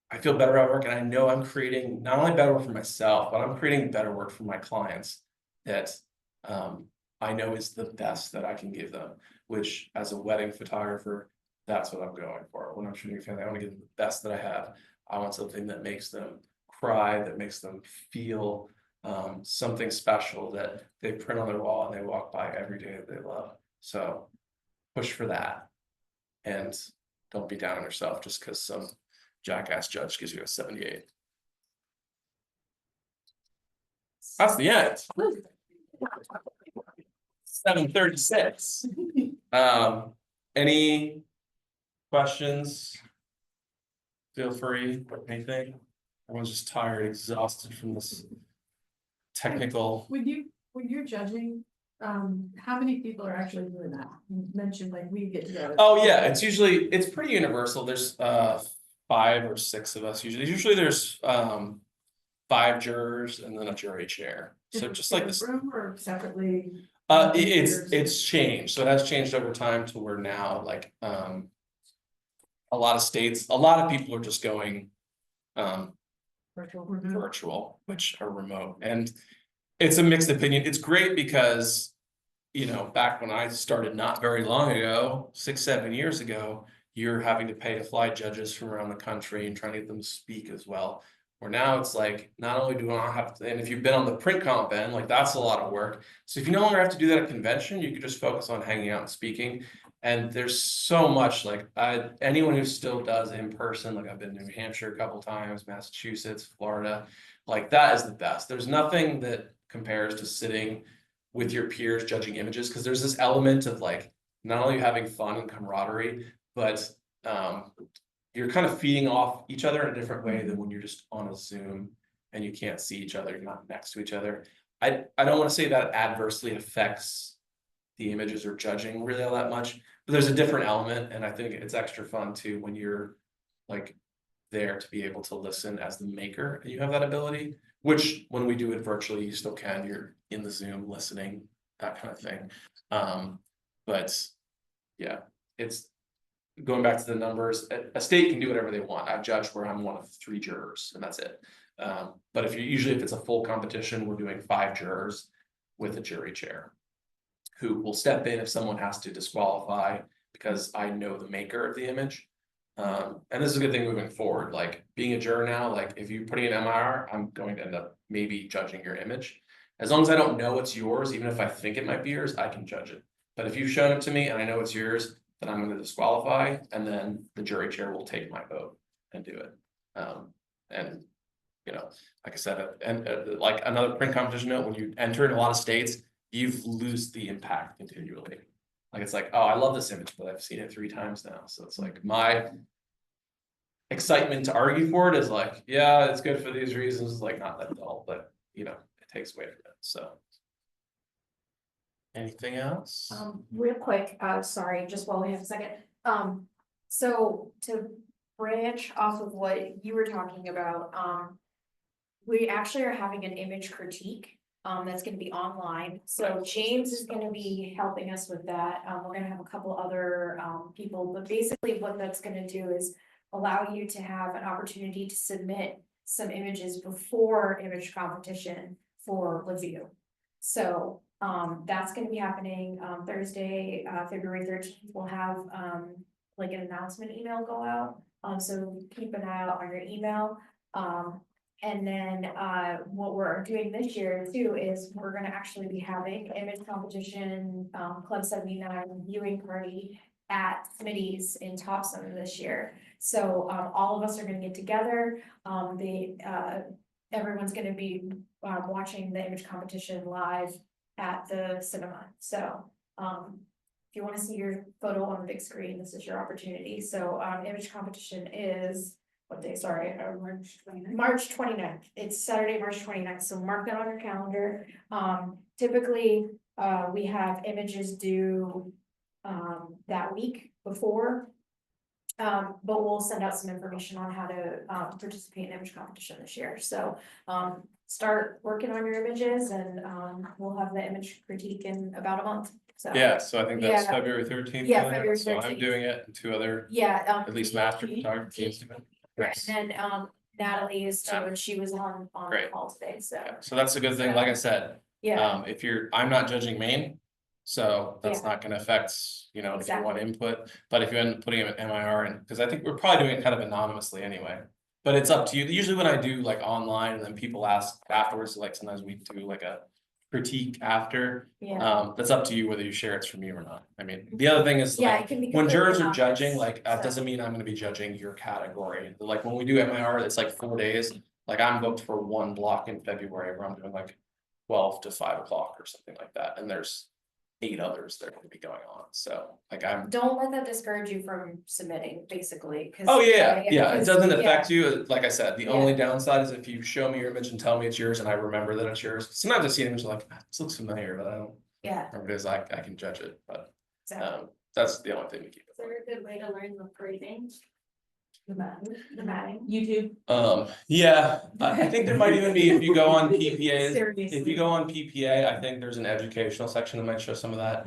I feel better at work, and I know I'm creating not only better work for myself, but I'm creating better work for my clients that I know is the best that I can give them, which as a wedding photographer, that's what I'm going for. When I'm shooting a family, I want to give them the best that I have. I want something that makes them cry, that makes them feel something special that they print on their wall and they walk by every day that they love. So push for that. And don't be down on yourself just because some jackass judge gives you a 78. That's the end. 7:36. Any questions? Feel free, anything. Everyone's just tired, exhausted from this technical. When you're judging, how many people are actually doing that? You mentioned like we get together. Oh, yeah, it's pretty universal. There's 5 or 6 of us usually. Usually there's 5 jurors and then a jury chair. So just like this. Room or separately? It's changed. So it has changed over time to where now like a lot of states, a lot of people are just going virtual, which are remote. And it's a mixed opinion. It's great because, you know, back when I started not very long ago, 6-7 years ago, you're having to pay to fly judges from around the country and trying to get them to speak as well. Where now it's like, not only do I have to, and if you've been on the print comp end, like that's a lot of work. So if you no longer have to do that at convention, you can just focus on hanging out and speaking. And there's so much like anyone who still does in person, like I've been to New Hampshire a couple times, Massachusetts, Florida, like that is the best. There's nothing that compares to sitting with your peers judging images, because there's this element of like not only having fun and camaraderie, but you're kind of feeding off each other in a different way than when you're just on a Zoom and you can't see each other, you're not next to each other. I don't want to say that adversely affects the images or judging really all that much, but there's a different element, and I think it's extra fun too when you're like there to be able to listen as the maker and you have that ability, which when we do it virtually, you still can, you're in the Zoom listening, that kind of thing. But yeah, it's going back to the numbers, a state can do whatever they want. I've judged where I'm one of 3 jurors and that's it. But if it's a full competition, we're doing 5 jurors with a jury chair who will step in if someone has to disqualify because I know the maker of the image. And this is a good thing moving forward, like being a juror now, like if you're putting an MIR, I'm going to end up maybe judging your image. As long as I don't know it's yours, even if I think it might be yours, I can judge it. But if you've shown it to me and I know it's yours, then I'm going to disqualify, and then the jury chair will take my vote and do it. And you know, like I said, like another print competition note, when you enter in a lot of states, you lose the impact continually. Like it's like, oh, I love this image, but I've seen it 3 times now. So it's like my excitement to argue for it is like, yeah, it's good for these reasons. It's like not that dull, but you know, it takes away from it. So. Anything else? Real quick, sorry, just while we have a second. So to branch off of what you were talking about, we actually are having an image critique. That's gonna be online. So James is gonna be helping us with that. We're gonna have a couple other people, but basically what that's gonna do is allow you to have an opportunity to submit some images before image competition for review. So that's gonna be happening Thursday, February 13th. We'll have like an announcement email go out. So keep an eye out on your email. And then what we're doing this year too is we're gonna actually be having image competition Club 79 viewing party at Smitty's in Topsom this year. So all of us are gonna get together. Everyone's gonna be watching the image competition live at the cinema. So if you want to see your photo on the big screen, this is your opportunity. So image competition is what day? Sorry, March 29th. March 29th. It's Saturday, March 29th. So mark that on your calendar. Typically, we have images due that week before. But we'll send out some information on how to participate in image competition this year. So start working on your images, and we'll have the image critique in about a month. So Yeah, so I think that's Yeah. February 13th. Yeah, February So I'm 13th. doing it, and 2 other, yeah, at least master photography teams do it. Nice. and then Natalie is too, and she was on the Great. call today. So Yeah, so that's a good thing. Like I said, Yeah, If I'm not judging Maine. So that's Yeah. not gonna affect, you know, if you want input, but if you end up putting it in MIR and, because I think we're probably doing it kind of anonymously anyway. But it's up to you. Usually when I do like online and then people ask afterwards, like sometimes we do like a critique after. yeah. That's up to you whether you share it's from you or not. I mean, the other thing is Yeah, like, it can be when jurors are completely judging, anonymous, like, that so. doesn't mean I'm gonna be judging your category. Like, when we do MIR, it's like 4 days. Like, I'm booked for one block in February where I'm doing like 12 to 5 o'clock or something like that, and there's 8 others that are gonna be going on, so, like, I'm. Don't let that discourage you from submitting, basically, cause. Oh, yeah, it 'cause- doesn't yeah. affect you, like I said, the Yeah. only downside is if you show me your image and tell me it's yours and I remember that it's yours. Sometimes I see an image like, this looks familiar, but I don't Yeah, remember it is, I can judge it, but, exactly. that's the only thing to keep. Is there a good way to learn the grading, The matting. the matting? YouTube. Yeah, I think there might even be, if you go on PPAs, Seriously. if you go on PPA, I think there's an educational section that might show some of that.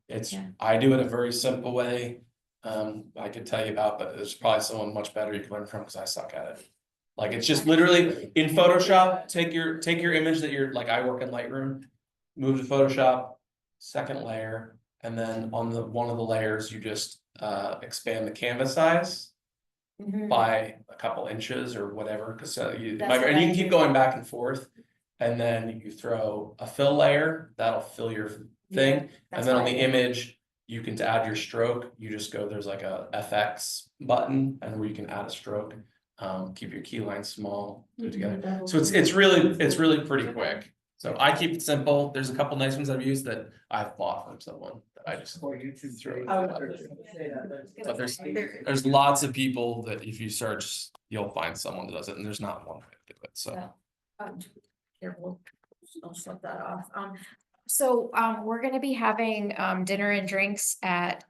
It's, Yeah. I do it a very simple way. I could tell you about, but there's probably someone much better you can learn from, because I suck at it. Like, it's just literally in Photoshop, take your image that you're, like, I work in Lightroom. Move to Photoshop, second layer, and then on one of the layers, you just expand the canvas size Mhm. by a couple inches or whatever, because That's and you what can I keep do. going back and forth. And then you throw a fill layer, that'll fill your thing, and That's then on what I the do. image, you can, to add your stroke, you just go, there's like a FX button, and where you can add a stroke. Keep your key line small, do it together. So it's really pretty quick. So I keep it simple. There's a couple nice ones I've used that I've bought from someone that I just Or YouTube. throw it. Oh, But there's lots of people that if you search, you'll find someone that does it, and there's not one way to do it, so. Yeah. Careful, I'll shut that off. So, we're gonna be having, dinner and drinks at,